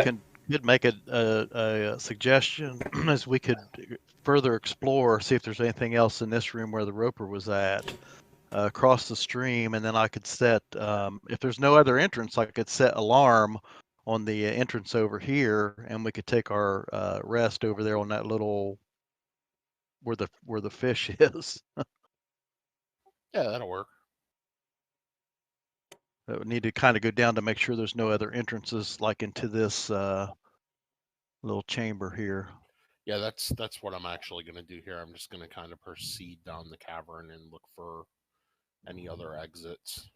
could make a suggestion as we could further explore, see if there's anything else in this room where the roper was at, across the stream, and then I could set, if there's no other entrance, I could set alarm on the entrance over here, and we could take our rest over there on that little where the fish is. Yeah, that'll work. That would need to kind of go down to make sure there's no other entrances like into this little chamber here. Yeah, that's what I'm actually going to do here. I'm just going to kind of proceed down the cavern and look for any other exits.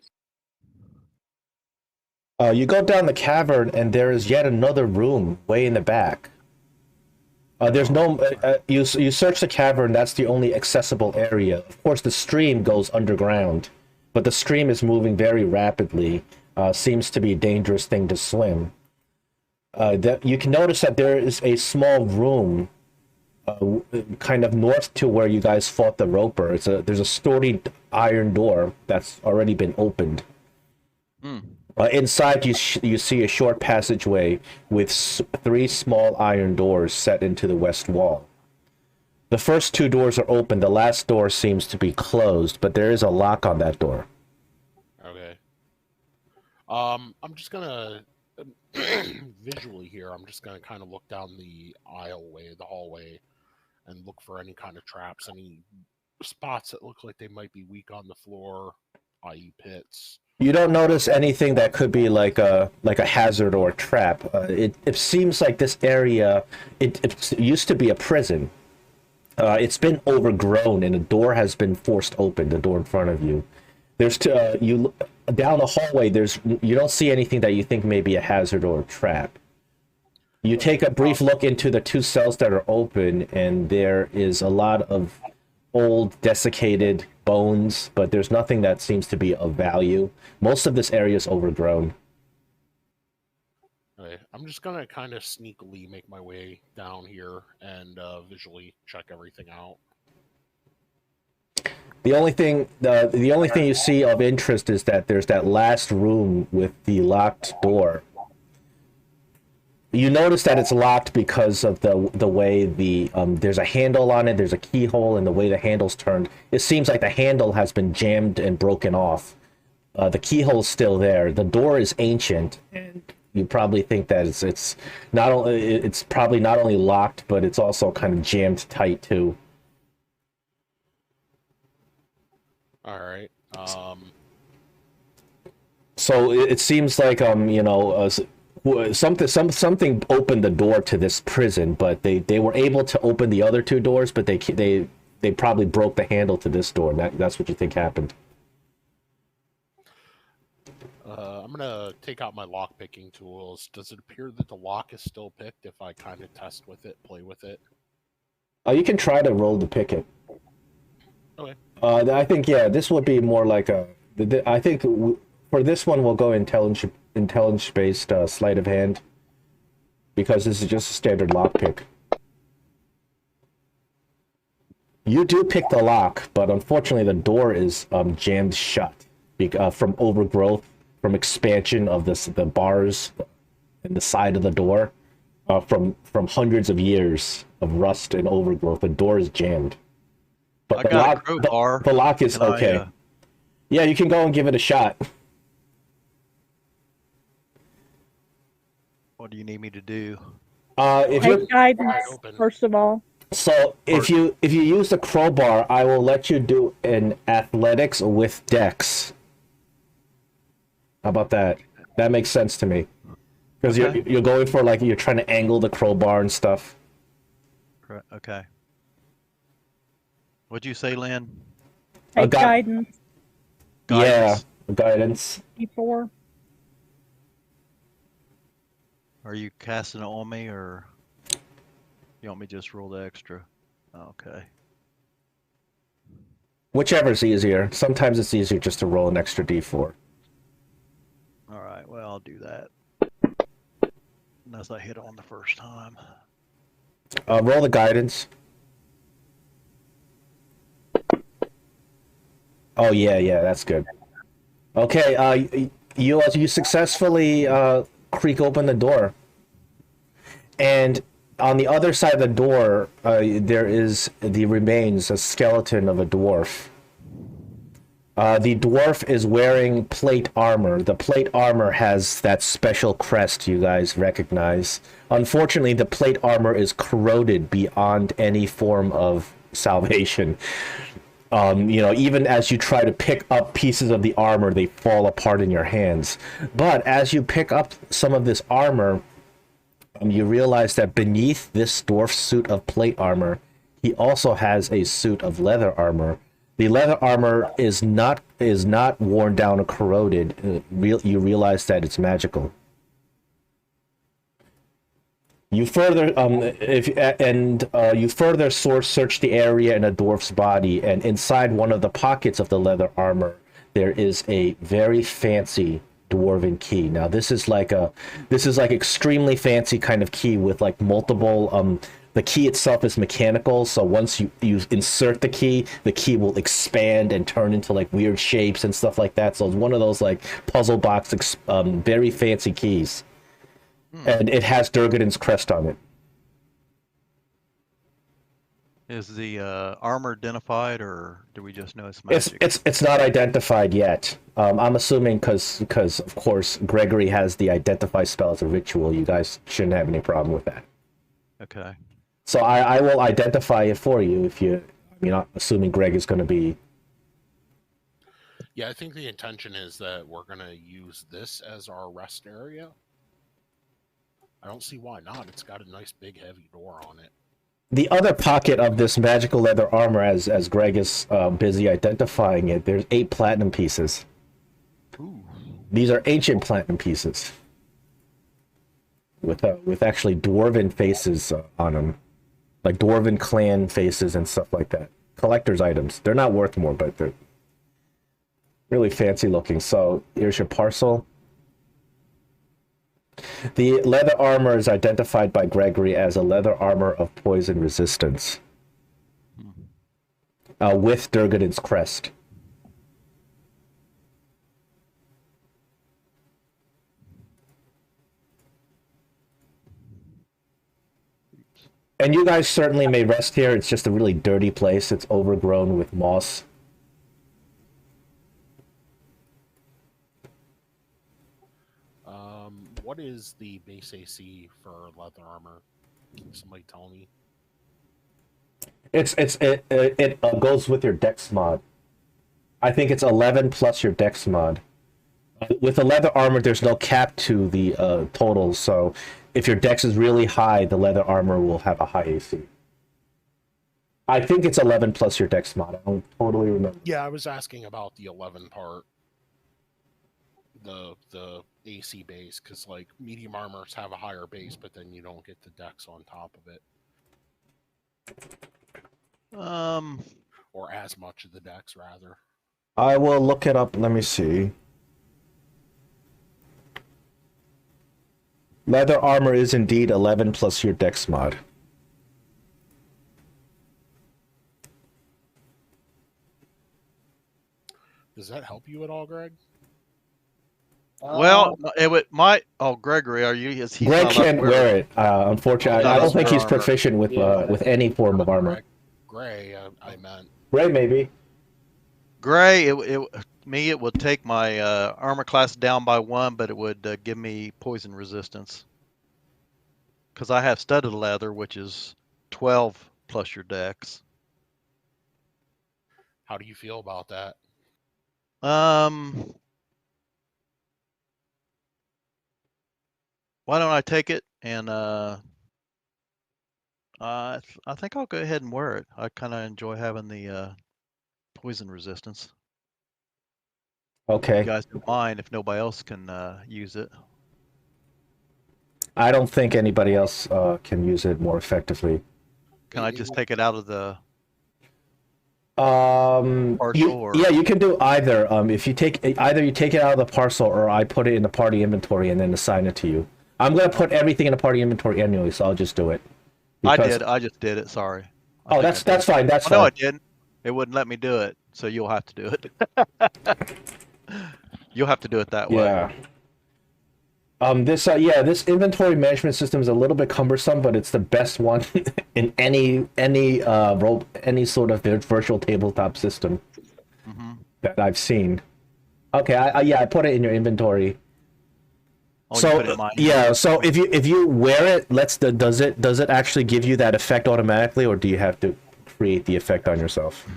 You go down the cavern, and there is yet another room way in the back. There's no. You search the cavern. That's the only accessible area. Of course, the stream goes underground, but the stream is moving very rapidly. Seems to be a dangerous thing to swim. That you can notice that there is a small room, kind of north to where you guys fought the roper. There's a sturdy iron door that's already been opened. Inside, you see a short passageway with 3 small iron doors set into the west wall. The first 2 doors are open. The last door seems to be closed, but there is a lock on that door. Okay. I'm just gonna visually here. I'm just gonna kind of look down the the hallway, and look for any kind of traps, any spots that look like they might be weak on the floor, i.e., pits. You don't notice anything that could be like a hazard or a trap. It seems like this area, it used to be a prison. It's been overgrown, and a door has been forced open. The door in front of you. There's you down the hallway. You don't see anything that you think may be a hazard or a trap. You take a brief look into the 2 cells that are open, and there is a lot of old, desiccated bones, but there's nothing that seems to be of value. Most of this area is overgrown. Okay, I'm just gonna kind of sneakily make my way down here and visually check everything out. The only thing you see of interest is that there's that last room with the locked door. You notice that it's locked because of the way there's a handle on it, there's a keyhole, and the way the handle's turned. It seems like the handle has been jammed and broken off. The keyhole's still there. The door is ancient, and you probably think that it's probably not only locked, but it's also kind of jammed tight too. All right. So it seems like something opened the door to this prison, but they were able to open the other 2 doors, but they probably broke the handle to this door. And that's what you think happened. I'm gonna take out my lock picking tools. Does it appear that the lock is still picked if I kind of test with it, play with it? You can try to roll to pick it. Okay. I think this would be more like I think for this one we'll go intelligence-based sleight of hand, because this is just a standard lock pick. You do pick the lock, but unfortunately the door is jammed shut from overgrowth, from expansion of the bars in the side of the door, from hundreds of years of rust and overgrowth. The door is jammed. But the lock is okay. Yeah, you can go and give it a shot. What do you need me to do? If you guidance, first of all. So if you use the crowbar, I will let you do an athletics with dex. How about that? That makes sense to me, because you're going for, like, you're trying to angle the crowbar and stuff. Okay. What'd you say, Lynn? Guidance. Yeah, guidance. D4. Are you casting it on me, or you want me to just roll the extra? Okay. Whichever's easier. Sometimes it's easier just to roll an extra d4. All right, well, I'll do that. Unless I hit on the first time. Roll the guidance. Oh, yeah, that's good. Okay, you successfully creak open the door. And on the other side of the door, there is the remains, a skeleton of a dwarf. The dwarf is wearing plate armor. The plate armor has that special crest you guys recognize. Unfortunately, the plate armor is corroded beyond any form of salvation. Even as you try to pick up pieces of the armor, they fall apart in your hands. But as you pick up some of this armor, you realize that beneath this dwarf's suit of plate armor, he also has a suit of leather armor. The leather armor is not worn down or corroded. You realize that it's magical. You further search the area in a dwarf's body, and inside one of the pockets of the leather armor, there is a very fancy dwarven key. Now this is like extremely fancy kind of key with like multiple. The key itself is mechanical, so once you insert the key will expand and turn into like weird shapes and stuff like that. So it's one of those like puzzle box, very fancy keys. And it has Durgadon's crest on it. Is the armor identified, or do we just know it's magic? It's not identified yet. I'm assuming because of course Gregory has the identify spell as a ritual. You guys shouldn't have any problem with that. Okay. So I will identify it for you if you. Assuming Greg is going to be. Yeah, I think the intention is that we're going to use this as our rest area. I don't see why not. It's got a nice big heavy door on it. The other pocket of this magical leather armor, as Greg is busy identifying it, there's 8 platinum pieces. Ooh. These are ancient platinum pieces with actually dwarven faces on them, like dwarven clan faces and stuff like that. Collector's items. They're not worth more, but they're really fancy looking. So here's your parcel. The leather armor is identified by Gregory as a leather armor of poison resistance, with Durgadon's crest. And you guys certainly may rest here. It's just a really dirty place. It's overgrown with moss. What is the base AC for leather armor? Can somebody tell me? It goes with your dex mod. I think it's 11 plus your dex mod. With the leather armor, there's no cap to the total, so if your dex is really high, the leather armor will have a high AC. I think it's 11 plus your dex mod. I don't totally remember. Yeah, I was asking about the 11 part. The AC base, because like medium armors have a higher base, but then you don't get the dex on top of it. Or as much of the dex, rather. I will look it up. Let me see. Leather armor is indeed 11 plus your dex mod. Does that help you at all, Greg? Well, Gregory, are you? Greg can't wear it. Unfortunately, I don't think he's proficient with any form of armor. Gray, I meant. Gray, maybe. Gray, it would take my armor class down by 1, but it would give me poison resistance. Because I have studded leather, which is 12 plus your dex. How do you feel about that? Why don't I take it and I think I'll go ahead and wear it. I kind of enjoy having the poison resistance. Okay. You guys don't mind if nobody else can use it. I don't think anybody else can use it more effectively. Can I just take it out of the parcel? Yeah, you can do either. If you take it out of the parcel, or I put it in the party inventory and then assign it to you. I'm gonna put everything in the party inventory annually, so I'll just do it. Because... I just did it. Sorry. That's fine. That's fine. No, I didn't. It wouldn't let me do it, so you'll have to do it. You'll have to do it that way. Yeah. This inventory management system is a little bit cumbersome, but it's the best one in any sort of virtual tabletop system that I've seen. Okay, I put it in your inventory. Oh, So you put it in mine. so if you wear it, does it actually give you that effect automatically, or do you have to create the effect on yourself?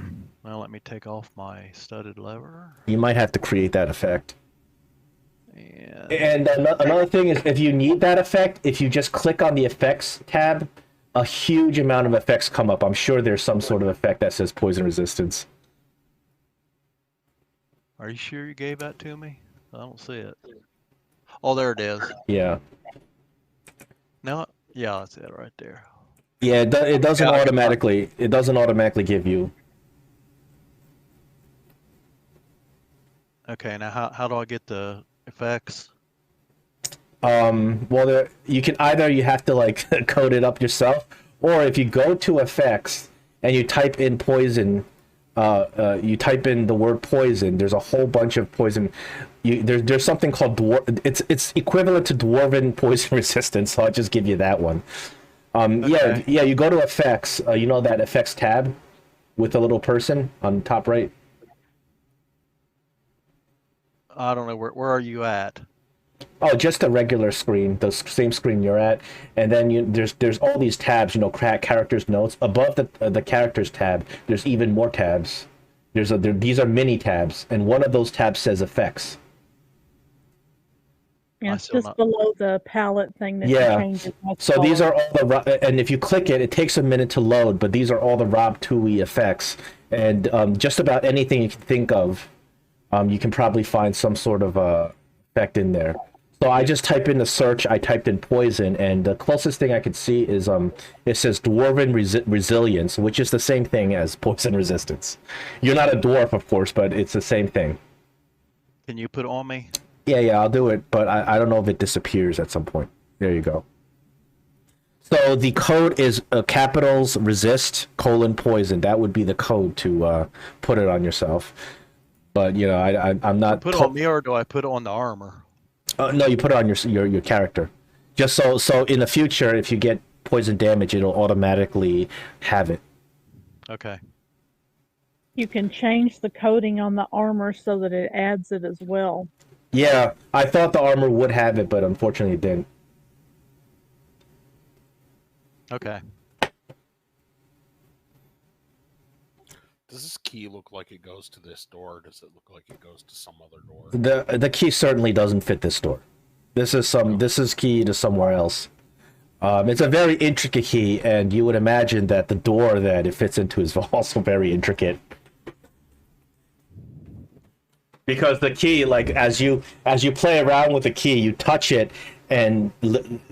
Well, let me take off my studded lever. You might have to create that effect. And And another thing is, if you need that effect, if you just click on the effects tab, a huge amount of effects come up. I'm sure there's some sort of effect that says poison resistance. are you sure you gave that to me? I don't see it. Oh, there it is. Yeah. No, yeah, that's it right there. Yeah, it doesn't Yeah, automatically. It doesn't automatically give you. Okay, now how do I get the effects? Well, you can either you have to like code it up yourself, or if you go to effects and you type in poison, you type in the word poison. There's a whole bunch of poison. There's something called it's equivalent to dwarven poison resistance. So I'll just give you that one. Okay. Yeah. You go to effects. You know that effects tab with the little person on the top right. I don't know where are you at? Oh, just a regular screen, the same screen you're at, and then there's all these tabs. You know, characters notes above the characters tab. There's even more tabs. These are mini tabs, and one of those tabs says effects. Yeah, I it's still just not. below the palette thing that Yeah. you change it. So these are all and if you click it, it takes a minute to load. But these are all the Rob Tui effects, and just about anything you can think of, you can probably find some sort of effect in there. So I just type in the search. I typed in poison, and the closest thing I could see is it says dwarven resilience, which is the same thing as poison resistance. You're not a dwarf, of course, but it's the same thing. Can you put it on me? Yeah, I'll do it, but I don't know if it disappears at some point. There you go. So the code is capitals resist :poison. That would be the code to put it on yourself. But you know, I'm not. Put it on me, or do I put it on the armor? No, you put it on your character. Just so in the future, if you get poison damage, it'll automatically have it. Okay. You can change the coding on the armor so that it adds it as well. Yeah, I thought the armor would have it, but unfortunately it didn't. Okay. Does this key look like it goes to this door? Or does it look like it goes to some other door? The key certainly doesn't fit this door. This is key to somewhere else. It's a very intricate key, and you would imagine that the door that it fits into is also very intricate. Because the key, like as you play around with the key, you touch it, and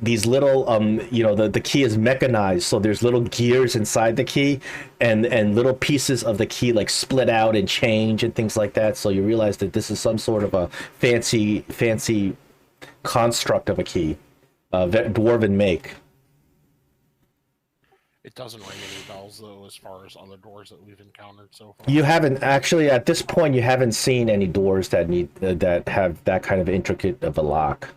these little the key is mechanized, so there's little gears inside the key, and little pieces of the key like split out and change and things like that. So you realize that this is some sort of a fancy construct of a key, dwarven make. It doesn't ring any bells, though, as far as other doors that we've encountered so far. You haven't actually, at this point, you haven't seen any doors that need that have that kind of intricate of a lock.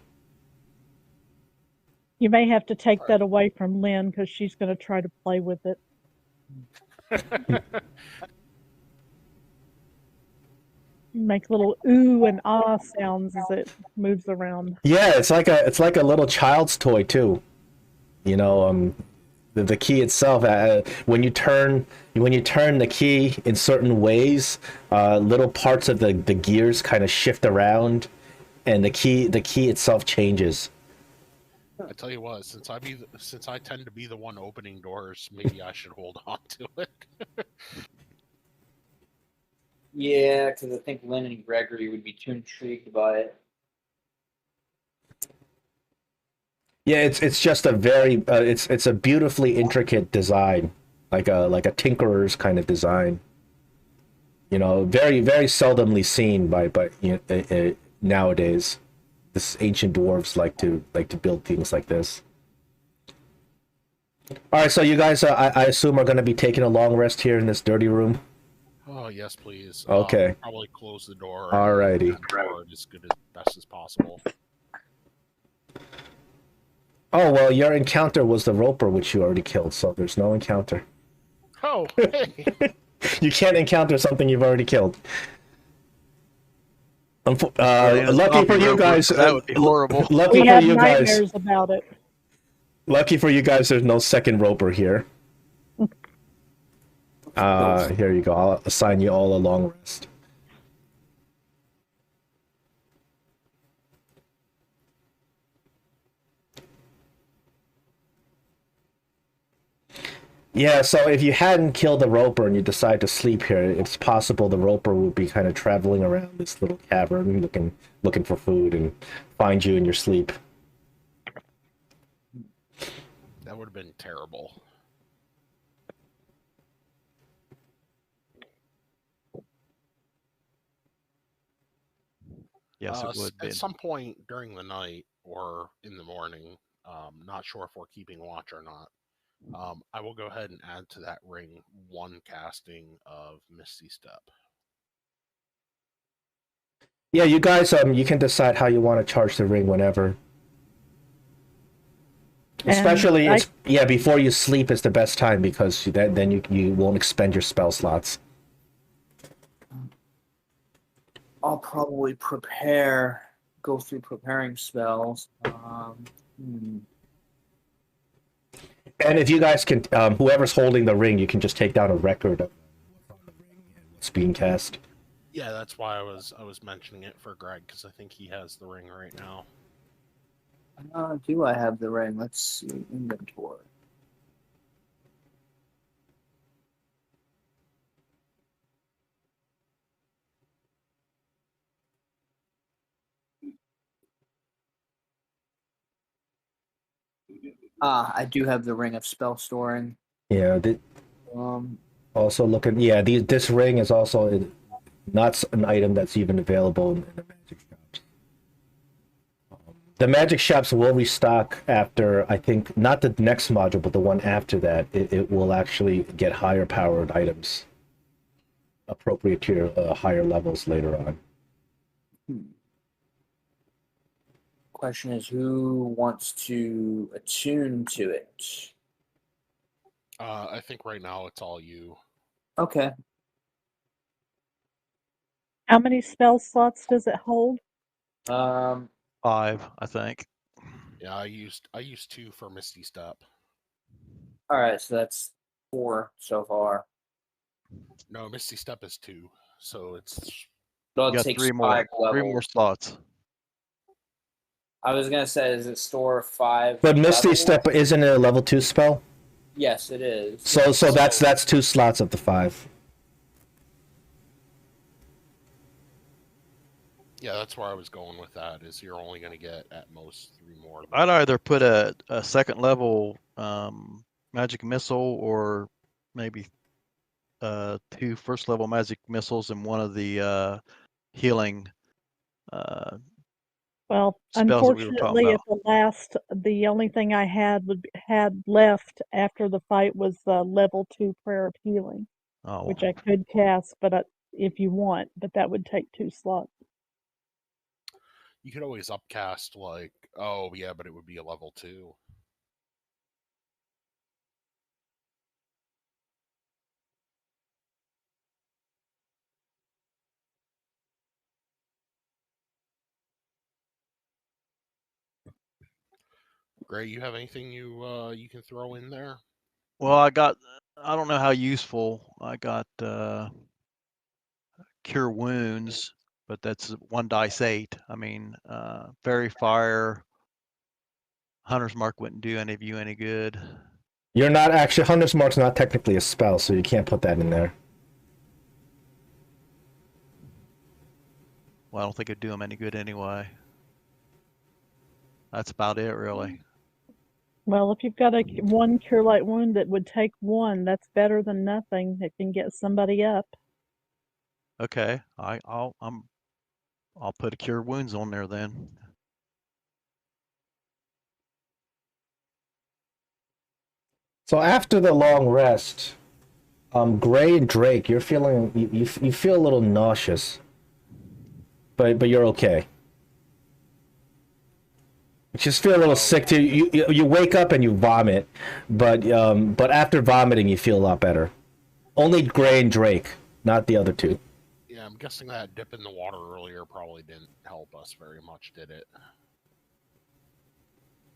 You may have to take that away from Lynn because she's going to try to play with it. Make little ooh and ah sounds as it moves around. Yeah, it's like a little child's toy too. You know, the key itself, when you turn the key in certain ways, little parts of the gears kind of shift around, and the key itself changes. I tell you what, since I tend to be the one opening doors, maybe I should hold on to it. Yeah, because I think Lynn and Gregory would be too intrigued by it. Yeah, it's just a very it's a beautifully intricate design, like a tinkerer's kind of design. You know, very very seldomly seen by nowadays. This ancient dwarves like to build things like this. All right, so you guys, I assume, are going to be taking a long rest here in this dirty room. Oh yes, please. Okay. Probably close the door. Alrighty. And as best as possible. Oh, well, your encounter was the roper, which you already killed, so there's no encounter. Oh, hey. You can't encounter something you've already killed. Already in a Lucky for zombie you roper, guys. 'cause that would be horrible. Lucky We for have you guys. nightmares about it. Lucky for you guys, there's no second roper here. Here you go. I'll assign you all a long rest. Yeah, so if you hadn't killed the roper and you decide to sleep here, it's possible the roper would be kind of traveling around this little cavern looking for food and find you in your sleep. That would have been terrible. Yes, it would be. At some point during the night or in the morning, not sure if we're keeping watch or not. I will go ahead and add to that ring 1 casting of Misty Step. Yeah, you guys, you can decide how you want to charge the ring whenever. Especially, before you sleep is the best time because then you won't expend your spell slots. I'll probably go through preparing spells. And if you guys can, whoever's holding the ring, you can just take down a record of what's being cast. Yeah, that's why I was mentioning it for Greg, because I think he has the ring right now. Do I have the ring? Let's see. Inventory. I do have the ring of spell storing. Yeah. Also looking, yeah, this ring is also not an item that's even available in the magic shops. The magic shops will restock after, I think, not the next module, but the one after that. It will actually get higher powered items appropriate to your higher levels later on. Question is, who wants to attune to it? I think right now it's all you. Okay. How many spell slots does it hold? 5, I think. Yeah, I used 2 for Misty Step. All right, so that's 4 so far. No, Misty Step is 2, so it's. So You got 3 more. 3 more slots. I was gonna say, is it store 5? But Misty levels? Step isn't it a level 2 spell? Yes, it is. So that's 2 slots of the 5. Yeah, that's where I was going with that. Is you're only going to get at most 3 more. I'd either put a second level magic missile or maybe 2 first level magic missiles and one of the healing Well, spells that we were talking unfortunately, about. the only thing I had left after the fight was the level 2 prayer of healing, Oh, which I could cast, but if you want, but that would take 2 slots. You could always upcast like, oh yeah, but it would be a level 2. Gray, you have anything you can throw in there? well, I don't know how useful. I got cure wounds, but that's 1 dice 8. I mean, fairy fire, hunter's mark wouldn't do any of you any good. You're not actually Hunter's Mark's not technically a spell, so you can't put that in there. Well, I don't think it'd do them any good anyway. That's about it, really. Well, if you've got a 1 cure light wound that would take 1, that's better than nothing. It can get somebody up. Okay, I'll put a cure wounds on there then. So after the long rest, Gray and Drake, you're feeling you feel a little nauseous, but you're okay. You just feel a little sick too. You wake up and you vomit, but after vomiting you feel a lot better. Only Gray and Drake, not the other two. Yeah, I'm guessing that dip in the water earlier probably didn't help us very much, did it?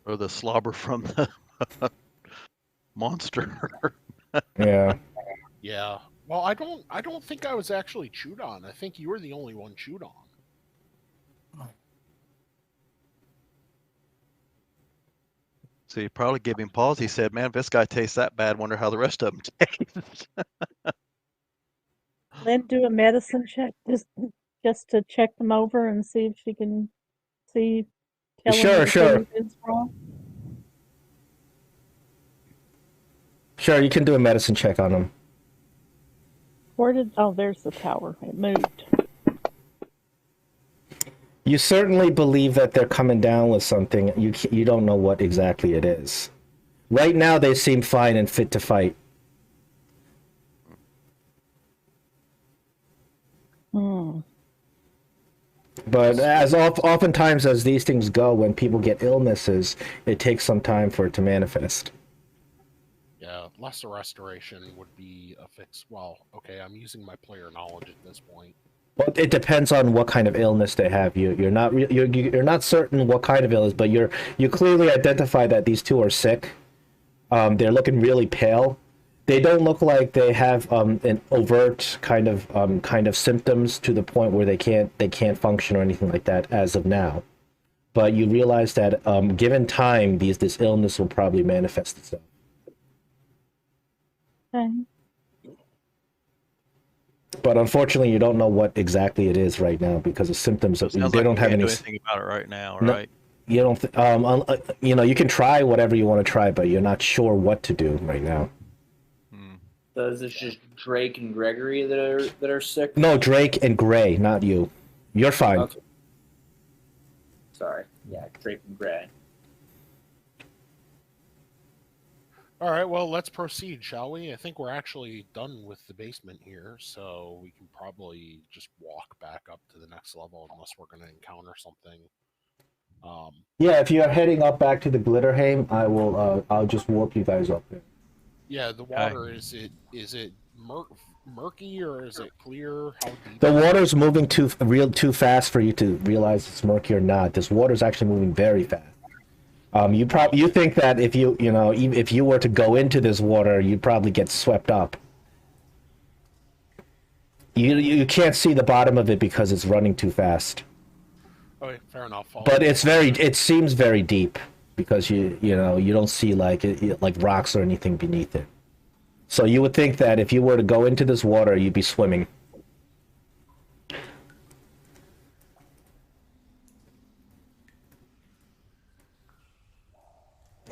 Or the slobber from the monster. Yeah. Yeah. Well, I don't think I was actually chewed on. I think you were the only one chewed on. So you probably gave him pause. He said, "Man, if this guy tastes that bad, wonder how the rest of them taste." Then do a medicine check just to check them over and see if she can tell Sure, him what sure. is wrong. Sure, you can do a medicine check on them. There's the tower. It moved. You certainly believe that they're coming down with something. You don't know what exactly it is. Right now, they seem fine and fit to fight. But oftentimes as these things go, when people get illnesses, it takes some time for it to manifest. Yeah, lesser restoration would be a fix. Well, okay, I'm using my player knowledge at this point. Well, it depends on what kind of illness they have. You're not certain what kind of illness, but you clearly identify that these two are sick. They're looking really pale. They don't look like they have an overt kind of symptoms to the point where they can't function or anything like that as of now. But you realize that given time, this illness will probably manifest itself. Okay. But unfortunately, you don't know what exactly it is right now because the symptoms Sounds they like don't we have can't any. do anything about it right now, No. right? You don't. You can try whatever you want to try, but you're not sure what to do right now. So is this just Drake and Gregory that are sick? No, Drake and Gray, not you. You're fine. Okay. Sorry. Yeah, Drake and Gray. All right, well, let's proceed, shall we? I think we're actually done with the basement here, so we can probably just walk back up to the next level unless we're going to encounter something. Yeah, if you're heading up back to the Glitterheim, I'll just warp you guys up there. Yeah, the water, is it murky or is it clear? How deep? The water's moving too fast for you to realize it's murky or not. This water's actually moving very fast. You think that if if you were to go into this water, you'd probably get swept up. You can't see the bottom of it because it's running too fast. Okay, fair enough. But it seems very deep because you don't see like rocks or anything beneath it. So you would think that if you were to go into this water, you'd be swimming.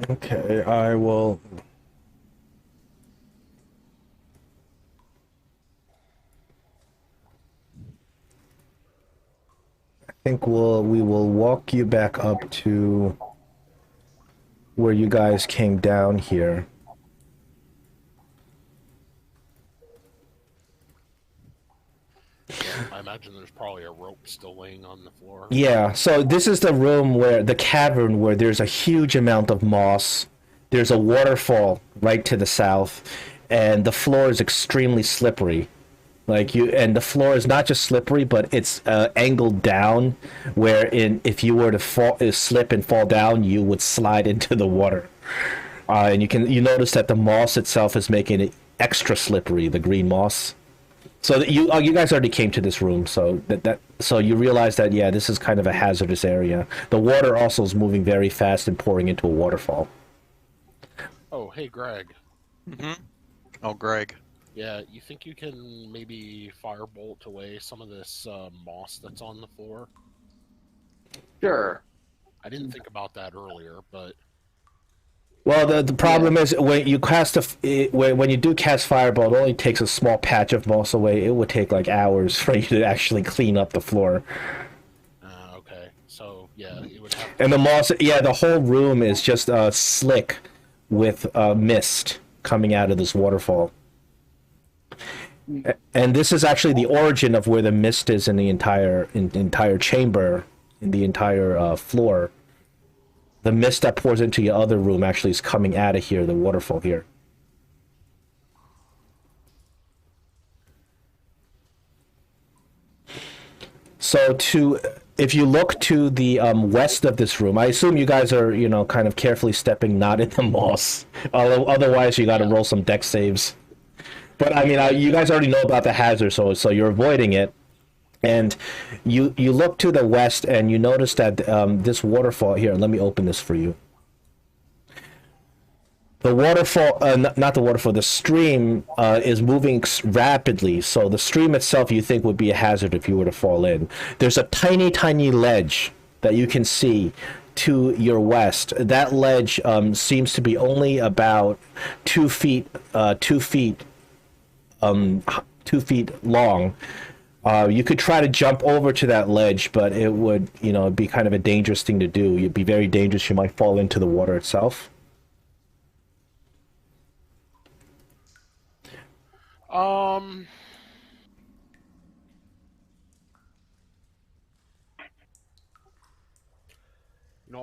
Okay, I will. I think we will walk you back up to where you guys came down here. I imagine there's probably a rope still laying on the floor. Yeah, so this is the room the cavern where there's a huge amount of moss. There's a waterfall right to the south, and the floor is extremely slippery. And the floor is not just slippery, but it's angled down, if you were to slip and fall down, you would slide into the water. And you notice that the moss itself is making it extra slippery, the green moss. So you guys already came to this room, so so you realize that this is kind of a hazardous area. The water also is moving very fast and pouring into a waterfall. Oh, hey, Greg. Mm-hmm. Oh, Greg. Yeah, you think you can maybe firebolt away some of this moss that's on the floor? Sure. I didn't think about that earlier, but... Well, the problem is when you when you do cast Firebolt, it only takes a small patch of moss away. It would take like hours for you to actually clean up the floor. Okay, so yeah, it would have. To... And the moss, the whole room is just slick with mist coming out of this waterfall. And this is actually the origin of where the mist is in the entire chamber, in the entire floor. The mist that pours into your other room actually is coming out of here, the waterfall here. So if you look to the west of this room, I assume you guys are, kind of carefully stepping not in the moss. Although otherwise you got to roll some dex saves. But I mean, you guys already know about the hazard, so you're avoiding it. And you look to the west and you notice that this waterfall here. Let me open this for you. The waterfall, not the waterfall, the stream is moving rapidly. So the stream itself, you think, would be a hazard if you were to fall in. There's a tiny, tiny ledge that you can see to your west. That ledge seems to be only about 2 feet, 2 feet, 2 feet long. You could try to jump over to that ledge, but it would, be kind of a dangerous thing to do. You'd be very dangerous. You might fall into the water itself.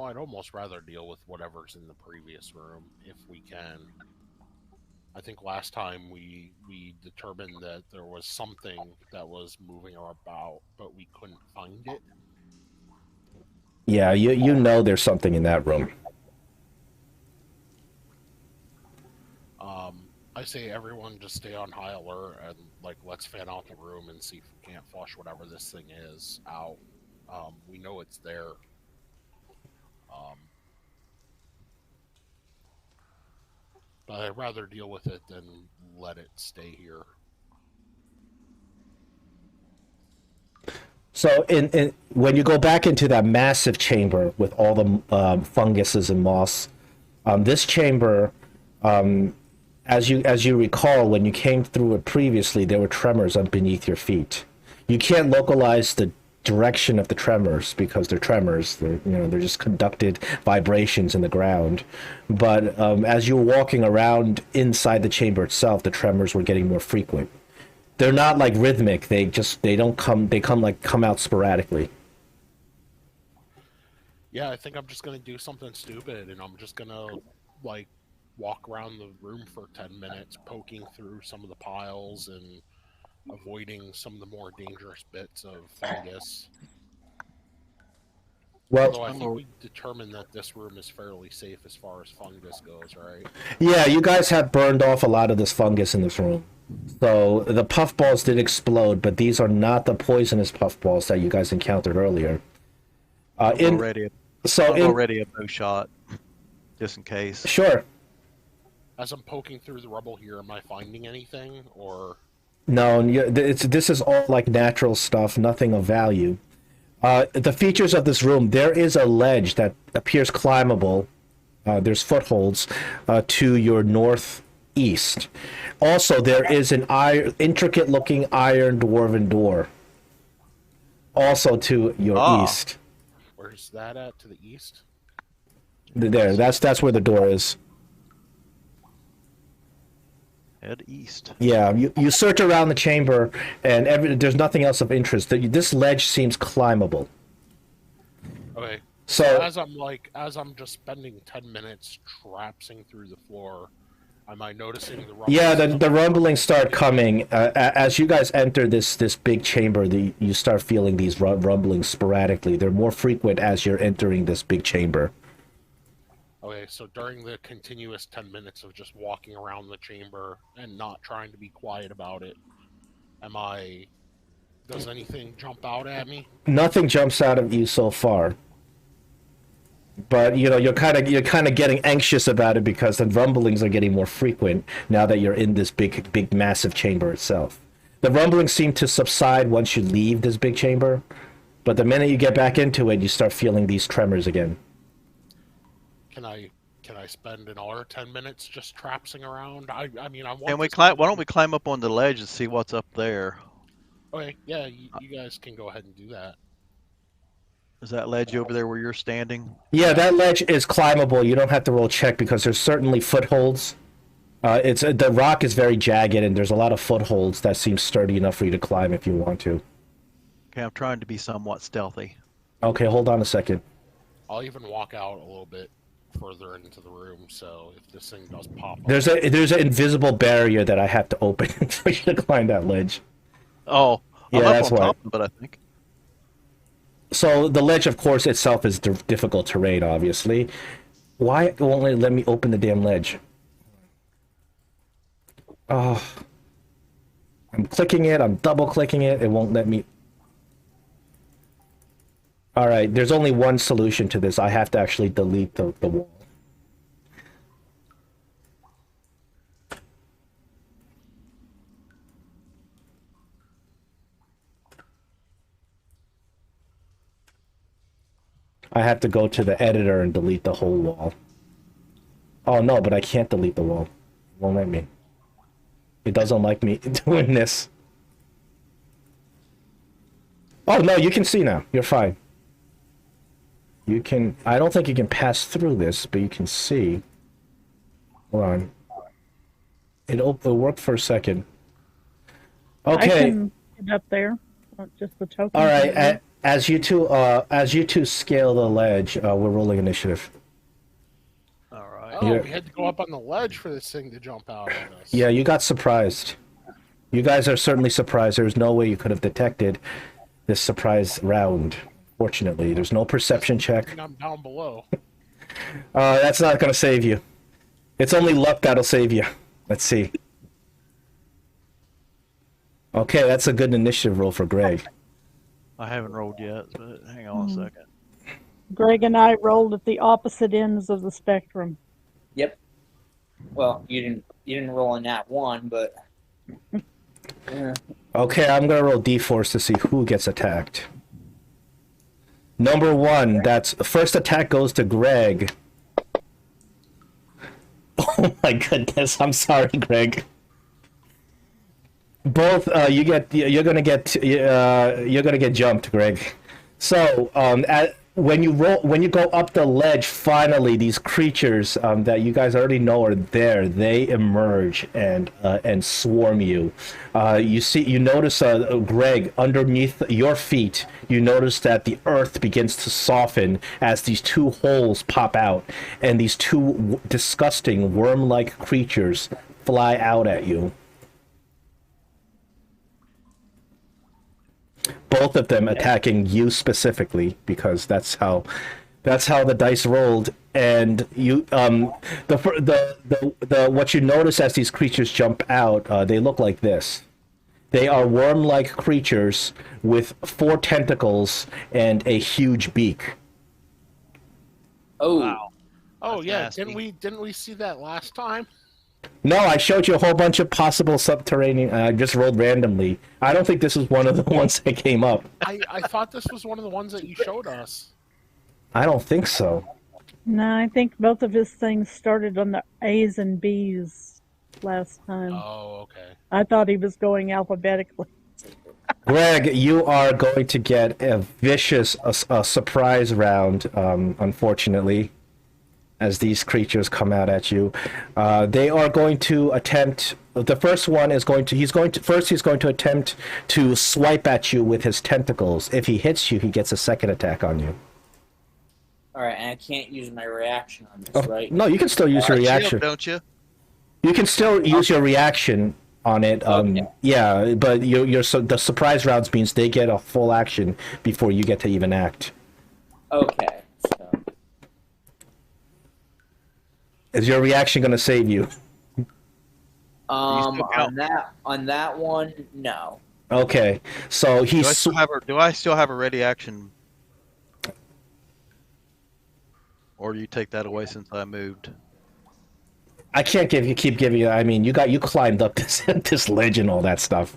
I'd almost rather deal with whatever's in the previous room if we can. I think last time we determined that there was something that was moving about, but we couldn't find it. Yeah, you know there's something in that room. I say everyone just stay on high alert and let's fan out the room and see if we can't flush whatever this thing is out. We know it's there. But I'd rather deal with it than let it stay here. So when you go back into that massive chamber with all the funguses and moss, this chamber, as you recall, when you came through it previously, there were tremors up beneath your feet. You can't localize the direction of the tremors because they're tremors. They're just conducted vibrations in the ground. But as you were walking around inside the chamber itself, the tremors were getting more frequent. They're not like rhythmic. They come out sporadically. Yeah, I think I'm just gonna do something stupid, and I'm just gonna walk around the room for 10 minutes, poking through some of the piles and avoiding some of the more dangerous bits of fungus. Well, although I think we determined that this room is fairly safe as far as fungus goes, right? Yeah, you guys have burned off a lot of this fungus in this room. So the puffballs did explode, but these are not the poisonous puffballs that you guys encountered earlier. Already a bow shot, just in case. Sure. As I'm poking through the rubble here, am I finding anything, or? No, this is all like natural stuff, nothing of value. The features of this room, there is a ledge that appears climbable. There's footholds to your northeast. Also, there is an intricate-looking iron dwarven door. Also to your east. Where's that at? To the east? There, that's where the door is. Head east. Yeah, you search around the chamber, and there's nothing else of interest. This ledge seems climbable. Okay. So as I'm just spending 10 minutes trapsing through the floor, am I noticing the rumblings? Yeah, the rumblings start coming as you guys enter this big chamber. You start feeling these rumblings sporadically. They're more frequent as you're entering this big chamber. Okay, so during the continuous 10 minutes of just walking around the chamber and not trying to be quiet about it, does anything jump out at me? Nothing jumps out at you so far. But you're kind of getting anxious about it because the rumblings are getting more frequent now that you're in this big massive chamber itself. The rumblings seem to subside once you leave this big chamber, but the minute you get back into it, you start feeling these tremors again. Can I spend another 10 minutes just trapsing around? I want. And why don't we climb up on the ledge and see what's up there? Okay, yeah, you guys can go ahead and do that. Is that ledge over there where you're standing? Yeah, that ledge is climbable. You don't have to roll check because there's certainly footholds. The rock is very jagged and there's a lot of footholds that seem sturdy enough for you to climb if you want to. Okay, I'm trying to be somewhat stealthy. Okay, hold on a second. I'll even walk out a little bit further into the room, so if this thing does pop up... There's an invisible barrier that I have to open for you to climb that ledge. Oh, I'm Yeah, up that's on why. top of it, I think. So the ledge, of course, itself is difficult terrain, obviously. Why won't it let me open the damn ledge? Oh, I'm clicking it. I'm double clicking it. It won't let me. All right, there's only one solution to this. I have to actually delete the wall. I have to go to the editor and delete the whole wall. Oh no, but I can't delete the wall. It won't let me. It doesn't like me doing this. Oh no, you can see now. You're fine. You can... I don't think you can pass through this, but you can see. Hold on. It worked for a second. I Okay. can get up there. Just the token. All right. As you two scale the ledge, we're rolling initiative. All right. Oh, Yeah. we had to go up on the ledge for this thing to jump out at us. Yeah, you got surprised. You guys are certainly surprised. There's no way you could have detected this surprise round. Fortunately, there's no perception check. I'm down below. That's not going to save you. It's only luck that'll save you. Let's see. Okay, that's a good initiative roll for Greg. I haven't rolled yet, but hang on a second. Greg and I rolled at the opposite ends of the spectrum. Yep. Well, you didn't roll in that one, but yeah. Okay, I'm going to roll d4s to see who gets attacked. Number 1, that's first attack goes to Greg. Oh my goodness, I'm sorry, Greg. Both you're gonna get jumped, Greg. So when you go up the ledge, finally these creatures that you guys already know are there, they emerge and swarm you. You notice Greg, underneath your feet, you notice that the earth begins to soften as these two holes pop out, and these two disgusting worm-like creatures fly out at you. Both of them attacking you specifically, because that's how the dice rolled. And you what you notice as these creatures jump out, they look like this. They are worm-like creatures with 4 tentacles and a huge beak. Oh, Wow. Oh That's yeah, nasty. didn't we see that last time? No, I showed you a whole bunch of possible subterranean. I just rolled randomly. I don't think this is one of the ones that came up. I thought this was one of the ones that you showed us. I don't think so. No, I think both of his things started on the A's and B's last time. Oh, okay. I thought he was going alphabetically. Greg, you are going to get a vicious surprise round, unfortunately, as these creatures come out at you. They are going to attempt... The first one is going to... He's going to attempt to swipe at you with his tentacles. If he hits you, he gets a second attack on you. all right, and I can't use my reaction on this, right? No, you can still use your reaction. Don't you? You can still use your reaction on it. Okay. Yeah, but the surprise rounds means they get a full action before you get to even act. Okay, so Is your reaction going to save you? on that one, no. Okay, so Do I still have a ready action? Or do you take that away since I moved? I can't keep giving you. I mean, you climbed up this ledge and all that stuff.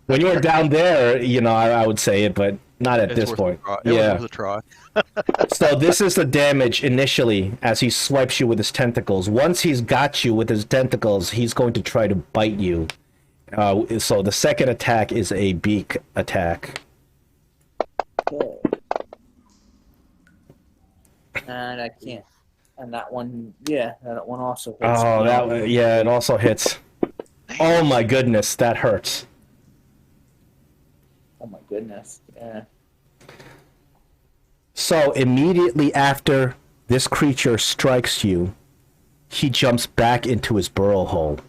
When you were down there, I would say it, but not at this point. It Yeah. was a try. So this is the damage initially as he swipes you with his tentacles. Once he's got you with his tentacles, he's going to try to bite you. So the second attack is a beak attack. Okay. And I can't. And that one, yeah, that one also hits. Oh, yeah, it also hits. Oh my goodness, that hurts. Oh my goodness. Yeah. So immediately after this creature strikes you, he jumps back into his burrow hole.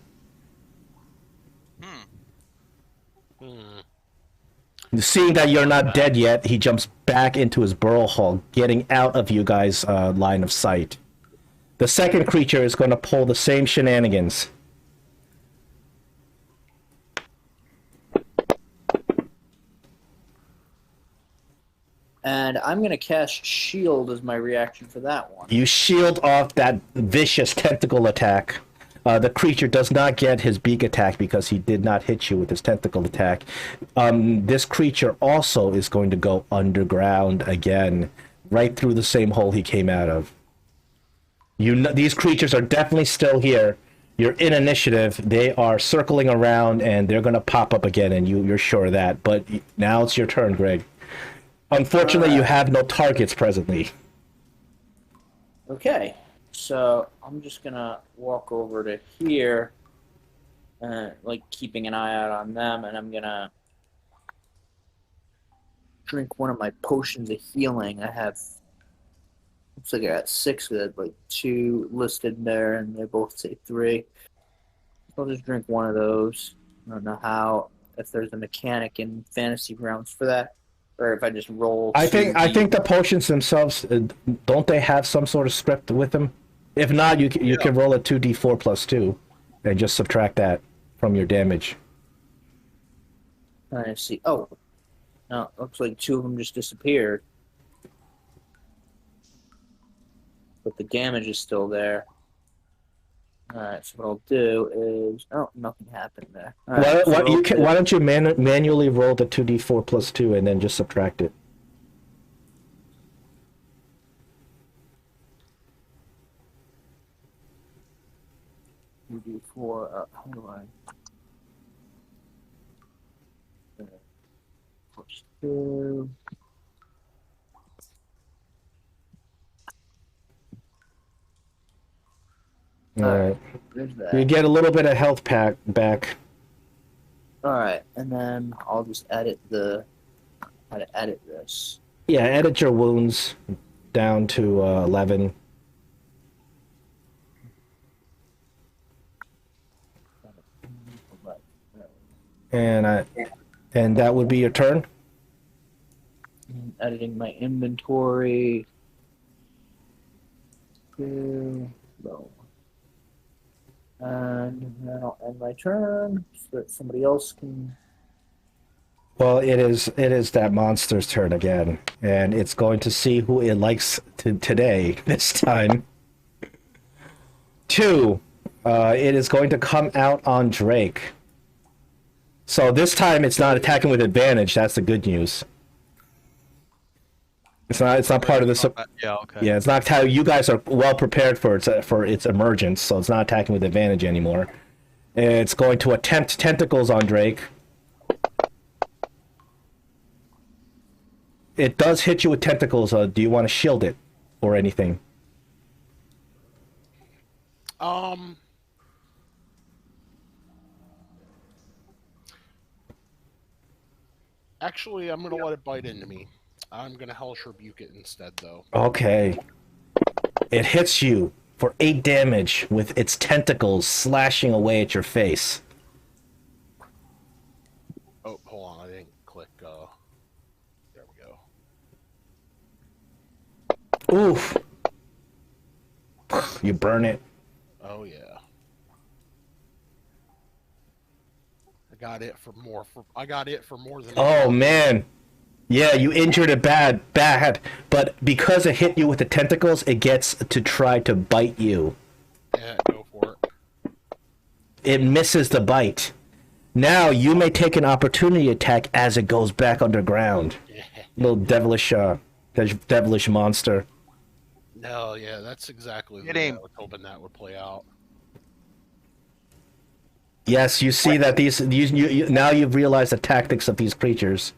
Seeing that you're not dead yet, he jumps back into his burrow hole, getting out of you guys' line of sight. The second creature is going to pull the same shenanigans. And I'm going to cast Shield as my reaction for that one. You shield off that vicious tentacle attack. The creature does not get his beak attack because he did not hit you with his tentacle attack. This creature also is going to go underground again, right through the same hole he came out of. These creatures are definitely still here. You're in initiative. They are circling around, and they're going to pop up again, and you're sure of that. But now it's your turn, Greg. Unfortunately, you have no targets presently. Okay, so I'm just gonna walk over to here, like keeping an eye out on them, and I'm gonna drink one of my potions of healing. I have, looks like I got 6 with it, like 2 listed there, and they both say 3. So I'll just drink one of those. I don't know if there's a mechanic in fantasy grounds for that. Or if I just roll. I think the potions themselves, don't they have some sort of script with them? If not, you can roll a 2d4 plus 2 and just subtract that from your damage. I see. Oh, no, looks like 2 of them just disappeared. But the damage is still there. Alright, so what I'll do is... Oh, nothing happened there. Right, why don't you manually roll the 2d4 plus 2 and then just subtract it? How do I... Plus 2... Alright. You get a little bit of health pack back. Alright, and then I'll just edit how to edit this. Yeah, edit your wounds down to 11. And that would be your turn? Editing my inventory. No. And then I'll end my turn so that somebody else can... Well, it is that monster's turn again, and it's going to see who it likes today, this time. 2, it is going to come out on Drake. So this time it's not attacking with advantage, that's the good news. It's not part of the... Yeah, okay. Yeah, it's not how you guys are well prepared for its emergence, so it's not attacking with advantage anymore. It's going to attempt tentacles on Drake. It does hit you with tentacles. Do you want to shield it or anything? Actually, I'm gonna let it bite into me. I'm gonna Hellish Rebuke it instead, though. Okay. It hits you for 8 damage with its tentacles slashing away at your face. Oh, hold on, I didn't click. There we go. Oof. You burn it. Oh yeah. I got it for more than. Oh man. Yeah, you injured it bad, but because it hit you with the tentacles, it gets to try to bite you. Yeah, go for it. It misses the bite. Now you may take an opportunity attack as it goes back underground. Yeah. Little devilish monster. No, yeah, that's exactly what I was hoping that would play out. Yes, you see that you now you've realized the tactics of these creatures.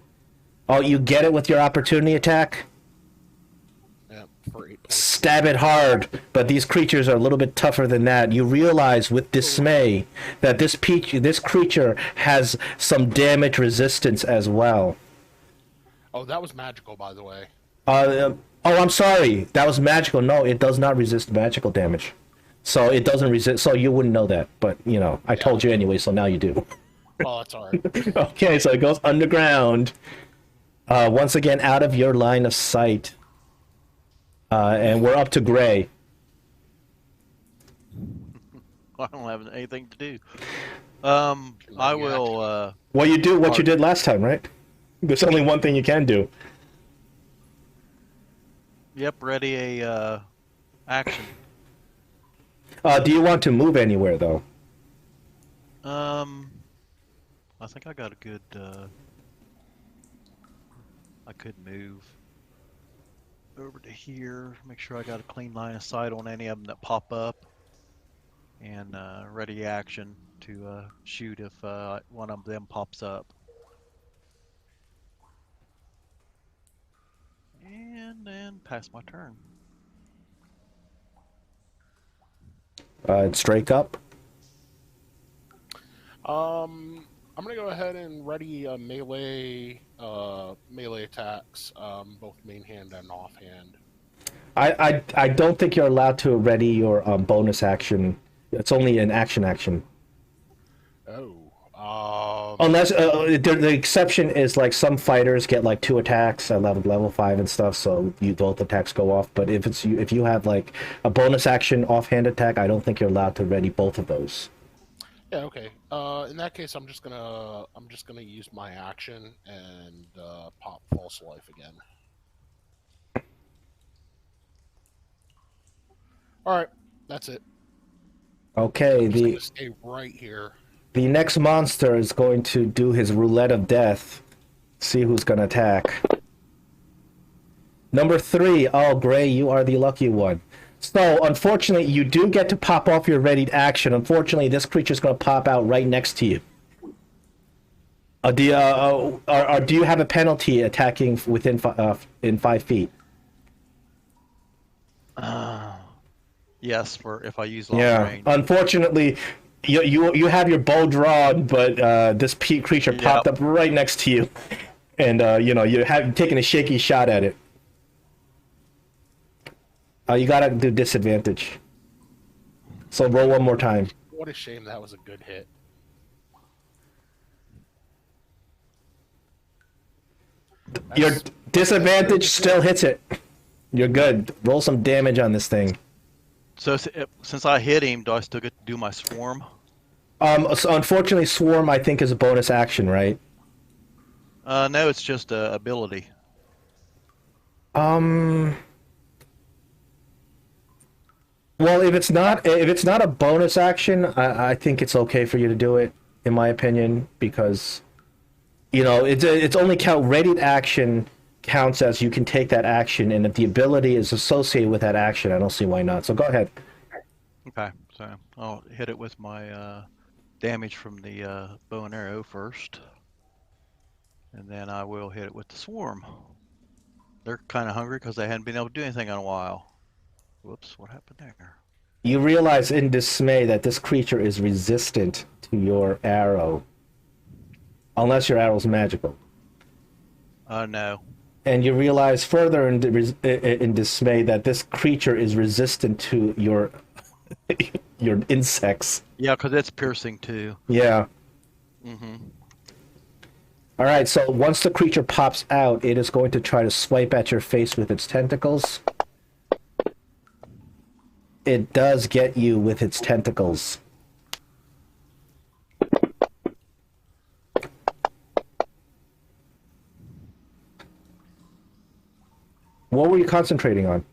Oh, you get it with your opportunity attack? Yeah, for 8 points. Stab it hard, but these creatures are a little bit tougher than that. You realize with dismay that this creature has some damage resistance as well. Oh, that was magical, by the way. Oh, I'm sorry. That was magical. No, it does not resist magical damage. So it doesn't resist. So you wouldn't know that. But, you know, I told you anyway, so now you do. Oh, that's all right. Okay, so it goes underground. Once again, out of your line of sight. And we're up to Gray. I don't have anything to do. I will. Well, you do what you did last time, right? There's only one thing you can do. Yep, ready a action. Do you want to move anywhere, though? I think I got a good. I could move over to here. Make sure I got a clean line of sight on any of them that pop up, and ready action to shoot if one of them pops up. And then pass my turn. It's Drake up. I'm gonna go ahead and ready melee attacks, both main hand and offhand. I don't think you're allowed to ready your bonus action. It's only an action. Oh. Unless the exception is like some fighters get like 2 attacks at level 5 and stuff, so both attacks go off. But if you have like a bonus action offhand attack, I don't think you're allowed to ready both of those. Yeah. Okay. In that case, I'm just gonna use my action and pop false life again. All right. That's it. Okay. I'm just gonna stay right here. The next monster is going to do his roulette of death. See who's going to attack. Number 3. Oh, Gray, you are the lucky one. So, unfortunately, you do get to pop off your readied action. Unfortunately, this creature's going to pop out right next to you. Do you have a penalty attacking within in 5 feet? Yes, for if I use long range. Unfortunately, you have your bow drawn, but this creature popped up right next to you, and you have taken a shaky shot at it. You gotta do disadvantage. So roll one more time. What a shame that was a good hit. Your disadvantage still hits it. You're good. Roll some damage on this thing. So since I hit him, do I still get to do my swarm? So unfortunately, swarm I think is a bonus action, right? No, it's just a ability. Well, if it's not a bonus action, I think it's okay for you to do it, in my opinion, because it's only readied action counts as you can take that action, and if the ability is associated with that action, I don't see why not. So go ahead. Okay, so I'll hit it with my damage from the bow and arrow first, and then I will hit it with the swarm. They're kind of hungry because they hadn't been able to do anything in a while. Whoops, what happened there? You realize in dismay that this creature is resistant to your arrow, unless your arrow's magical. No. And you realize further in dismay that this creature is resistant to your your insects. Yeah, because it's piercing too. Yeah. Mm-hmm. All right, so once the creature pops out, it is going to try to swipe at your face with its tentacles. It does get you with its tentacles. What were you concentrating on?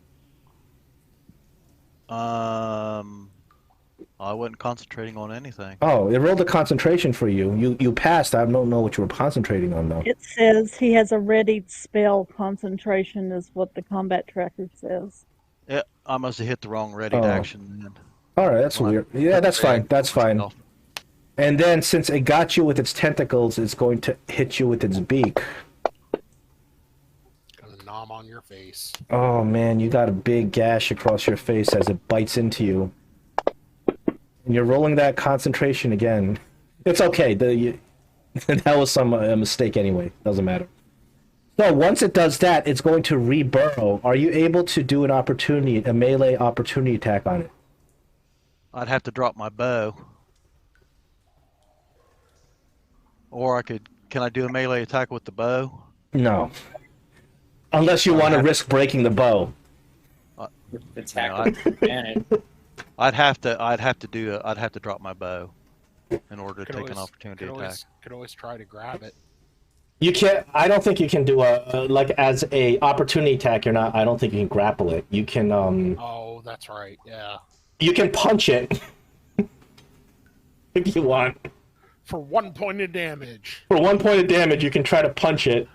I wasn't concentrating on anything. Oh, it rolled a concentration for you. You passed. I don't know what you were concentrating on, though. It says he has a ready spell concentration is what the combat tracker says. Yeah, I must have hit the wrong readied action then. All right, that's weird. Yeah, that's fine. That's fine. And then, since it got you with its tentacles, it's going to hit you with its beak. Gonna nom on your face. Oh, man, you got a big gash across your face as it bites into you. And you're rolling that concentration again. It's okay. That was a mistake anyway. Doesn't matter. So once it does that, it's going to re-burrow. Are you able to do a melee opportunity attack on it? I'd have to drop my bow. Or can I do a melee attack with the bow? No. Unless you I'd want to have, risk breaking the bow. Attack no, with advantage. I'd have to drop my bow in order to take an opportunity attack. Could always try to grab it. You can't. I don't think you can do like as a opportunity attack. You're not. I don't think you can grapple it. You can Oh, that's right. Yeah. You can punch it if you want. For 1 point of damage. For 1 point of damage, you can try to punch it.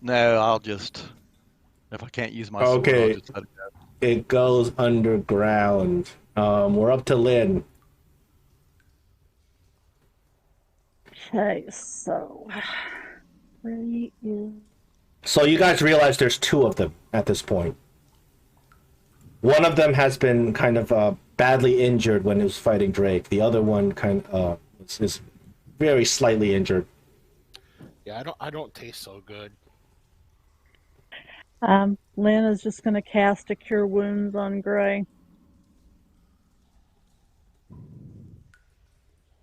No, I'll just if I can't use my sword, Okay. I'll just let it go. It goes underground. We're up to Lynn. Okay, so 3 is So you guys realize there's two of them at this point. One of them has been kind of badly injured when he was fighting Drake. The other one is very slightly injured. Yeah, I don't taste so good. Lynn is just going to cast a Cure Wounds on Gray.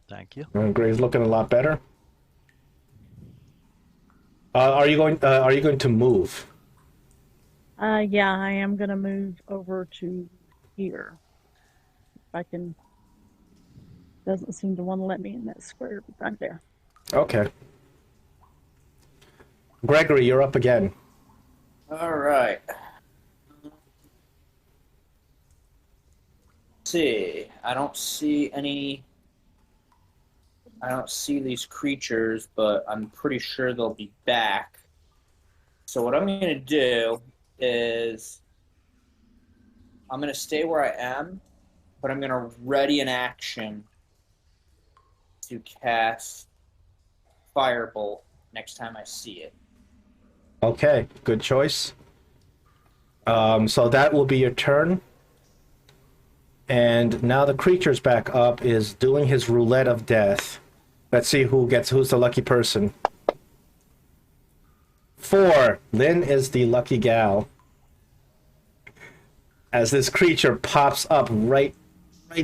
Thank you. Gray's looking a lot better. Are you going to move? Yeah, I am going to move over to here. If I can. Doesn't seem to want to let me in that square, but I'm there. Okay. Gregory, you're up again. All right. Let's see. I don't see these creatures, but I'm pretty sure they'll be back. So what I'm going to do is I'm going to stay where I am, but I'm going to ready an action to cast Firebolt next time I see it. Okay, good choice. So that will be your turn. And now the creature's back up, is doing his roulette of death. Let's see who's the lucky person. 4. Lynn is the lucky gal. As this creature pops up right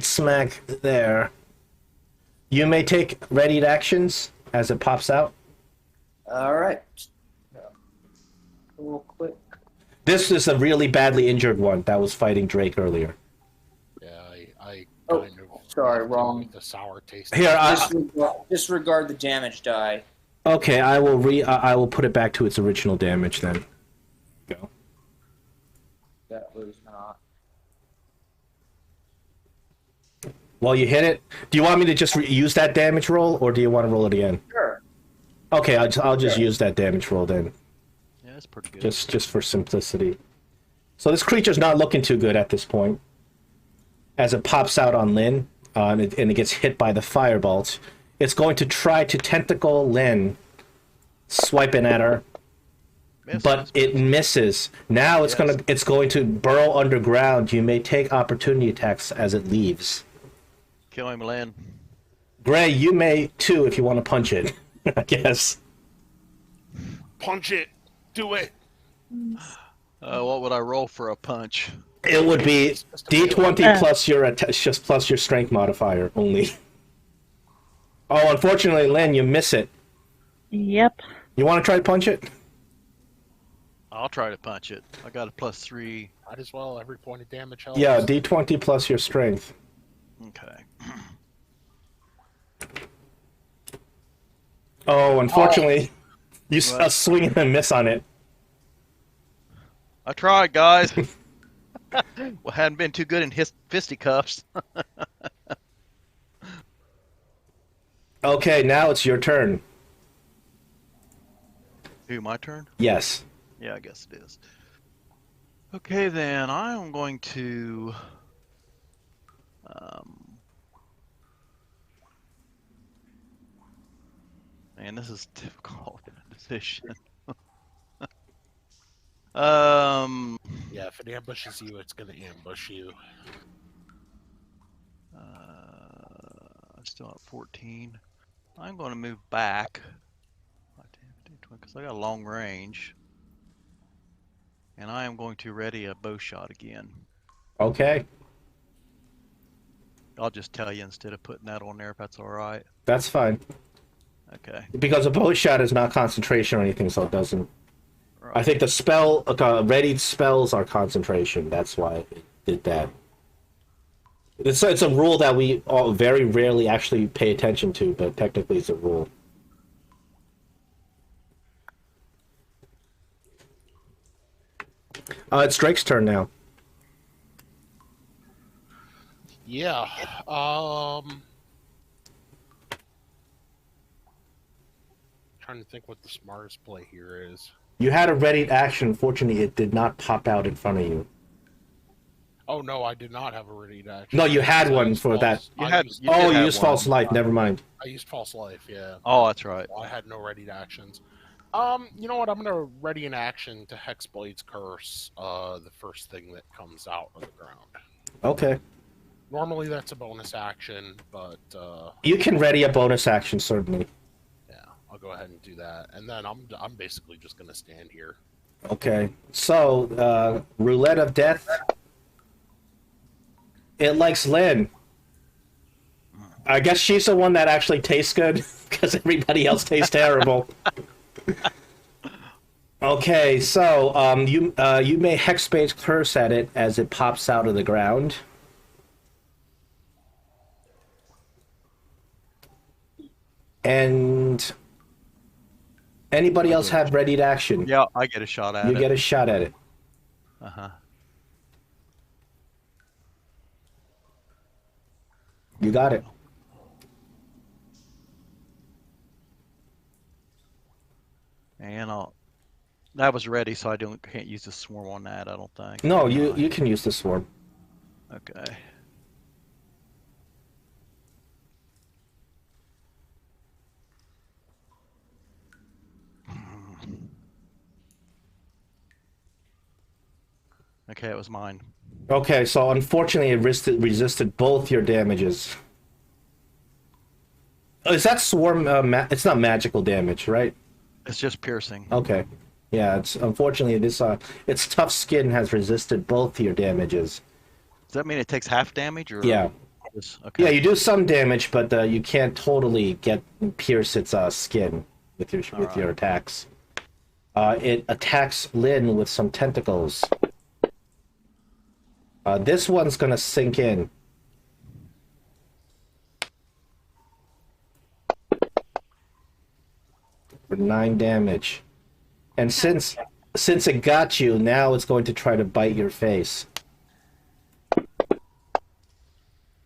smack there. You may take readied actions as it pops out. All right. Real quick. This is a really badly injured one that was fighting Drake earlier. Yeah, I Oh, kind of sorry, wrong. The sour taste. Here, Disregard the damage die. okay, I will put it back to its original damage then. Go. That was not. Well, you hit it. Do you want me to just use that damage roll, or do you want to roll it again? Sure. Okay, I'll just use that damage roll then, Yeah, that's pretty good. just for simplicity. So this creature's not looking too good at this point. As it pops out on Lynn, and it gets hit by the firebolt, it's going to try to tentacle Lynn, swiping at her, but it misses. Now it's going to burrow underground. You may take opportunity attacks as it leaves. Kill him, Lynn. Gray, you may too if you want to punch it. I guess. Punch it. Do it. What would I roll for a punch? It would be D20 plus your strength modifier only. Oh, unfortunately, Lynn, you miss it. Yep. You want to try to punch it? I'll try to punch it. I got a +3. Might as well. Every point of damage helps. Yeah, D20 plus your strength. Okay. Oh, unfortunately, you swing and a miss on it. I tried, guys. Well, hadn't been too good in fisticuffs. Okay, now it's your turn. Who, my turn? Yes. Yeah, I guess it is. Okay, then I'm going to. Man, this is difficult decision. Yeah, if it ambushes you, it's gonna ambush you. I'm still at 14. I'm going to move back because I got a long range. And I am going to ready a bow shot again. Okay, I'll just tell you instead of putting that on there if that's all right. that's fine. Okay. Because a bow shot is not concentration or anything, so it doesn't. Right. I think the readied spells are concentration. That's why it did that. It's a rule that we all very rarely actually pay attention to, but technically it's a rule. It's Drake's turn now. Yeah. Trying to think what the smartest play here is. You had a readied action. Unfortunately, it did not pop out in front of you. Oh no, I did not have a ready action. No, you had I one used for false- that. You I had- used- you Oh, did you have used false one. life. Never mind. I used false life. Yeah. Oh, that's right. I had no ready actions. You know what? I'm gonna ready an action to Hexblade's Curse. The first thing that comes out of the ground. Okay. Normally that's a bonus action, but You can ready a bonus action, certainly. yeah, I'll go ahead and do that. And then I'm basically just gonna stand here. Okay. So, Roulette of Death. It likes Lynn. I guess she's the one that actually tastes good, because everybody else tastes terrible. Okay, so you may Hexblade's Curse at it as it pops out of the ground. And anybody else have readied action? Yeah, I get a shot at You it. get a shot at it. Uh-huh. You got it. And that was ready, so I can't use the swarm on that, I don't think. No, you can use the swarm. Okay. Okay, it was mine. Okay, so unfortunately it resisted both your damages. Is that swarm? It's not magical damage, right? It's just piercing. Okay. Yeah, it's unfortunately its tough skin has resisted both your damages. Does that mean it takes half damage, or? Yeah. Okay. Yeah, you do some damage, but you can't totally pierce its skin with your attacks. It attacks Lynn with some tentacles. This one's gonna sink in. For 9 damage. And since it got you, now it's going to try to bite your face.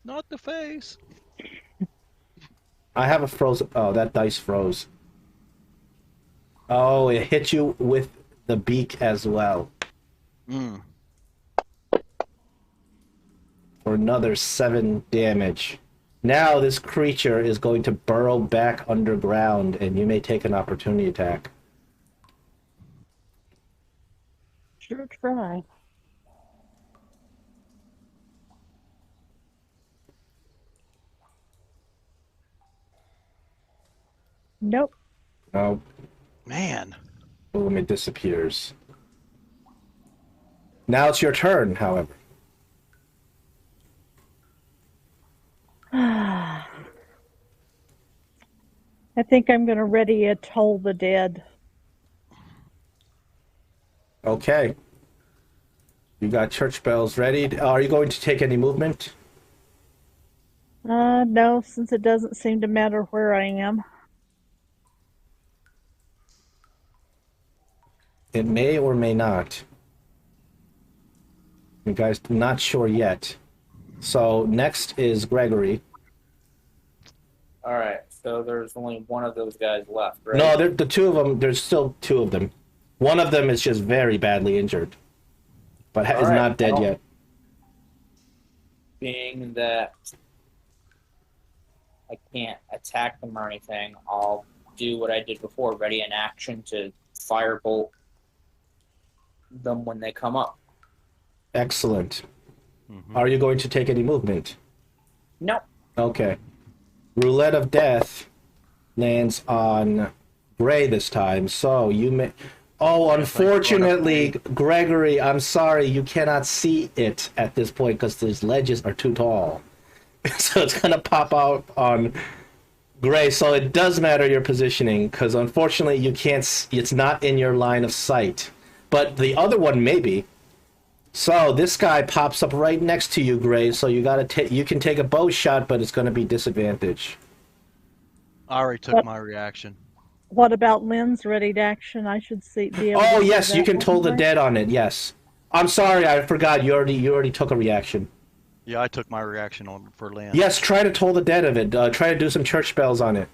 Not the face. I have a frozen... Oh, that dice froze. Oh, it hit you with the beak as well. Mm. For another 7 damage. Now this creature is going to burrow back underground, and you may take an opportunity attack. Sure try. Nope. Oh, Man. boom, it disappears. Now it's your turn, however. I think I'm going to ready a Toll the Dead. Okay. You got church bells ready. Are you going to take any movement? No, since it doesn't seem to matter where I am. It may or may not. You guys not sure yet. So next is Gregory. All right, so there's only one of those guys left, right? No, the two of them. There's still 2 of them. One of them is just very badly injured, but is All right, not dead well, yet. Being that I can't attack them or anything, I'll do what I did before, ready an action to firebolt them when they come up. Excellent. Mhm. Are you going to take any movement? Nope. Okay. Roulette of Death lands on Gray this time, so you may. Oh, If I can run up unfortunately, Gregory, I'm sorry, you cannot see it at this point because these ledges are too tall. So it's gonna pop out on Gray. So it does matter your positioning because unfortunately you can't. It's not in your line of sight. But the other one maybe. So this guy pops up right next to you, Gray. So you gotta take. You can take a bow shot, but it's gonna be disadvantage. I already took my reaction. What about Lynn's ready to action? I should be able Oh to see yes, you that can toll the anyway. dead on it. Yes. I'm sorry, I forgot. You already took a reaction. Yeah, I took my reaction on for Lynn. Yes, try to toll the dead of it. Try to do some church bells on it.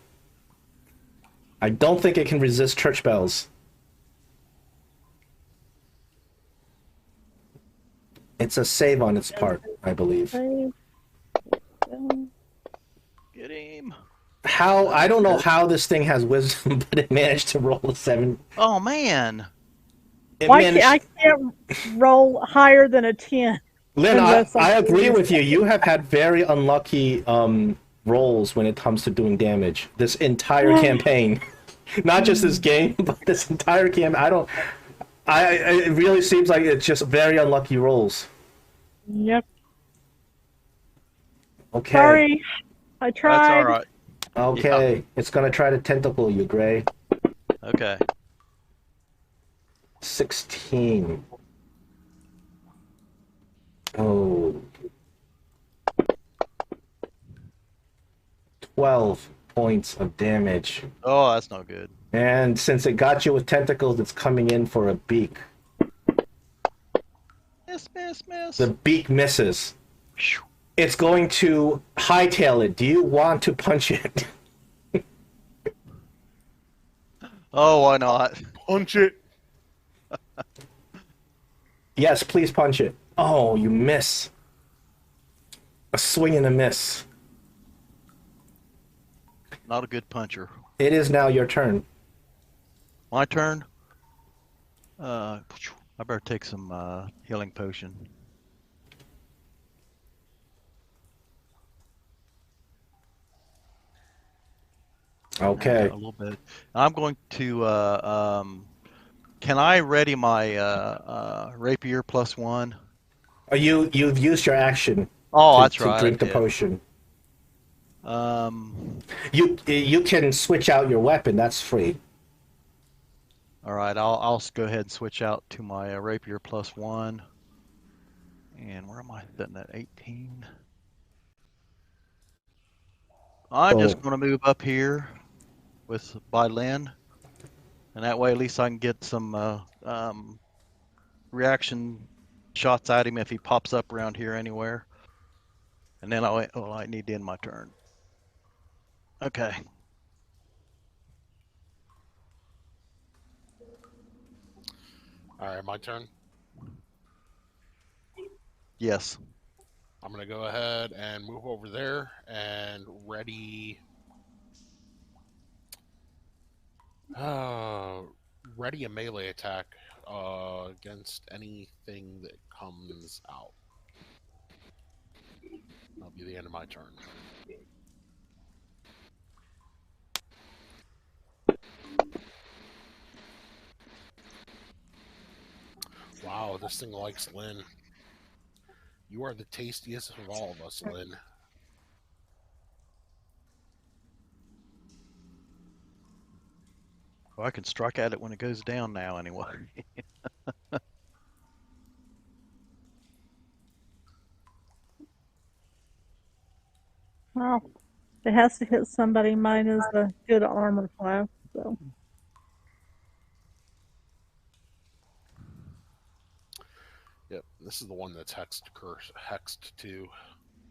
I don't think it can resist church bells. It's a save on its part, I believe. Save. Get him. How I don't know how this thing has wisdom, but it managed to roll a 7. Oh man. It Why managed. I can't roll higher than a 10 Lynn, unless I I'm agree doing with you. You have had very unlucky rolls when it comes to doing damage this entire campaign. Not just this game, but this entire game. It really seems like it's just very unlucky rolls. Yep. Okay. Sorry. I tried. That's all right. Okay. It's gonna try to tentacle you, Gray. Okay. 16. Oh. 12 points of damage. Oh, that's not good. And since it got you with tentacles, it's coming in for a beak. Miss, miss, miss. The beak misses. Phew. It's going to hightail it. Do you want to punch it? Oh, why not? Punch it. Yes, please punch it. Oh, you miss. A swing and a miss. Not a good puncher. It is now your turn. My turn. I better take some healing potion. Okay. A little bit. I'm going to. Can I ready my rapier +1? You've used your action Oh, to, that's to right. drink I the did. potion. Um. You can switch out your weapon. That's free. All right. I'll go ahead and switch out to my rapier +1. And where am I setting that? 18. I'm just going to move up here by Lynn, and that way at least I can get some reaction shots at him if he pops up around here anywhere. And then I need to end my turn. Okay. All right, my turn. Yes. I'm gonna go ahead and move over there and ready. Ready a melee attack against anything that comes out. That'll be the end of my turn. Wow, this thing likes Lynn. You are the tastiest of all of us, Lynn. Well, I can strike at it when it goes down now anyway. Well, if it has to hit somebody. Mine is a good armor class, so. Yep, this is the one that's hexed too.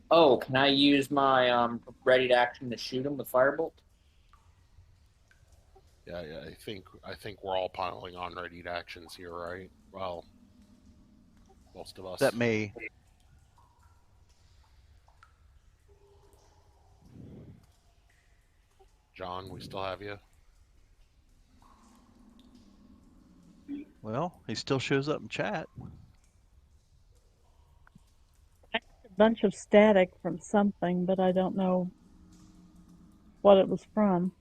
Oh, can I use my ready to action to shoot him with firebolt? Yeah, I think we're all piling on ready to actions here, right? Well, most of us. That me. John, we still have you. Well, he still shows up in chat. A bunch of static from something, but I don't know what it was from.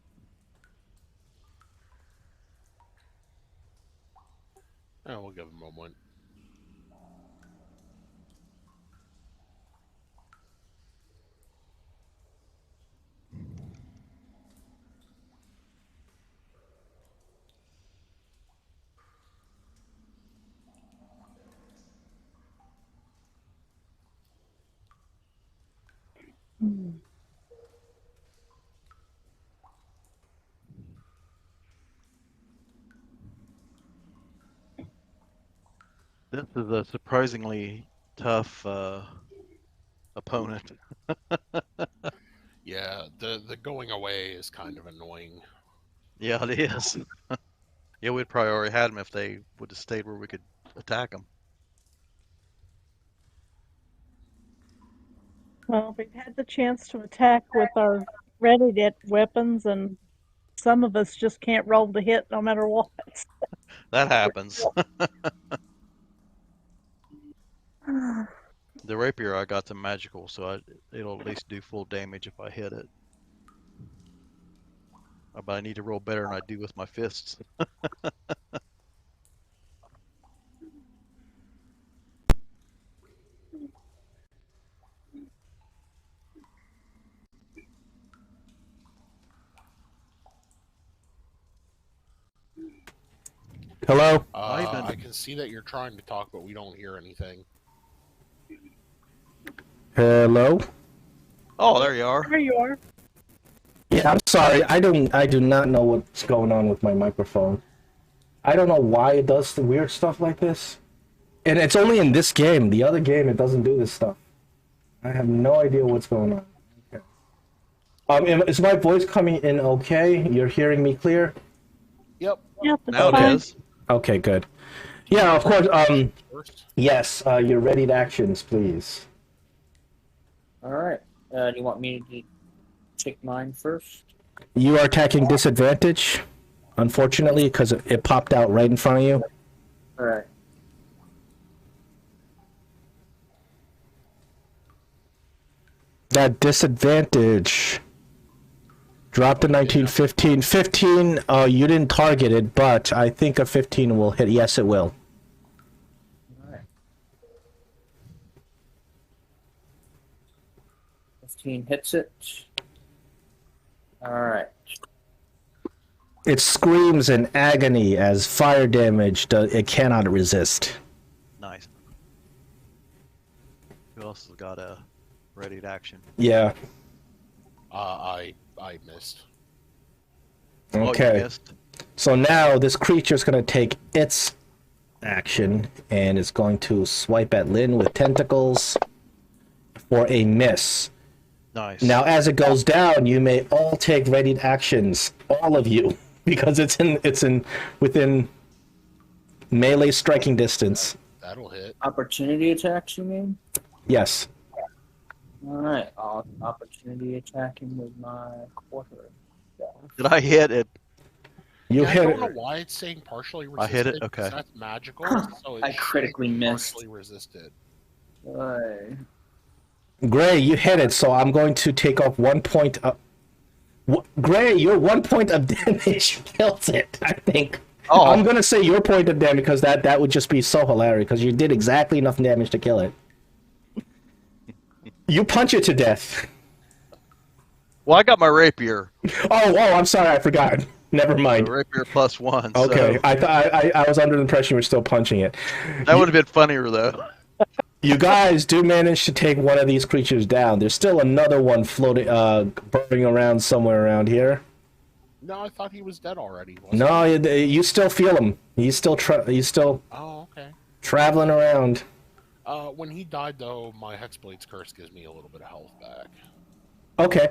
Yeah, we'll give him a moment. Hmm. This is a surprisingly tough opponent. Yeah, the going away is kind of annoying. Yeah, it is. Yeah, we'd probably already had them if they would have stayed where we could attack them. Well, we've had the chance to attack with our ready weapons, and some of us just can't roll to hit no matter what. That happens. The rapier I got to magical, so it'll at least do full damage if I hit it. But I need to roll better than I do with my fists. Hello? Ivan. I can see that you're trying to talk, but we don't hear anything. Hello? Oh, there you are. There you are. Yeah, I'm sorry. I do not know what's going on with my microphone. I don't know why it does the weird stuff like this. And it's only in this game. The other game, it doesn't do this stuff. I have no idea what's going on. Okay. Is my voice coming in okay? You're hearing me clear? Yep. Yep, it's Now fine. it is. Okay, good. Yeah, of course. First. Yes, your ready actions, please. All right. Do you want me to take mine first? You are attacking disadvantage, unfortunately, because it popped out right in front of you. All right. That disadvantage. Drop to 19, 15. 15, you didn't target it, but I think a 15 will hit. Yes, it will. All right. 15 hits it. All right. It screams in agony as fire damage. It cannot resist. Nice. Who else has got a ready to action? Yeah. I missed. Oh, you Okay. missed. So now this creature's going to take its action and it's going to swipe at Lynn with tentacles for a miss. Nice. Now, as it goes down, you may all take ready actions, all of you, because it's within melee striking distance. That'll hit. Opportunity attacks, you mean? Yes. All right. I'll opportunity attack him with my quarter. Did I hit it? You Yeah, I hit don't know it. why it's saying partially I resisted. hit it? 'cause Okay. That's magical, so it I critically should be missed. partially resisted. Right. Gray, you hit it, so I'm going to take off 1 point of... Gray, your 1 point of damage kills it, I think. Oh. I'm going to say your point of damage because that would just be so hilarious because you did exactly enough damage to kill it. You punch it to death. Well, I got my rapier. Oh, I'm sorry, I forgot. Never mind. The rapier +1. Okay, So I thought I was under the impression you were still punching it. that would have been funnier though. You guys do manage to take one of these creatures down. There's still another one floating, burning around somewhere around here. No, I thought he was dead already. wasn't No, he? you still feel him. He's still Oh, okay. traveling around. When he died, though, my Hexblade's Curse gives me a little bit of health back. Okay.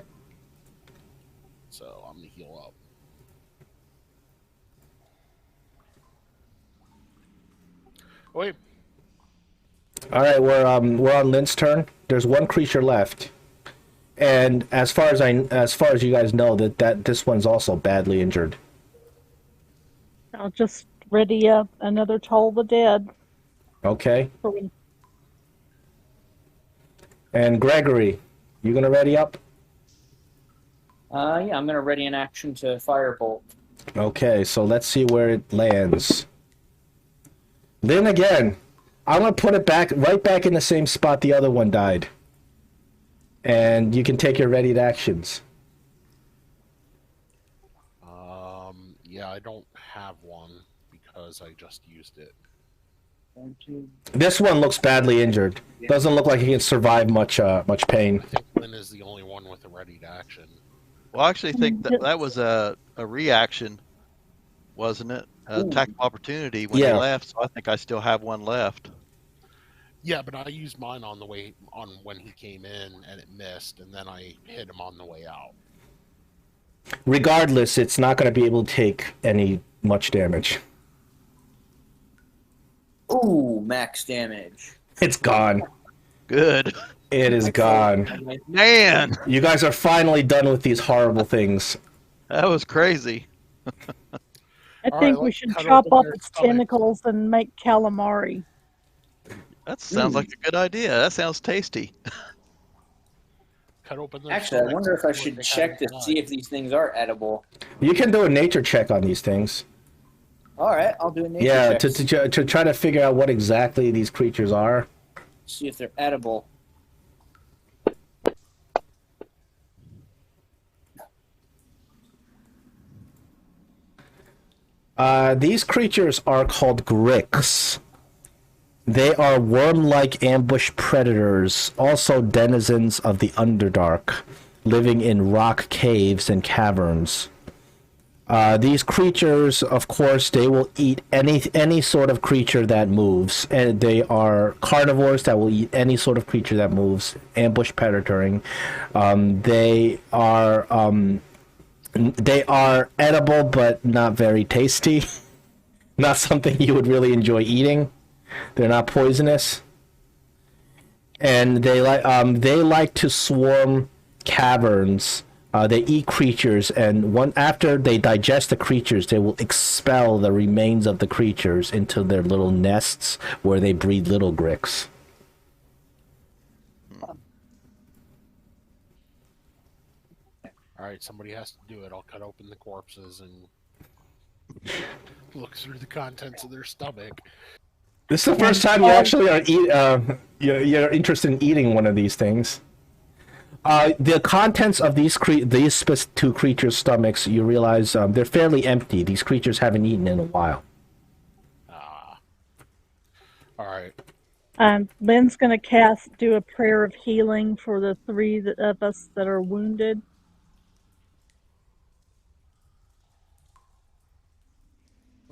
So I'm going to heal up. Wait. All right, we're on Lynn's turn. There's one creature left, and as far as you guys know, that this one's also badly injured. I'll just ready up another Toll the Dead. Okay. For when... And Gregory, you gonna ready up? Yeah, I'm gonna ready an action to firebolt. Okay, so let's see where it lands. Then again, I'm gonna put it back right back in the same spot the other one died. And you can take your readied actions. Yeah, I don't have one because I just used it. This one looks badly injured. Doesn't look like he can survive much pain. I think Lynn is the only one with a ready action. Well, I actually think that was a reaction, wasn't it? Attack of opportunity when he left. So I think I still have one left. Yeah, but I used mine on the way on when he came in and it missed, and then I hit him on the way out. Regardless, it's not going to be able to take any much damage. Ooh, max damage. It's gone. Good. It is gone. Man, You guys are finally done with these horrible things. that was crazy. I All think right, we let's should cut chop open off their its stomachs. tentacles and make calamari. That sounds like a good idea. That sounds tasty. Cut open their Actually, I stomachs wonder if I and see what should they check to have inside. see if these things are edible. You can do a nature check on these things. All right, I'll do a nature Yeah, check. to try to figure out what exactly these creatures are. See if they're edible. These creatures are called Grix. They are worm-like ambush predators, also denizens of the Underdark, living in rock caves and caverns. These creatures, of course, they will eat any sort of creature that moves, and they are carnivores that will eat any sort of creature that moves. Ambush predatoring. They are edible, but not very tasty. Not something you would really enjoy eating. They're not poisonous, and they like to swarm caverns. They eat creatures, and after they digest the creatures, they will expel the remains of the creatures into their little nests where they breed little gricks. All right, somebody has to do it. I'll cut open the corpses and look through the contents of their stomach. This is the first time you actually are you're interested in eating one of these things. The contents of these two creatures' stomachs, you realize they're fairly empty. These creatures haven't eaten in a while. All right. Lynn's going to do a prayer of healing for the three of us that are wounded.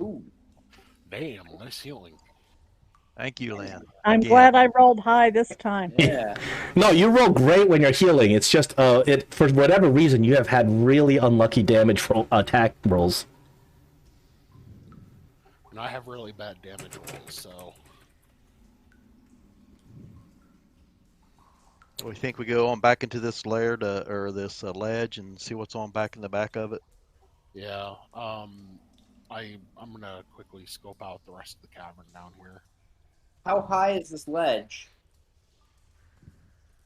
Ooh. Damn, nice healing. Thank you, Lynn. I'm Again. glad I rolled high this time. Yeah. No, you roll great when you're healing. It's just for whatever reason you have had really unlucky damage attack rolls. And I have really bad damage rolls, so We think we go on back into this lair or this ledge and see what's on back in the back of it. yeah. I'm gonna quickly scope out the rest of the cavern down here. How high is this ledge?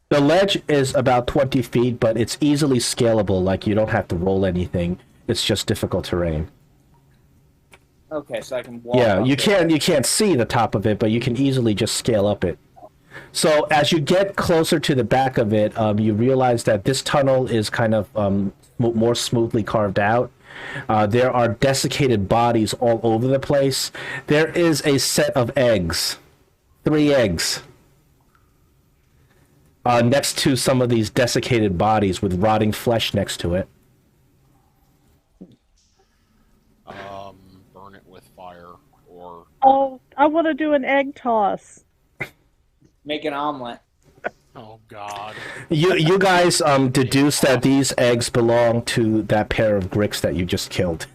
The ledge is about 20 feet, but it's easily scalable. Like, you don't have to roll anything. It's just difficult terrain. Okay, so I can walk. Yeah, up you it. can't see the top of it, but you can easily just scale up it. So as you get closer to the back of it, you realize that this tunnel is kind of more smoothly carved out. There are desiccated bodies all over the place. There is a set of eggs, 3 eggs, next to some of these desiccated bodies with rotting flesh next to it. Burn it with fire or Oh, I want to do an egg toss. Make an omelet. oh god. You guys deduce that these eggs belong to that pair of gricks that you just killed.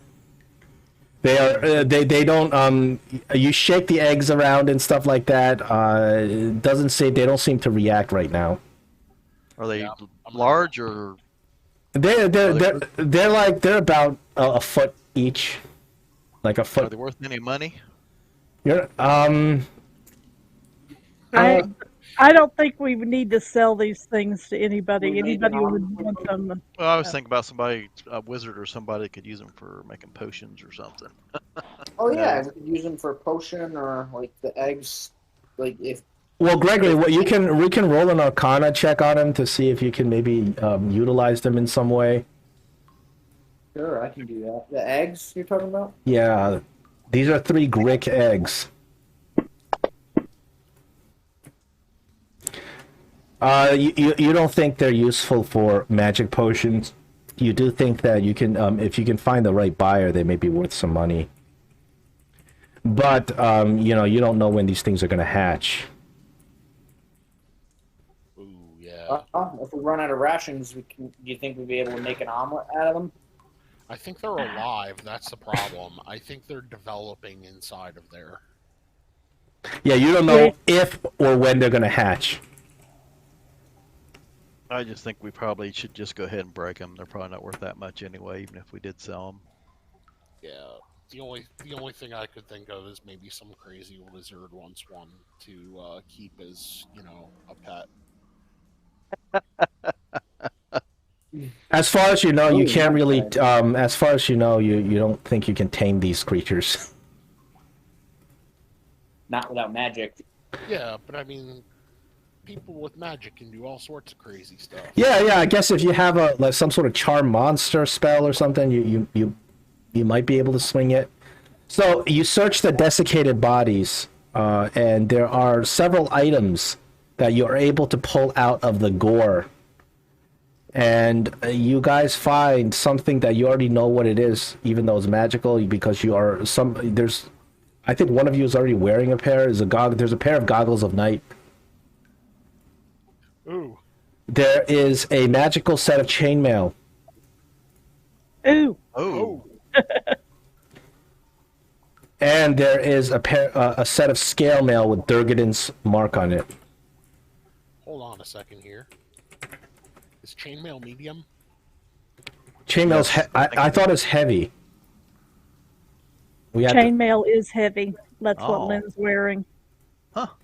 They are they don't you shake the eggs around and stuff like that. It doesn't say they don't seem to react right now. Are they large or? They're about a foot each, like a Are foot. they worth any money? You're I I don't think we would need to sell these things to We anybody. made Anybody an who would armor want them. Well, I was thinking about somebody, a wizard or somebody could use them for making potions or something. Oh yeah, No. we could use them for a potion or like the eggs. Like if Well, Gregory, we can roll an Arcana check on him to see if you can maybe utilize them in some way. sure, I can do that. The eggs you're talking about? Yeah, these are 3 Grick eggs. You don't think they're useful for magic potions? You do think that you can, if you can find the right buyer, they may be worth some money. But you know, you don't know when these things are going to hatch. Ooh, yeah. If we run out of rations, do you think we'd be able to make an omelet out of them? I think they're alive. That's the problem. I think they're developing inside of there. Yeah, you don't know if or when they're going to hatch. I just think we probably should just go ahead and break them. They're probably not worth that much anyway, even if we did sell them. Yeah. The only thing I could think of is maybe some crazy wizard wants one to keep as, you know, a pet. As far as you know, you can't really. As far as you know, you don't think you can tame these creatures. Not without magic. Yeah, but I mean, people with magic can do all sorts of crazy stuff. Yeah. I guess if you have like some sort of charm monster spell or something, you might be able to swing it. So you search the desiccated bodies, and there are several items that you are able to pull out of the gore. And you guys find something that you already know what it is, even though it's magical, because you are there's. I think one of you is already wearing a pair. There's a pair of goggles of night. Ooh. There is a magical set of chainmail. Ooh. Oh. And there is a set of scale mail with Durgadin's mark on it. Hold on a second here. Is chainmail medium? Chainmail's I thought it's heavy. We had to- Chainmail is heavy. That's Oh. what Lynn's wearing. What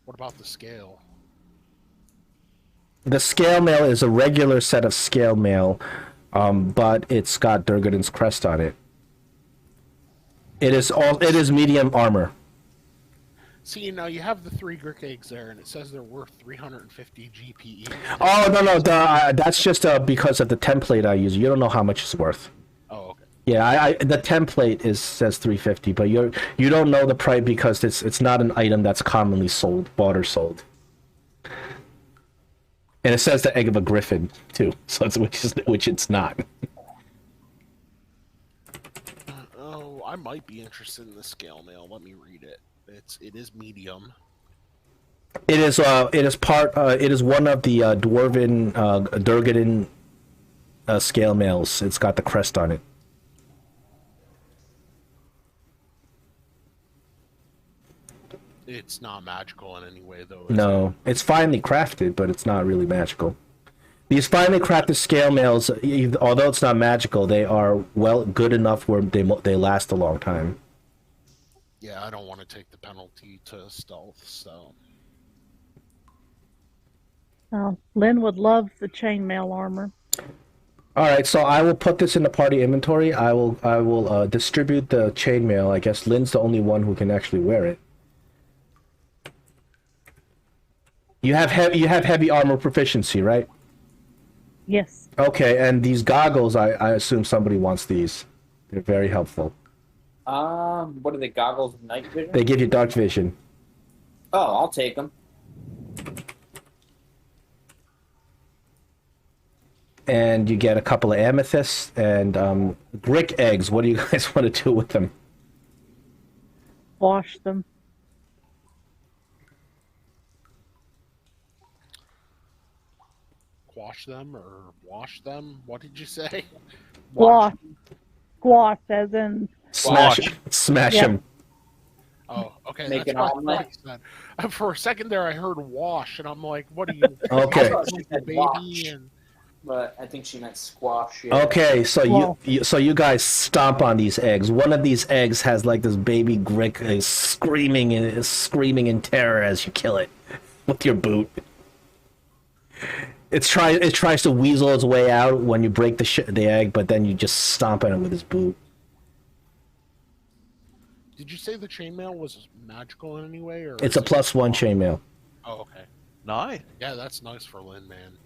about the scale? The scale mail is a regular set of scale mail, but it's got Durgadin's crest on it. It is medium armor. See, now you have the 3 Grick eggs there, and it says they're worth 350 GPE. Oh no, that's just because of the template I use. You don't know how much it's worth. Oh, okay. Yeah, the template says 350, but you don't know the price because it's not an item that's commonly bought or sold. And it says the egg of a griffin too, so which it's not. Oh, I might be interested in the scale mail. Let me read it. It is medium. It is one of the dwarven Durgadin scale mails. It's got the crest on it. It's not magical in any way, though. No, it's finely crafted, but it's not really magical. These finely crafted scale mails, although it's not magical, they are good enough where they last a long time. Yeah, I don't want to take the penalty to stealth, so. Lynn would love the chainmail armor. All right, so I will put this in the party inventory. I will distribute the chainmail. I guess Lynn's the only one who can actually wear it. You have heavy armor proficiency, right? Yes. Okay, and these goggles, I assume somebody wants these. They're very helpful. What are they, goggles of night vision? They give you dark vision. Oh, I'll take them. And you get a couple of amethysts and Grick eggs. What do you guys want to do with them? Wash them. Quash them or wash them? What did you say? Squash. Squash, as in. Smash Yeah. them. Oh, okay. Make That's an what omelet? I said. For a second there, I heard wash, and I'm like, "What are you?" Okay. I thought she said baby wash. and But I think she meant squash. Yeah. Okay, so Well- you guys stomp on these eggs. One of these eggs has like this baby Grick screaming in terror as you kill it with your boot. It tries to weasel its way out when you break the egg, but then you just stomp on it with his boot. Did you say the chainmail was magical in any way, or It's a is it- +1 chainmail. Oh, okay. Nice. Yeah, that's nice for Lynn, man.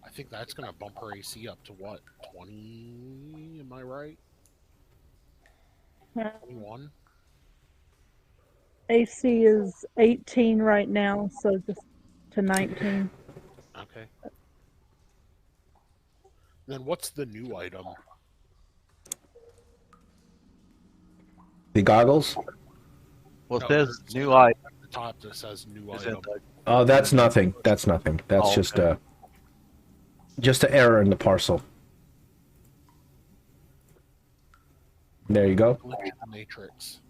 I think that's gonna bump her AC up to what, 20? Am I right? 21. AC is 18 right now, so just to 19. Okay. Then what's the new item? The goggles? Well, it No, says there's new an item. at the top that says new Is it item. Oh, that's nothing. That's nothing. That's Oh, just an error in the parcel. There you go. Glitch in the Matrix.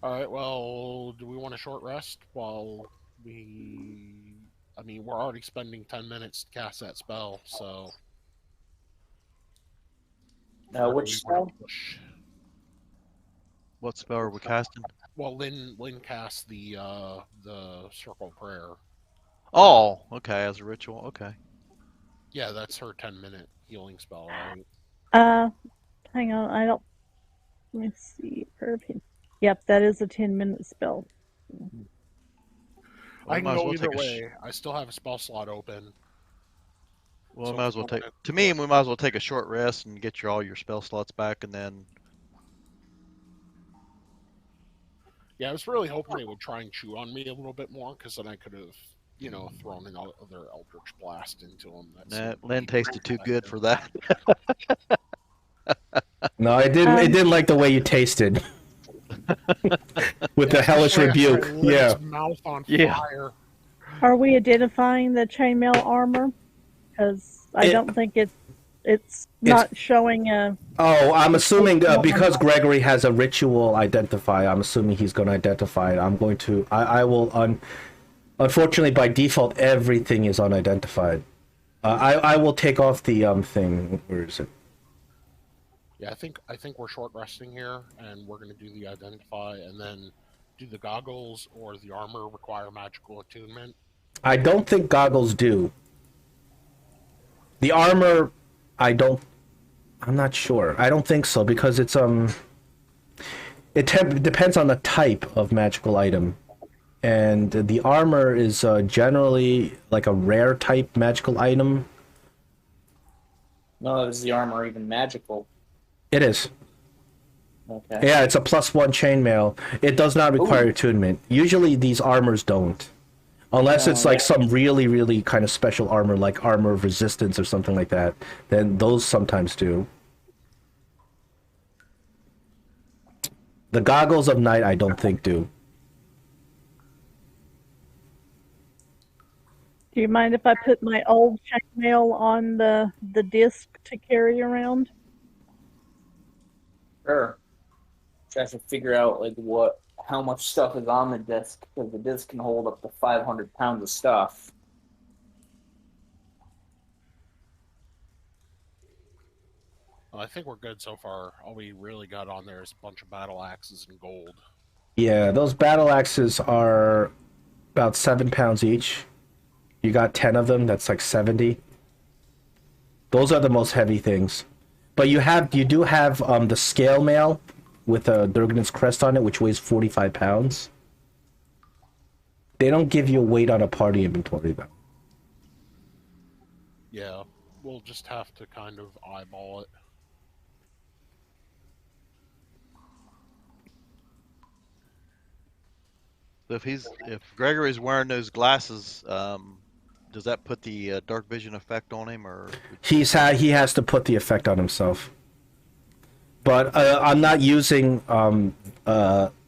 All right. Well, do we want a short rest while we? I mean, we're already spending 10 minutes to cast that spell, so. Or do Which we spell? wanna push? What spell are we casting? Well, Lynn casts the circle prayer. Oh, okay, as a ritual. Okay. Yeah, that's her 10-minute healing spell, right? Hang on, I don't. Let me see. Yep, that is a 10-minute spell. Well, I we can might as go well either take a way. I still have a spell slot open. Well, So we might as well if you take. wanna- To me, we might as well take a short rest and get all your spell slots back, and then. Yeah, I was really hoping they would try and chew on me a little bit more, because then I could have, thrown another Eldritch Blast into them. Nah, Lynn tasted too good for that. No, I didn't. It didn't like the way you tasted. With the hellish rebuke. Yeah. Mouth on Yeah. fire. Are we identifying the chainmail armor? Because I It- don't think it's not showing a. Oh, I'm assuming because Gregory has a ritual identify, I'm assuming he's going to identify it. I'm going to. I will. Unfortunately, by default, everything is unidentified. I will take off the thing. Where is it? Yeah, I think we're short resting here, and we're going to do the identify, and then do the goggles or the armor require magical attunement? I don't think goggles do. The armor, I'm not sure. I don't think so because it's it depends on the type of magical item, and the armor is generally like a rare type magical item. No, is the armor even magical? It is. Okay. Yeah, it's a +1 chainmail. It does not require attunement. Usually these armors don't. Unless it's like some really, really kind of special armor, like armor of resistance or something like that. Then those sometimes do. The goggles of night I don't think do. Do you mind if I put my old chainmail on the disc to carry around? Sure. Try to figure out how much stuff is on the disc, because the disc can hold up to 500 pounds of stuff. Well, I think we're good so far. All we really got on there is a bunch of battle axes and gold. Yeah, those battle axes are about 7 pounds each. You got 10 of them, that's like 70. Those are the most heavy things. But you do have the scale mail with a Durgan's crest on it, which weighs 45 pounds. They don't give you a weight on a party inventory, though. Yeah, we'll just have to kind of eyeball it. So if Gregory's wearing those glasses, does that put the dark vision effect on him, or? He has to put the effect on himself. But I'm not using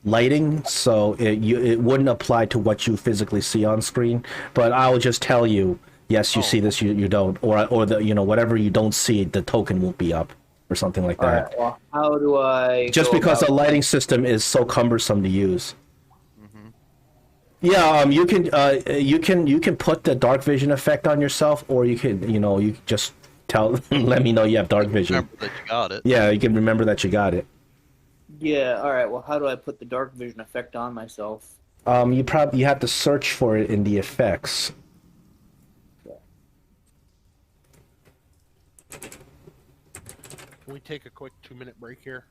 lighting, so it wouldn't apply to what you physically see on screen. But I'll just tell you, yes, you see this, you don't, or the whatever you don't see, the token won't be up. or something like All that. right. Well, how do I? Just go because the about- lighting system is so cumbersome to use. Hmm. Yeah, you can put the dark vision effect on yourself, or you can you can just let me know you have dark vision. Remember that you got it. Yeah, you can remember that you got it. Yeah. All right. Well, how do I put the dark vision effect on myself? You have to search for it in the effects. Can we take a quick 2-minute break here?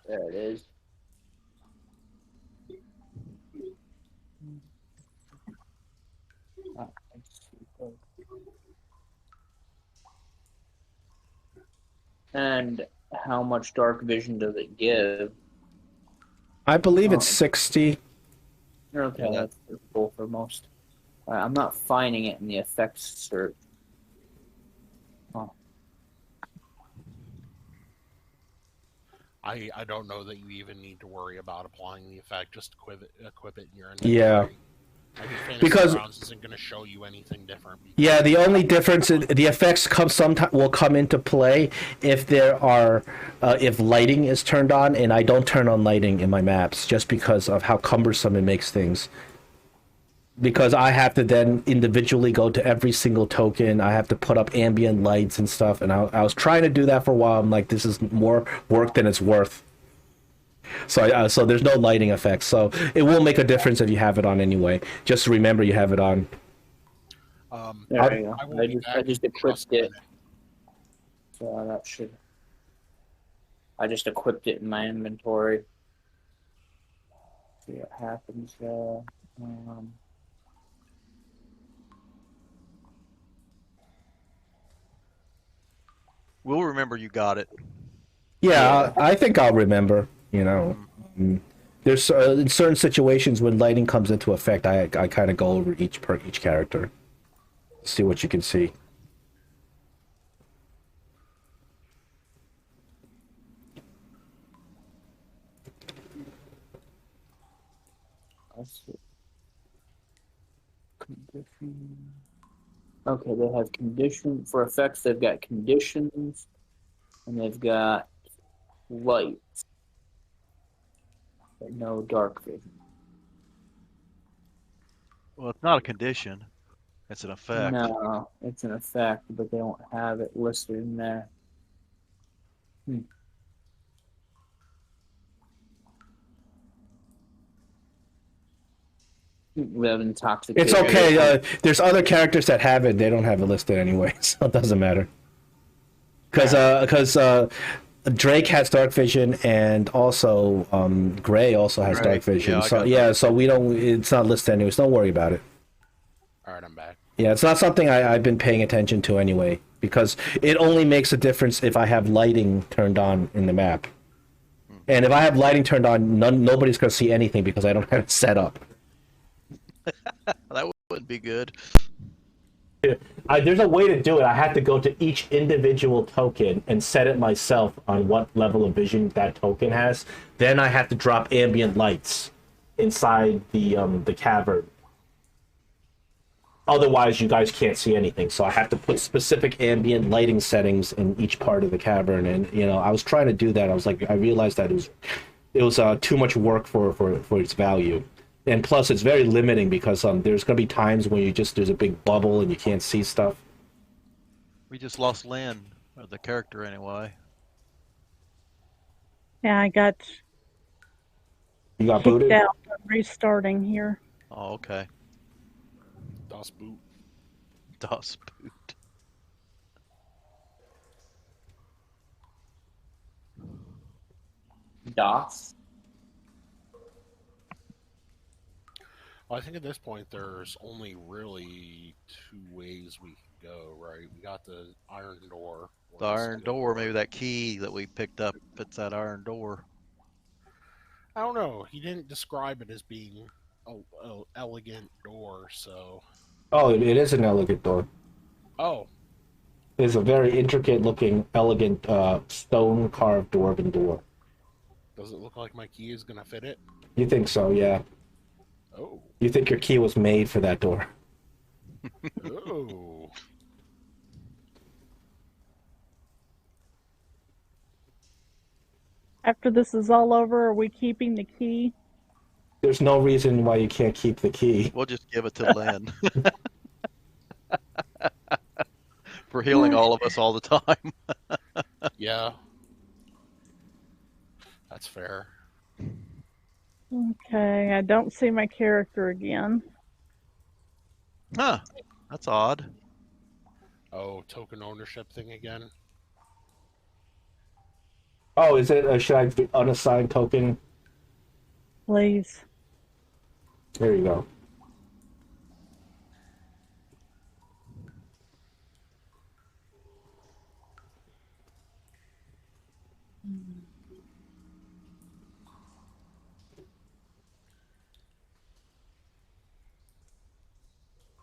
There it is. Ah, let's see. And how much dark vision does it give? I believe it's Oh. 60. Okay, Yeah. that's full for most. I'm not finding it in the effects search. Oh, I don't know that you even need to worry about applying the effect. Just equip it in your Yeah. inventory. I think Fantasy Because- Grounds isn't going to show you anything different. Yeah, the only difference is the effects will come into play if there are if lighting is turned on, and I don't turn on lighting in my maps just because of how cumbersome it makes things. Because I have to then individually go to every single token. I have to put up ambient lights and stuff, and I was trying to do that for a while. I'm like, this is more work than it's worth. So there's no lighting effects. So it will make a difference if you have it on anyway. Just remember you have it on. there you I will go. be I back just in equipped just a it. minute. So that should. I just equipped it in my inventory. See what happens there. We'll remember you got it. Yeah, I think I'll remember. There's in certain situations when lighting comes into effect, I kind of go over each character, see what you can see. Let's see. Condition. Okay, they have condition for effects. They've got conditions, and they've got lights, but no dark vision. Well, it's not a condition. It's an effect. No, it's an effect, but they don't have it listed in there. We have intoxication. It's okay. There's other characters that have it. They don't have it listed anyway, so it doesn't matter. Because Drake has dark vision, and also Gray also has Gray, dark vision. yeah, I so got yeah, so we don't. It's not listed anyway. So don't worry about it. All right, I'm back. Yeah, it's not something I've been paying attention to anyway, because it only makes a difference if I have lighting turned on in the map. And if I have lighting turned on, nobody's going to see anything because I don't have it set up. That wouldn't be good. There's a way to do it. I have to go to each individual token and set it myself on what level of vision that token has. Then I have to drop ambient lights inside the cavern. Otherwise, you guys can't see anything. So I have to put specific ambient lighting settings in each part of the cavern. And I was trying to do that. I realized that it was too much work for its value. And plus, it's very limiting because there's going to be times when there's a big bubble and you can't see stuff. We just lost Lynn, or the character anyway. Yeah, I got You got kicked booted? out. I'm restarting here. Oh, okay. Das Boot. Das Boot. DOS. Well, I think at this point there's only really 2 ways we can go, right? We got the iron door. or The iron steel door, maybe that key that we picked up fits that iron door. I don't know. He didn't describe it as being a elegant door, so. Oh, it is an elegant door. Oh, It's a very intricate looking, elegant, stone carved dwarven door. Does it look like my key is gonna fit it? You think so, yeah. Oh. You think your key was made for that door. Oh. After this is all over, are we keeping the key? There's no reason why you can't keep the key. We'll just give it to Lynn for healing all of us all the time. Yeah. That's fair. Okay, I don't see my character again. Huh? That's odd. Oh, token ownership thing again. Oh, is it? Should I be unassigned token? Please. There you go.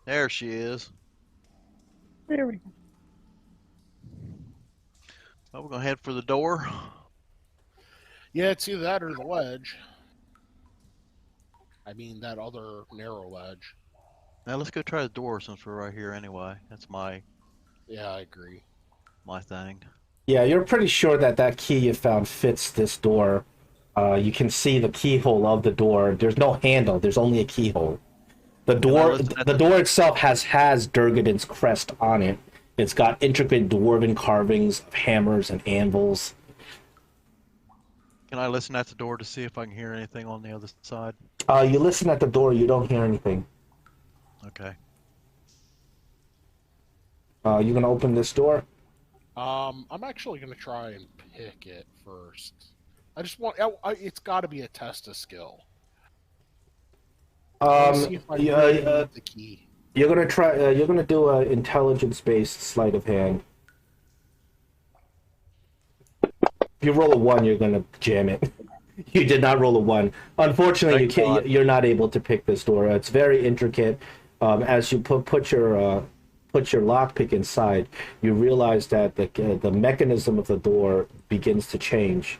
There she is. There we go. Well, we're gonna head for the door. Yeah, it's either that or the ledge. I mean, that other narrow ledge. Now let's go try the door since we're right here anyway. That's my Yeah, I agree. thing. Yeah, you're pretty sure that that key you found fits this door. You can see the keyhole of the door. There's no handle. There's only a keyhole. The door, the door itself has Durgadin's crest on it. It's got intricate dwarven carvings of hammers and anvils. Can I listen at the door to see if I can hear anything on the other side? You listen at the door. You don't hear anything. Okay. You gonna open this door? I'm actually gonna try and pick it first. I just want. It's got to be a test of skill. See if I really need the key. You're gonna try. You're gonna do a intelligence-based sleight of hand. If you roll a 1, you're gonna jam it. You did not roll a 1. Unfortunately, Thank God. you're not able to pick this door. It's very intricate. As you put your lockpick inside, you realize that the mechanism of the door begins to change.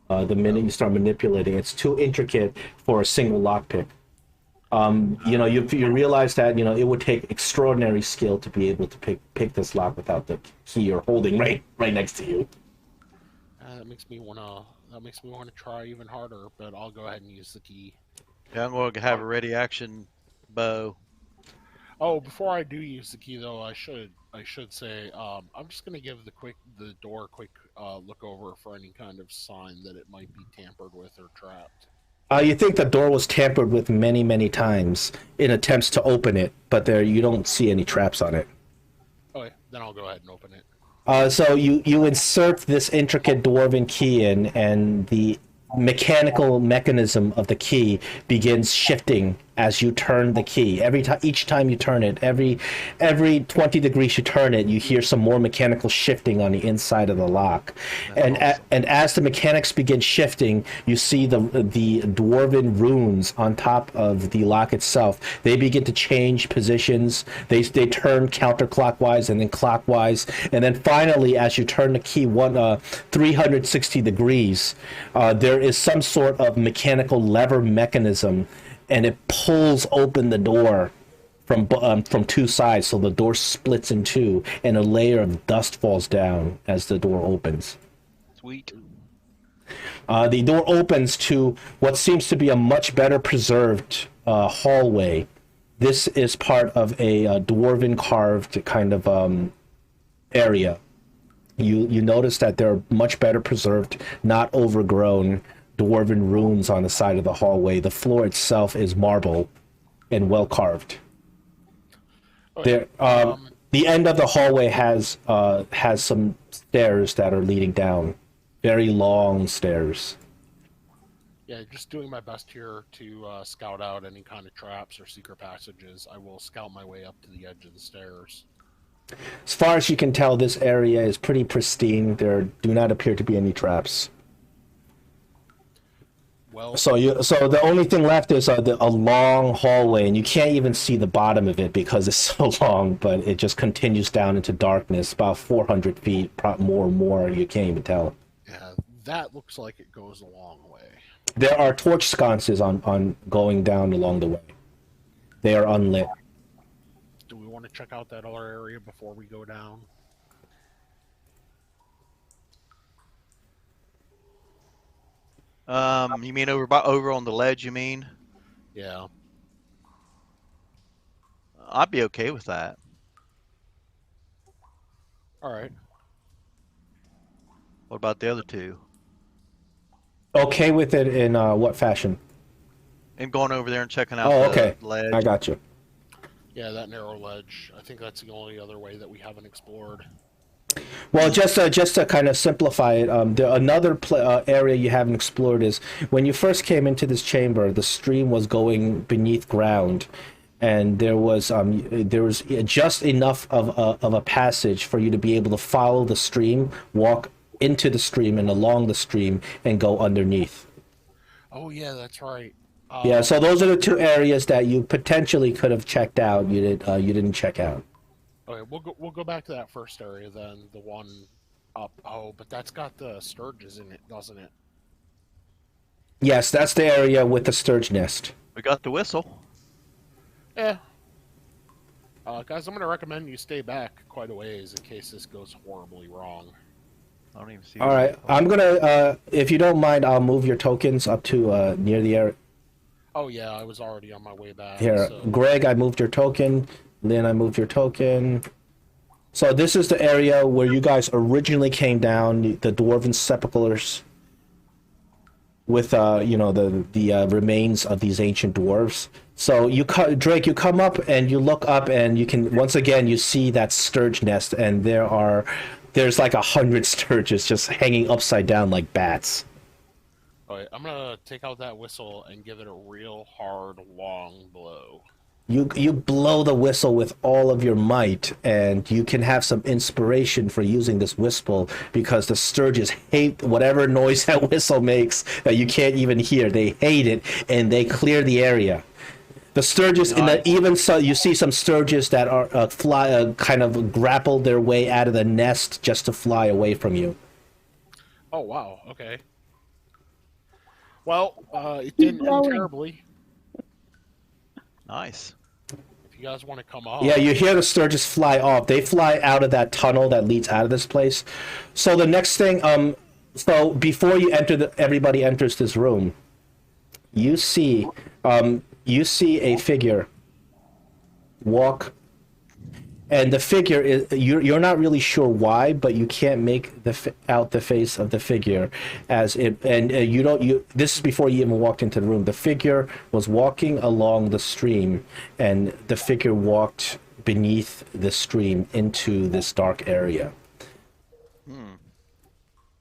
The minute you start manipulating, it's too intricate for a single lockpick. You realize that it would take extraordinary skill to be able to pick this lock without the key you're holding right next to you. That makes me wanna try even harder. But I'll go ahead and use the key. Yeah, I'm going to have a ready action bow. Oh, before I do use the key, though, I should say I'm just gonna give the door a quick look over for any kind of sign that it might be tampered with or trapped. You think the door was tampered with many, many times in attempts to open it, but you don't see any traps on it. Okay, then I'll go ahead and open it. So you insert this intricate dwarven key in, and the mechanical mechanism of the key begins shifting as you turn the key. Each time you turn it, every 20 degrees you turn it, you hear some more mechanical shifting on the inside of the lock. And as the mechanics begin shifting, you see the dwarven runes on top of the lock itself. They begin to change positions. They turn counterclockwise and then clockwise, and then finally, as you turn the key 360 degrees, there is some sort of mechanical lever mechanism, and it pulls open the door from two sides, so the door splits in two, and a layer of dust falls down as the door opens. Sweet. The door opens to what seems to be a much better preserved hallway. This is part of a dwarven carved kind of area. You notice that there are much better preserved, not overgrown dwarven runes on the side of the hallway. The floor itself is marble and well carved. Okay. The end of the hallway has some stairs that are leading down, very long stairs. Yeah, just doing my best here to scout out any kind of traps or secret passages. I will scout my way up to the edge of the stairs. As far as you can tell, this area is pretty pristine. There do not appear to be any traps. Well, So the only thing left is a long hallway, and you can't even see the bottom of it because it's so long. But it just continues down into darkness, about 400 feet, more. You can't even tell. yeah, that looks like it goes a long way. There are torch sconces on going down along the way. They are unlit. Do we want to check out that other area before we go down? You mean over on the ledge? You mean? Yeah. I'd be okay with that. All right. What about the other two? Okay with it in what fashion? And going over there and checking out Oh, the okay. ledge. I got you. Yeah, that narrow ledge. I think that's the only other way that we haven't explored. Well, just to kind of simplify it, another area you haven't explored is when you first came into this chamber, the stream was going beneath ground, and there was just enough of a passage for you to be able to follow the stream, walk into the stream and along the stream, and go underneath. Oh yeah, that's right. Yeah, so those are the two areas that you potentially could have checked out. You didn't check out. Okay, we'll go back to that first area then, the one up. Oh, but that's got the sturges in it, doesn't it? Yes, that's the area with the sturge nest. We got the whistle. Yeah. Guys, I'm gonna recommend you stay back quite a ways in case this goes horribly wrong. I don't even see. All right, I'm gonna, if you don't mind, I'll move your tokens up to near the area. Oh yeah, I was already on my way back. Here, So... Greg, I moved your token. Lynn, I moved your token. So this is the area where you guys originally came down, the dwarven sepulchres, with the remains of these ancient dwarves. So Drake, you come up and you look up and you can once again you see that sturge nest, and there's like 100 sturges just hanging upside down like bats. Alright, I'm gonna take out that whistle and give it a real hard, long blow. You blow the whistle with all of your might, and you can have some inspiration for using this whistle because the sturges hate whatever noise that whistle makes that you can't even hear. They hate it, and they clear the area. The sturges, even so, you see some sturges that are kind of grapple their way out of the nest just to fly away from you. Oh wow, okay. Well, it didn't end terribly. Nice. If you guys want to come off. Yeah, you hear the sturges fly off. They fly out of that tunnel that leads out of this place. So the next thing, so before you enter, everybody enters this room. You see a figure walk, and the figure is you're not really sure why, but you can't make out the face of the figure as it, and this is before you even walked into the room. The figure was walking along the stream, and the figure walked beneath the stream into this dark area.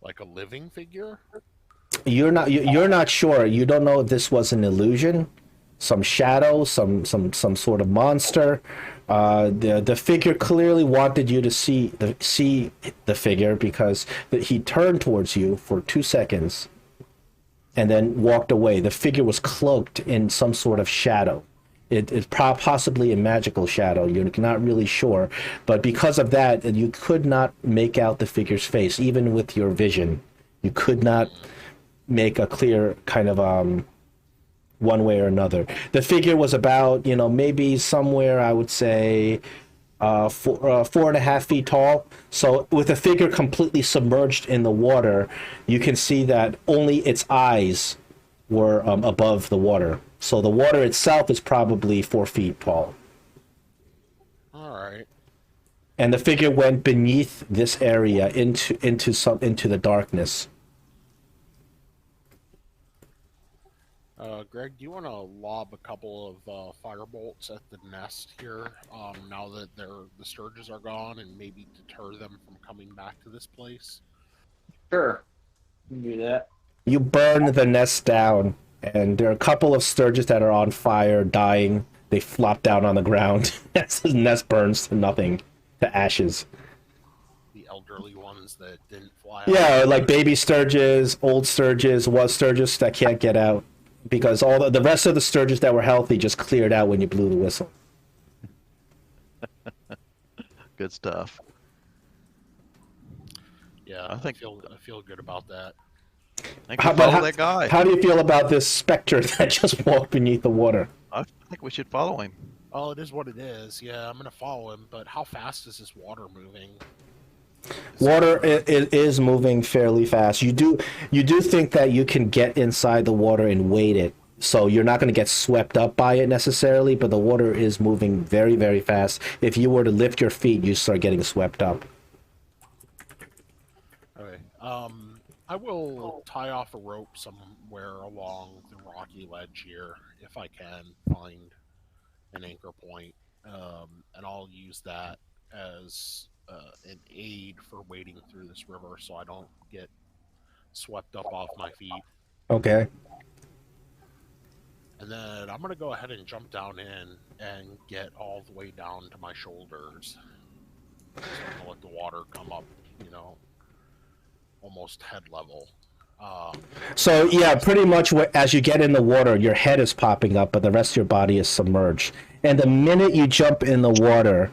Like a living figure? You're not sure. You don't know if this was an illusion, some shadow, some sort of monster. The figure clearly wanted you to see the figure because he turned towards you for 2 seconds and then walked away. The figure was cloaked in some sort of shadow. It's possibly a magical shadow. You're not really sure, but because of that, you could not make out the figure's face, even with your vision. You could not make a clear kind of one way or another. The figure was about, maybe somewhere, I would say, 4.5 feet tall. So with the figure completely submerged in the water, you can see that only its eyes were above the water. So the water itself is probably 4 feet tall. All right. And the figure went beneath this area into the darkness. Greg, do you want to lob a couple of firebolts at the nest here now that the sturges are gone, and maybe deter them from coming back to this place? Sure. You can do that. You burn the nest down, and there are a couple of sturges that are on fire, dying. They flop down on the ground as the nest burns to nothing, to ashes. The elderly ones that didn't fly out? Yeah, like baby sturges, old sturges, sturges that can't get out. Because all the rest of the sturges that were healthy just cleared out when you blew the whistle. Good stuff. Yeah, I feel good about that. I think we follow that guy. How do you feel about this specter that just walked beneath the water? I think we should follow him. Oh, it is what it is. Yeah, I'm gonna follow him. But how fast is this water moving? Water it is moving fairly fast. You do think that you can get inside the water and wade it, so you're not going to get swept up by it necessarily. But the water is moving very, very fast. If you were to lift your feet, you start getting swept up. Okay. I will tie off a rope somewhere along the rocky ledge here if I can find an anchor point, and I'll use that as an aid for wading through this river, so I don't get swept up off my feet. Okay. And then I'm gonna go ahead and jump down in and get all the way down to my shoulders. So I'm gonna let the water come up, almost head level. So yeah, pretty much as you get in the water, your head is popping up, but the rest of your body is submerged. And the minute you jump in the water,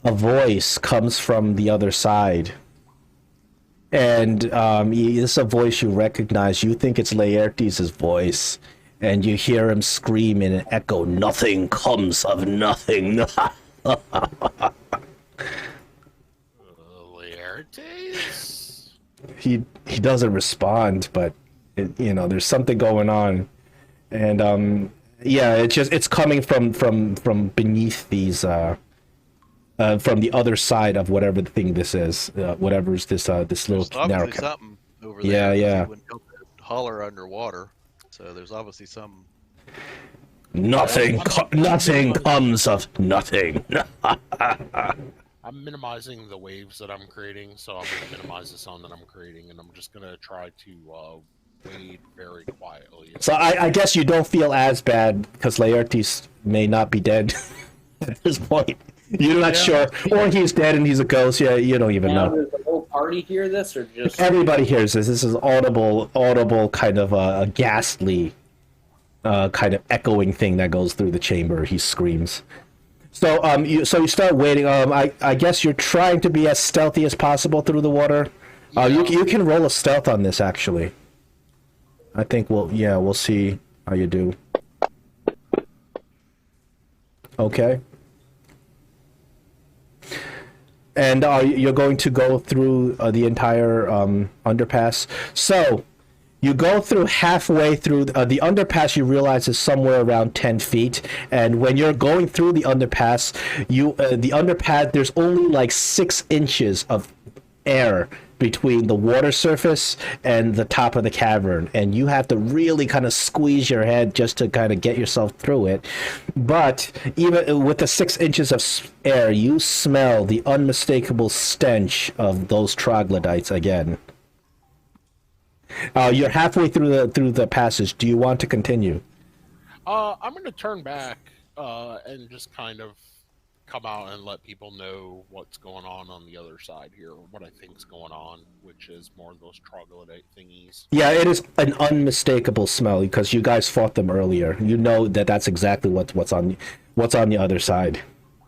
a voice comes from the other side. And it's a voice you recognize. You think it's Laertes' voice. And you hear him scream in an echo, "Nothing comes of nothing." Laertes? He doesn't respond, but there's something going on. And yeah, it's coming from beneath these from the other side of whatever the thing this is, whatever's this little There's narrow. obviously something over there. Yeah. You wouldn't go to holler underwater, so there's obviously some. Nothing comes of nothing. I'm minimizing the waves that I'm creating, so I'm going to minimize the sound that I'm creating, and I'm just going to try to wade very quietly. So I guess you don't feel as bad because Laertes may not be dead at this point. You're not sure, or he's dead and he's a ghost. Yeah, you don't even know. Does the whole party hear this, or just Everybody hears this. This is audible, kind of a ghastly, kind of echoing thing that goes through the chamber. He screams. So you start waiting. I guess you're trying to be as stealthy as possible through the water. You can roll a stealth on this actually. I think we'll see how you do. Okay. And you're going to go through the entire underpass. So you go through halfway through the underpass. You realize is somewhere around 10 feet. And when you're going through the underpass, there's only like 6 inches of air between the water surface and the top of the cavern, and you have to really kind of squeeze your head just to kind of get yourself through it. But even with the 6 inches of air, you smell the unmistakable stench of those troglodytes again. You're halfway through the passage. Do you want to continue? I'm going to turn back and just kind of come out and let people know what's going on the other side here, what I think's going on, which is more of those troglodyte thingies. Yeah, it is an unmistakable smell because you guys fought them earlier. You know that's exactly what's on the other side.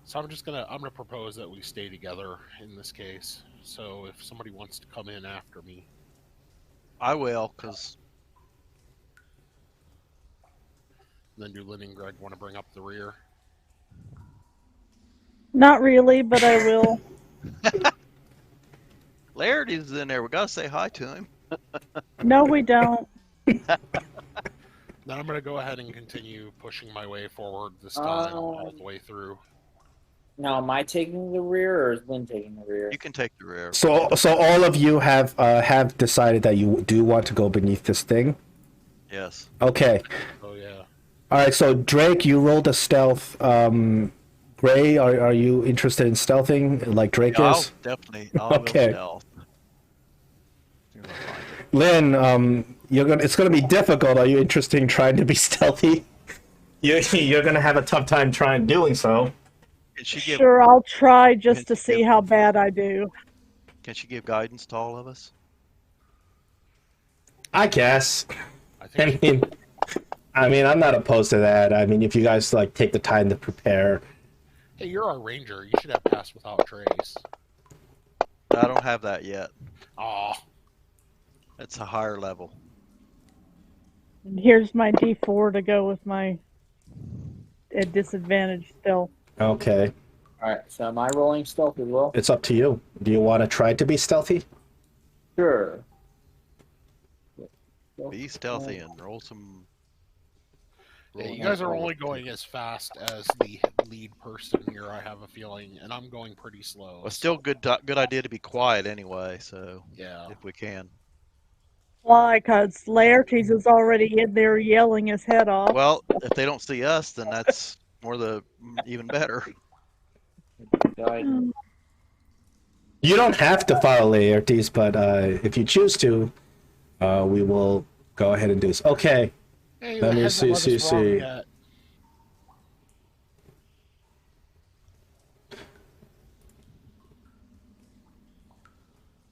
So I'm gonna propose that we stay together in this case. So if somebody wants to come in after me, I will, because. Then do Lynn and Greg want to bring up the rear? Not really, but I will. Laertes is in there. We gotta say hi to him. No, we don't. Then I'm going to go ahead and continue pushing my way forward this time all the way through. now? Am I taking the rear, or is Lynn taking the rear? You can take the rear. So all of you have decided that you do want to go beneath this thing. Yes. Okay. Oh yeah. All right. So Drake, you rolled a stealth. Gray, are you interested in stealthing like Drake Yeah, is? I'll Okay. go stealth. You're gonna find it. Lynn, it's gonna be difficult. Are you interested in trying to be stealthy? You're gonna have a tough time trying doing so. Can she give Sure, I'll try just Can to she see give- how bad I do. Can she give guidance to all of us? I guess. I think I mean, I'm not opposed to that. I mean, if you guys like take the time to prepare. hey, you're our ranger. You should have pass without trace. I don't have that yet. Aw. It's a higher level. And here's my D4 to go with my at disadvantage still. Okay. Alright, so am I rolling stealth as well? It's up to you. Do you want to try to be stealthy? Sure. Be stealthy and roll some. Yeah, roll you guys are roll- only going as fast as the lead person here, I have a feeling, and I'm going pretty slow. Well, still good idea to be quiet anyway. So Yeah. if we can. Why? Because Laertes is already in there yelling his head off. Well, if they don't see us, then that's even better. Guidance. You don't have to follow Laertes, but if you choose to, we will go ahead and do this. Okay. Hey, Let that me hasn't see. let us wrong yet.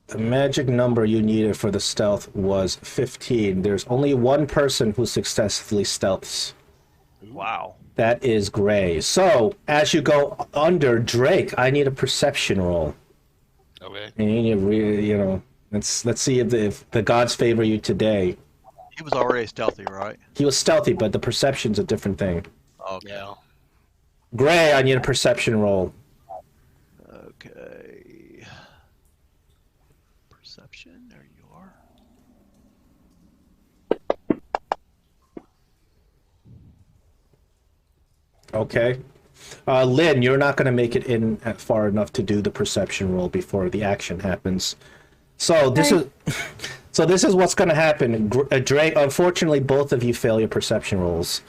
The magic number you needed for the stealth was 15. There's only one person who successfully stealths. Wow. That is Gray. So, as you go under Drake, I need a perception roll. Okay. And you really, let's see if the gods favor you today. He was already stealthy, right? He was stealthy, but the perception's a different thing. Okay. Yeah. Gray, I need a perception roll. Okay. Perception. There you are. Okay. Lynn, you're not going to make it in far enough to do the perception roll before the action happens. So this is what's going to happen. Drake, unfortunately, both of you fail your perception rolls.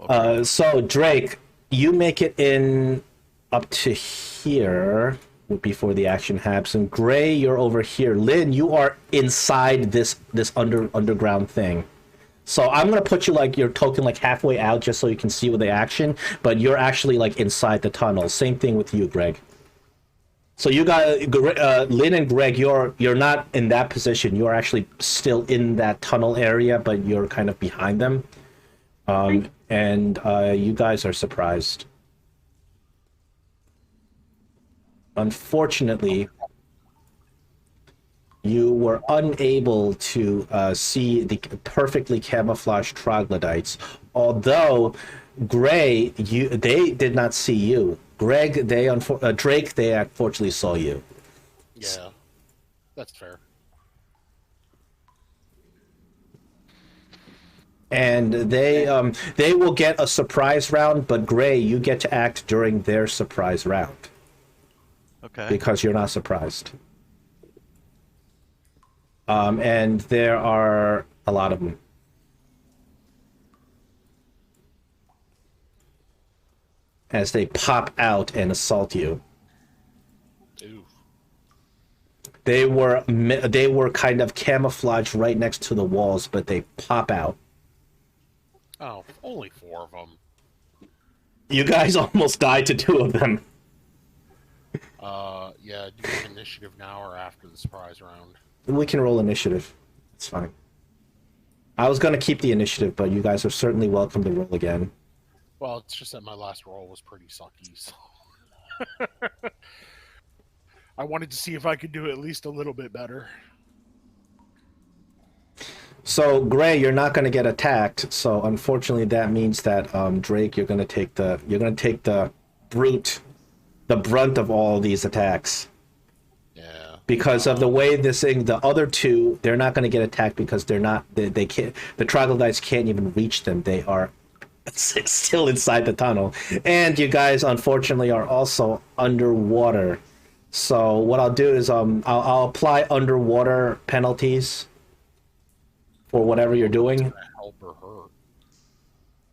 Okay. So Drake, you make it in up to here before the action happens. And Gray, you're over here. Lynn, you are inside this underground thing. So I'm gonna put you like you're token like halfway out just so you can see with the action, but you're actually like inside the tunnel. Same thing with you, Greg. So you got Lynn and Greg. You're not in that position. You're actually still in that tunnel area, but you're kind of behind them. And you guys are surprised. Unfortunately, you were unable to see the perfectly camouflaged troglodytes. Although Gray, they did not see you. Greg, Drake, they unfortunately saw you. Yeah. That's fair. And they will get a surprise round, but Gray, you get to act during their surprise round Okay. because you're not surprised. And there are a lot of them. As they pop out and assault you. Ooh. They were kind of camouflaged right next to the walls, but they pop out. Oh, only 4 of them. You guys almost died to 2 of them. Yeah, do you want initiative now or after the surprise round? We can roll initiative. It's fine. I was going to keep the initiative, but you guys are certainly welcome to roll again. Well, it's just that my last roll was pretty sucky, so... I wanted to see if I could do at least a little bit better. So, Gray, you're not going to get attacked. So, unfortunately, that means that Drake, you're going to take the brunt of all these attacks. Yeah. Because of the way the other 2, they're not going to get attacked because they can't. The troglodytes can't even reach them. They are still inside the tunnel, and you guys, unfortunately, are also underwater. So, what I'll do is I'll apply underwater penalties for whatever you're doing. Help or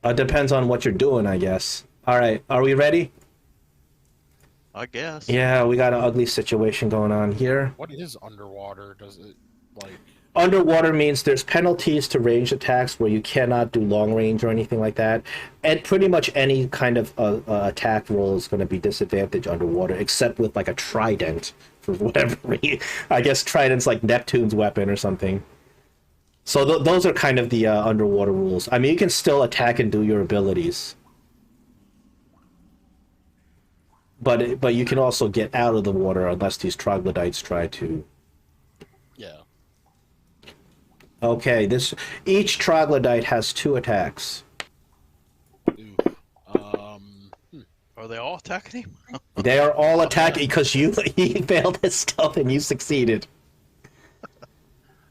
hurt. Depends on what you're doing, I guess. All right, are we ready? I guess. Yeah, we got an ugly situation going on here. What is underwater? Does it, like... Underwater means there's penalties to ranged attacks where you cannot do long range or anything like that. And pretty much any kind of attack roll is going to be disadvantaged underwater, except with like a trident for whatever reason. I guess trident's like Neptune's weapon or something. So those are kind of the underwater rules. I mean, you can still attack and do your abilities. But you can also get out of the water unless these troglodytes try to... Yeah. Okay, each troglodyte has 2 attacks. Oof. Are they all attacking him? They are all attacking because he failed his stuff and you succeeded.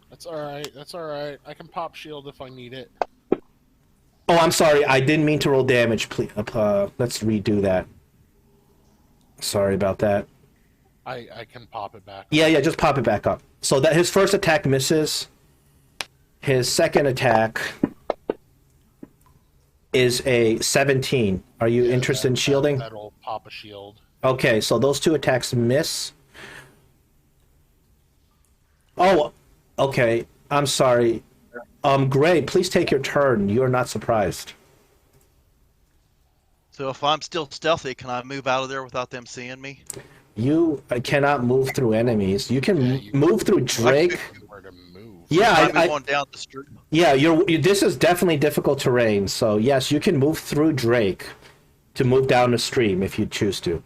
That's all right. That's all right. I can pop shield if I need it. Oh, I'm sorry. I didn't mean to roll damage. Please, let's redo that. Sorry about that. I can pop it back. Yeah, just pop it back up. So that his first attack misses. His second attack is a 17. Are you interested in shielding? That'll pop a shield. Okay, so those 2 attacks miss. Oh, okay. I'm sorry. Gray, please take your turn. You are not surprised. So if I'm still stealthy, can I move out of there without them seeing me? You cannot move through enemies. You can move through Drake. Where to move? Yeah, I move on down the street. Yeah, this is definitely difficult terrain. So yes, you can move through Drake to move down the stream if you choose to.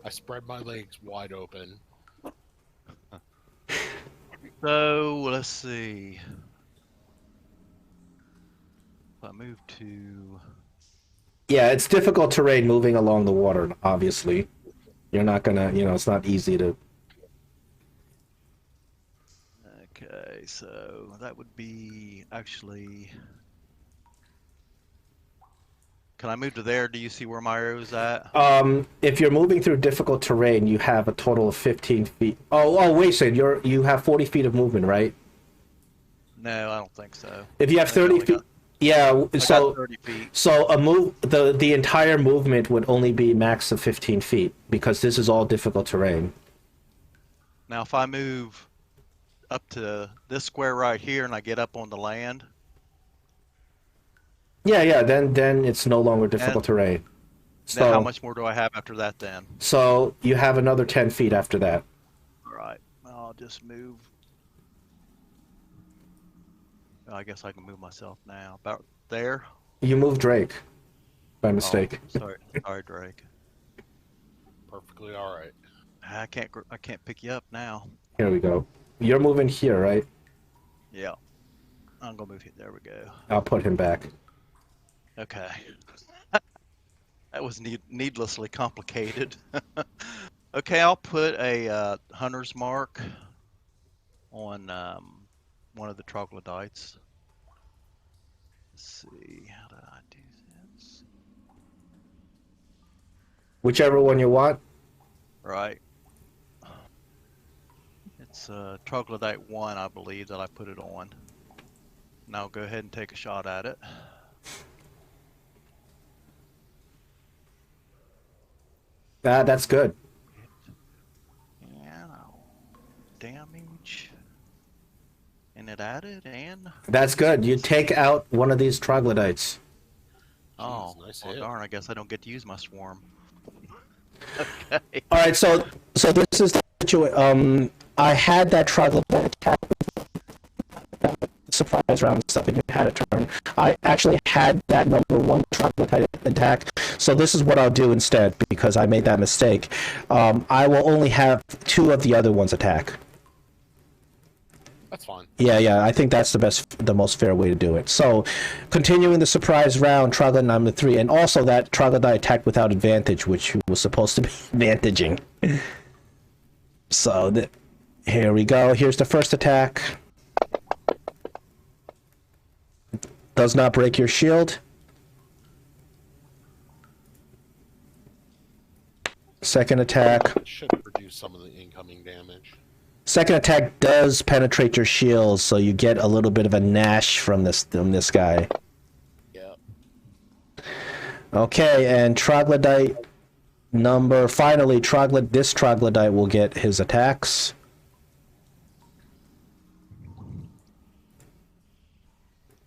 I spread my legs wide open. So let's see. If I move to. Yeah, it's difficult terrain moving along the water. Obviously, you're not gonna. It's not easy to. Okay, so that would be actually. Can I move to there? Do you see where my arrow's at? If you're moving through difficult terrain, you have a total of 15 feet. Oh, wait a second. You have 40 feet of movement, right? No, I don't think so. If you have 30 feet, yeah. I So got 30 feet. So the entire movement would only be max of 15 feet because this is all difficult terrain. Now, if I move up to this square right here and I get up on the land. Yeah. Then it's no longer difficult terrain. So Then how much more do I have after that then? So you have another 10 feet after that. All right. I'll just move. I guess I can move myself now. About there. You moved Drake by mistake. Oh, sorry, Drake. Perfectly all right. I can't pick you up now. Here we go. You're moving here, right? Yeah. I'm gonna move here. There we go. I'll put him back. Okay. That was needlessly complicated. Okay, I'll put a hunter's mark on one of the troglodytes. Let's see, how do I do this? Whichever one you want. Right. It's Troglodyte 1, I believe, that I put it on. Now I'll go ahead and take a shot at it. That's good. And damage. And it added, and... That's good. You take out one of these troglodytes. Oh, nice well, hit. darn, I guess I don't get to use my swarm. Okay. All right, so this is the situation. I had that troglodyte attack, surprise round stuff, and you had a turn. I actually had that number 1 troglodyte attack, so this is what I'll do instead because I made that mistake. I will only have 2 of the other ones attack. That's fine. Yeah, I think that's the most fair way to do it. So, continuing the surprise round, troglodyte number 3, and also that troglodyte attacked without advantage, which was supposed to be advantaging. So, here we go. Here's the first attack. Does not break your shield. Second attack. It should reduce some of the incoming damage. Second attack does penetrate your shield, so you get a little bit of a nash from this guy. Yep. Okay, and troglodyte finally, this troglodyte will get his attacks.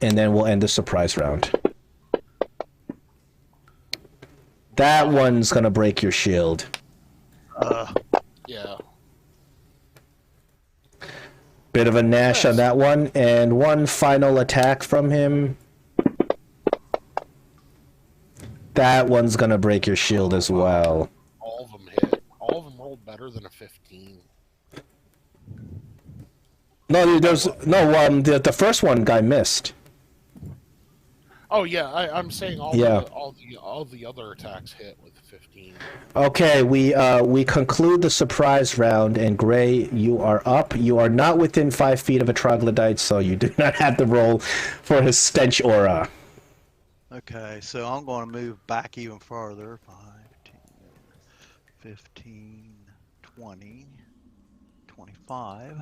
And then we'll end the surprise round. That one's gonna break your shield. Yeah. Bit of a nash on that one, and one final attack from him. That one's gonna break your shield as well. All of them hit. All of them rolled better than a 15. No, there's no. The first one guy missed. Oh yeah, I'm saying Yeah. all the other attacks hit with 15. Okay, we conclude the surprise round, and Gray, you are up. You are not within 5 feet of a troglodyte, so you do not have to roll for his stench aura. Okay, so I'm going to move back even farther. 5, 10, 15, 20, 25.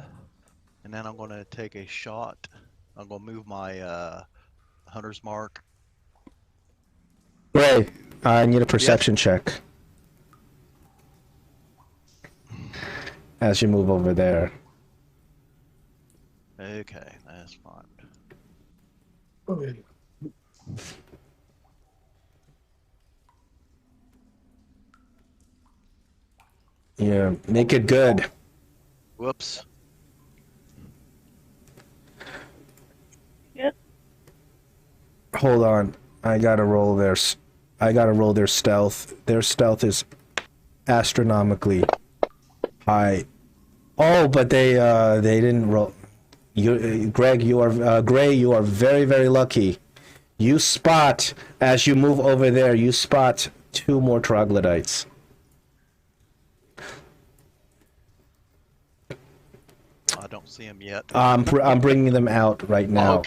And then I'm going to take a shot. I'm going to move my hunter's mark. Gray, I need a perception check. As you move over there. Okay, that's fine. Okay. Yeah, make it good. Whoops. Yep. Hold on. I gotta roll their stealth. Their stealth is astronomically high. Oh, but they didn't roll. Greg, you are Gray. You are very, very lucky. You spot, as you move over there, you spot 2 more troglodytes. I don't see him yet. I'm bringing them out right now.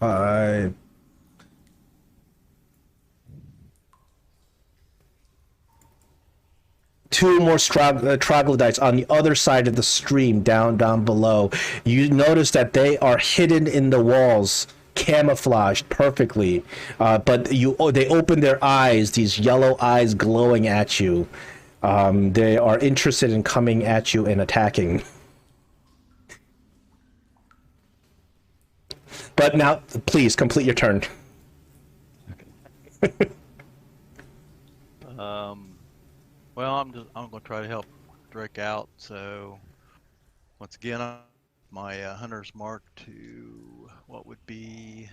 Okay. Two more troglodytes on the other side of the stream, down below. You notice that they are hidden in the walls, camouflaged perfectly. But they open their eyes, these yellow eyes glowing at you. They are interested in coming at you and attacking. But now, please complete your turn. Well, I'm going to try to help Drake out. So once again, my hunter's mark to what would be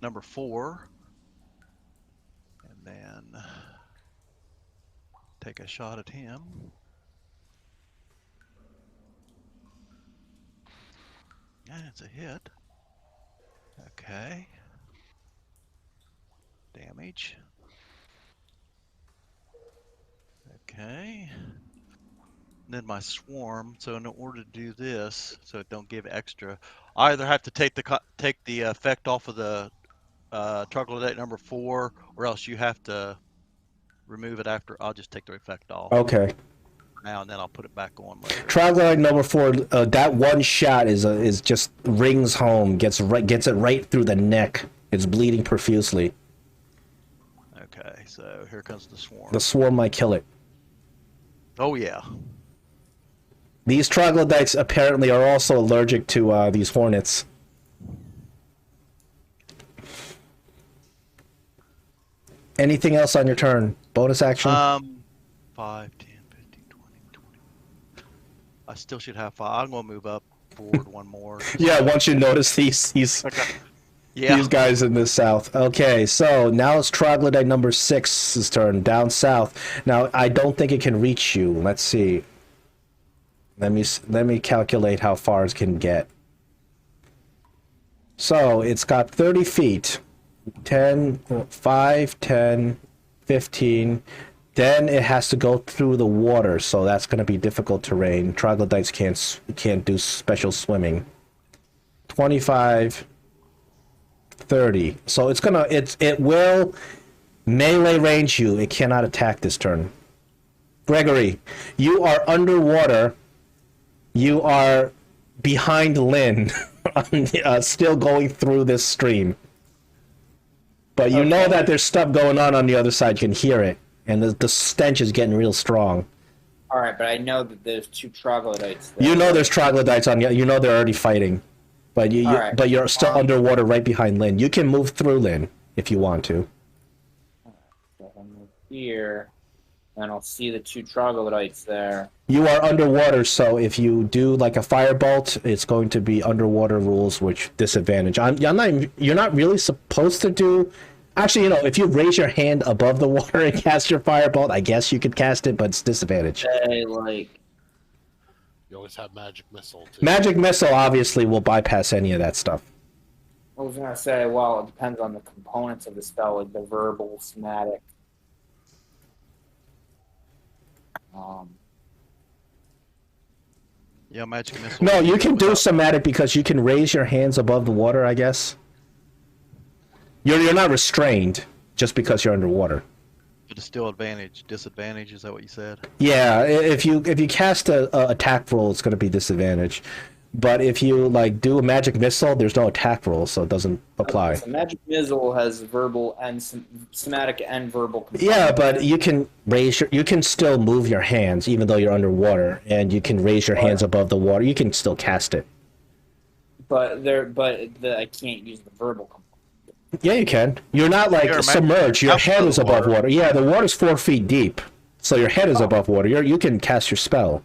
number 4, and then take a shot at him. Yeah, it's a hit. Okay. Damage. Okay. And then my swarm. So in order to do this, so it don't give extra, I either have to take the effect off of the troglodyte number 4, or else you have to remove it after. I'll just take the effect off Okay. now, and then I'll put it back on later. Troglodyte number 4. That one shot is just rings home. Gets it right through the neck. It's bleeding profusely. Okay, so here comes the swarm. The swarm might kill it. Oh yeah. These troglodytes apparently are also allergic to these hornets. Anything else on your turn? Bonus action? 5, 10, 15, 20, 20. I still should have 5. I'm gonna move up forward one more. Yeah, once you notice these Okay. Yeah. these guys in the south. Okay, so now it's troglodyte number 6's turn, down south. Now I don't think it can reach you. Let's see. Let me calculate how far it can get. So it's got 30 feet. 10, 5, 10, 15. Then it has to go through the water, so that's going to be difficult terrain. Troglodytes can't do special swimming. 25, 30. So it will melee range you. It cannot attack this turn. Gregory, you are underwater. You are behind Lynn, still going through this stream. But you know that there's stuff going on the other side. You can hear it, and the stench is getting real strong. All right, but I know that there's 2 troglodytes there. You know there's troglodytes on you. You know they're already fighting, but but you're still underwater right behind Lynn. You can move through Lynn if you want to. So I'll move here, and I'll see the 2 troglodytes there. You are underwater, so if you do like a firebolt, it's going to be underwater rules, which disadvantage. You're not really supposed to do. Actually, if you raise your hand above the water and cast your firebolt, I guess you could cast it, but it's disadvantage. Say, like, You always have magic missile too. Magic missile obviously will bypass any of that stuff. I was gonna say, well, it depends on the components of the spell, like the verbal, somatic. Yeah, magic missile. No, you can do somatic because you can raise your hands above the water, I guess. You're not restrained just because you're underwater. But it's still disadvantage. Is that what you said? Yeah, if you cast a attack roll, it's going to be disadvantage. But if you like do a magic missile, there's no attack roll, so it doesn't apply. So magic missile has verbal and somatic and verbal components. Yeah, but you can you can still move your hands even though you're underwater, and you can raise your hands above the water. You can still cast it. But I can't use the verbal component. Yeah, you can. You're not like submerged. Your head is above water. Yeah, the water's 4 feet deep, so your head is above water. You can cast your spell.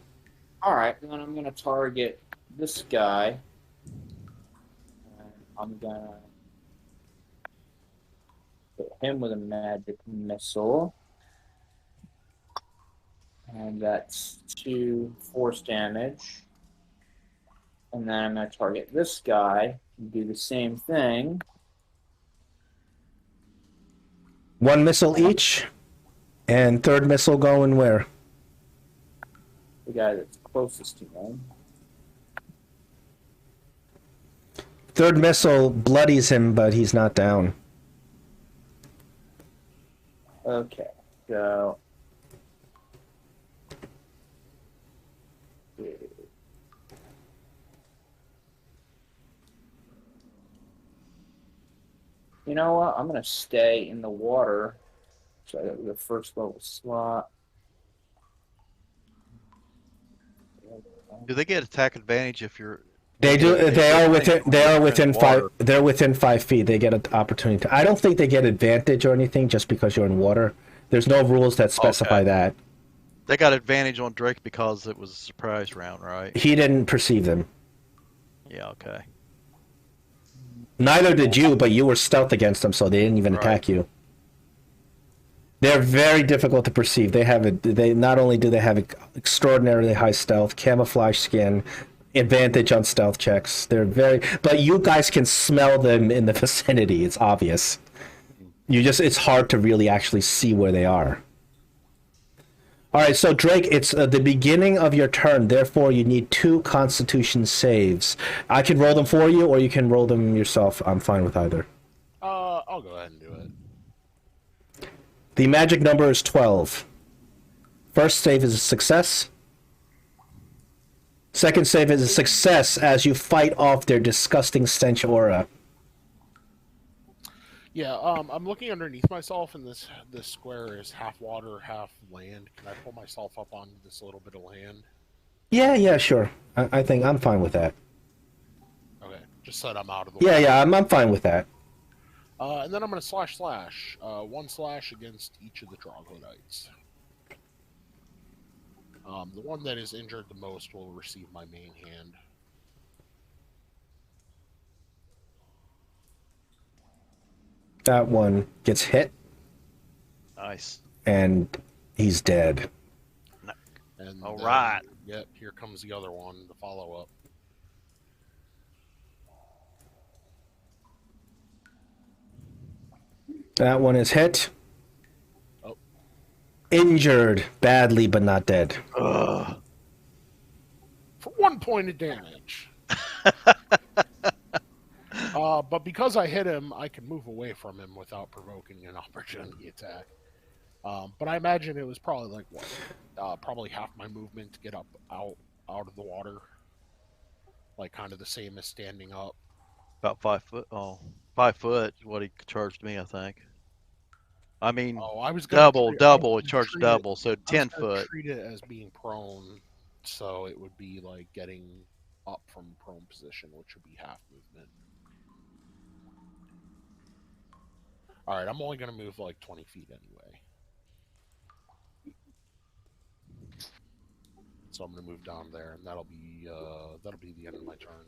All right, then I'm gonna target this guy. And I'm gonna hit him with a magic missile, and that's 2 force damage. And then I'm gonna target this guy and do the same thing. 1 missile each, and third missile going where? The guy that's closest to him. Third missile bloodies him, but he's not down. Okay, so you know what? I'm gonna stay in the water. So I got the first level slot. Do they get attack advantage if you're? They do. They are within. They are within 5. They're within 5 feet. They get an opportunity. I don't think they get advantage or anything just because you're in water. There's no rules that specify that. They got advantage on Drake because it was a surprise round, right? He didn't perceive them. Yeah. Okay. Neither did you, but you were stealth against them, so they didn't even attack you. They're very difficult to perceive. They not only do they have extraordinarily high stealth, camouflage skin, advantage on stealth checks. But you guys can smell them in the vicinity. It's obvious. It's hard to really actually see where they are. All right, so Drake, it's the beginning of your turn. Therefore, you need 2 Constitution saves. I can roll them for you, or you can roll them yourself. I'm fine with either. I'll go ahead and do it. The magic number is 12. First save is a success. Second save is a success as you fight off their disgusting stench aura. Yeah, I'm looking underneath myself, and this square is half water, half land. Can I pull myself up on this little bit of land? Yeah, sure. I think I'm fine with that. Okay, just so that I'm out of the way. Yeah, I'm fine with that. And then I'm going to slash. 1 slash against each of the Troglodytes. The one that is injured the most will receive my main hand. That one gets hit. Nice. And he's dead. And all right. Yep, here comes the other one, the follow-up. That one is hit. Oh. Injured badly, but not dead. Ugh. For 1 point of damage. But because I hit him, I can move away from him without provoking an opportunity attack. But I imagine it was probably like probably half my movement to get out of the water. Like kind of the same as standing up. About 5 foot. Oh, 5 foot is what he charged me, I think. I mean, I was double. He charged double, so 10 foot. Treat it as being prone, so it would be like getting up from prone position, which would be half movement. All right, I'm only going to move like 20 feet anyway. So I'm going to move down there, and that'll be the end of my turn.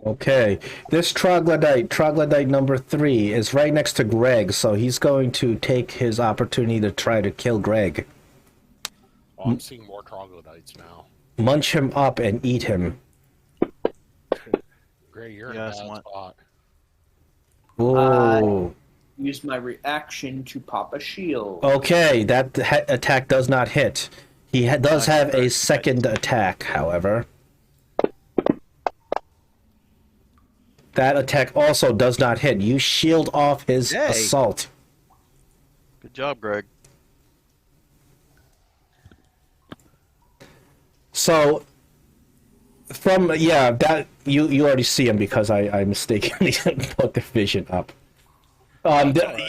Okay, this Troglodyte number 3, is right next to Greg, so he's going to take his opportunity to try to kill Greg. Oh, I'm seeing more Troglodytes. troglodytes now. Munch him up and eat him. Gray, you're in Yeah, a bad somewhat. spot. Ooh. Use my reaction to pop a shield. Okay, that attack does not hit. He does have a second attack, however. That attack also does not hit. You shield off his Yay. assault. Good job, Greg. So, that you already see him because I mistakenly put the vision up.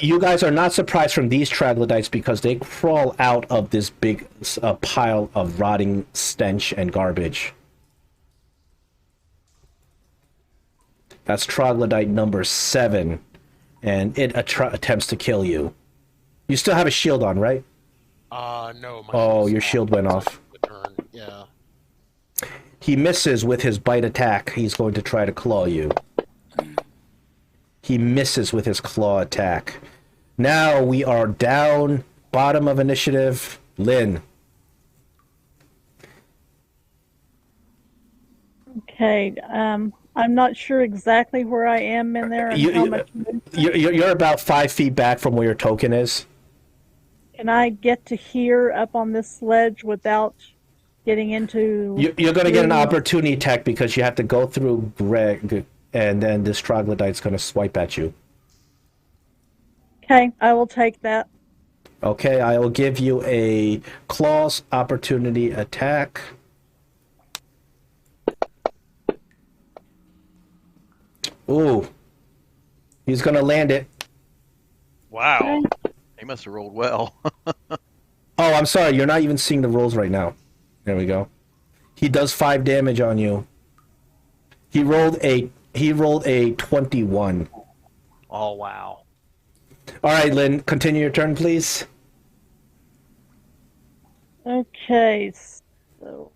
You guys are not surprised from these troglodytes because they crawl out of this big pile of rotting stench and garbage. That's troglodyte number 7, and it attempts to kill you. You still have a shield on, right? No. Oh, your shield went off. Yeah. He misses with his bite attack. He's going to try to claw you. He misses with his claw attack. Now we are down, bottom of initiative. Lynn. Okay. I'm not sure exactly where I am in there and how much movement. You're about 5 feet back from where your token is. Can I get to here up on this ledge without getting into... You're going to get an opportunity attack because you have to go through Greg, and then this troglodyte's going to swipe at you. Okay, I will take that. Okay, I will give you a claws opportunity attack. Ooh. He's going to land it. Wow. He must have rolled well. Oh, I'm sorry. You're not even seeing the rolls right now. There we go. He does 5 damage on you. He rolled a 21. Oh, wow. All right, Lynn, continue your turn, please. Okay, so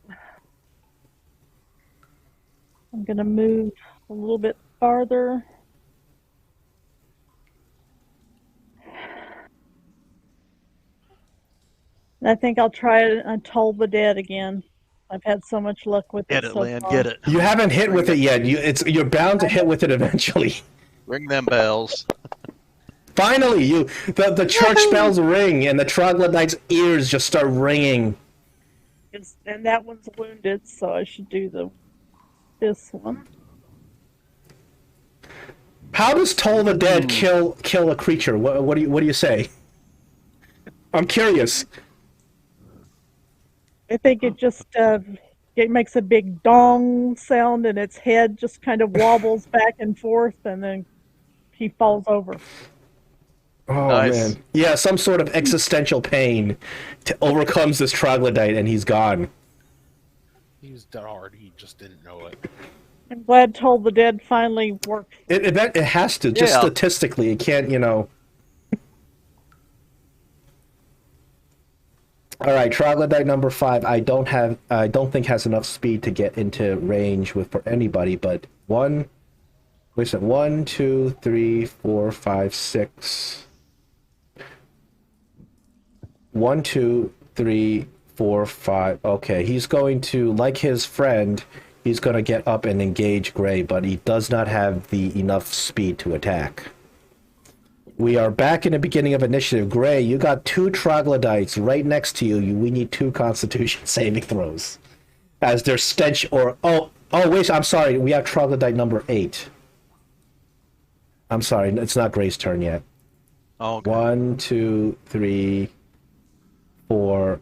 I'm going to move a little bit farther. And I think I'll try it Toll the Dead again. I've had so much luck with Get it it, so Lynn. far. Get it. You haven't hit with it yet. You're bound to hit with it eventually. Ring them bells. Finally, the church bells ring and the troglodyte's ears just start ringing. And that one's wounded, so I should do this one. How does Toll the Dead kill a creature? What do you say? I'm curious. I think it just it makes a big dong sound, and its head just kind of wobbles back and forth, and then he falls over. Oh Nice. man, yeah, some sort of existential pain overcomes this troglodyte, and he's gone. He was dead hard. He just didn't know it. I'm glad Toll the Dead finally worked. It has to, just Yeah. statistically, it can't, All right, troglodyte number 5. I don't think has enough speed to get into range for anybody. But 1, 2, 3, 4, 5, 6. 1, 2, 3, 4, 5. Okay, he's going to, like his friend, he's going to get up and engage Gray, but he does not have the enough speed to attack. We are back in the beginning of initiative. Gray, you got 2 troglodytes right next to you. We need 2 Constitution saving throws. As their stench or... Oh, wait, I'm sorry. We have troglodyte number 8. I'm sorry, it's not Gray's turn yet. Oh, okay. 1, 2, 3, 4.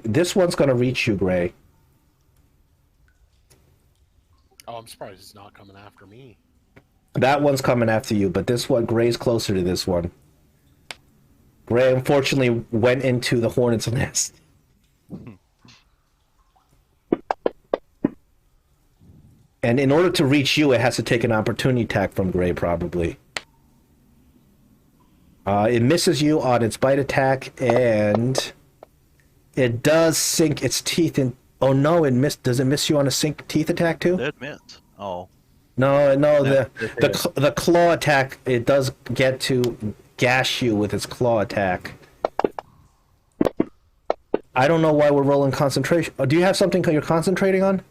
This one's going to reach you, Gray. Oh, I'm surprised it's not coming after me. That one's coming after you, but this one, Gray's closer to this one. Gray unfortunately went into the hornet's nest. And in order to reach you, it has to take an opportunity attack from Gray, probably. It misses you on its bite attack, and it does sink its teeth in... Oh no, does it miss you on a sink teeth attack too? Dead mints. Oh. No, Yeah, the claw attack, it does get to gash you with its claw attack. I don't know why we're rolling concentration. Do you have something you're concentrating on?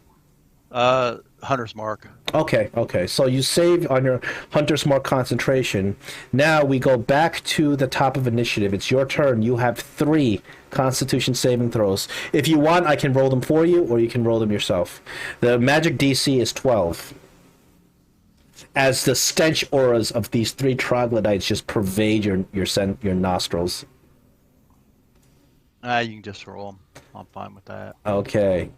Hunter's mark. Okay. So you save on your Hunter's Mark concentration. Now we go back to the top of initiative. It's your turn. You have 3 Constitution saving throws. If you want, I can roll them for you, or you can roll them yourself. The magic DC is 12. As the stench auras of these 3 troglodytes just pervade your nostrils. You can just roll them. I'm fine with that. Okay.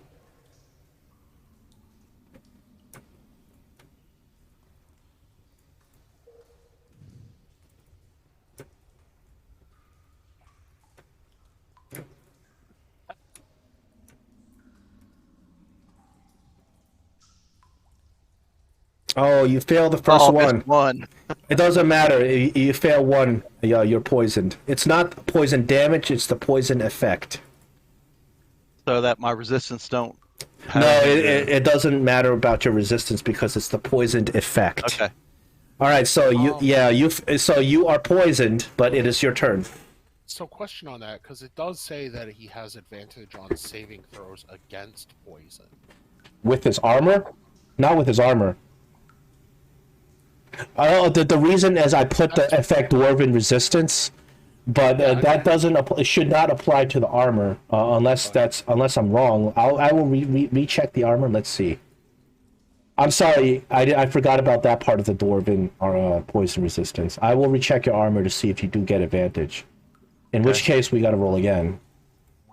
Oh, you failed the first one. Missed one. It doesn't matter. You fail one, you're poisoned. It's not poison damage, it's the poison effect. So that my resistance don't. have No, any- it doesn't matter about your resistance because it's the poisoned effect. Okay. All right, so you are poisoned, but it is your turn. So, question on that, because it does say that he has advantage on saving throws against poison. With his armor? Not with his armor. The reason is I put the effect Dwarven Resistance, but that doesn't it should not apply to the armor unless I'm wrong. I will recheck the armor. Let's see. I'm sorry, I forgot about that part of the Dwarven poison resistance. I will recheck your armor to see if you do get advantage. In which case we got to roll again.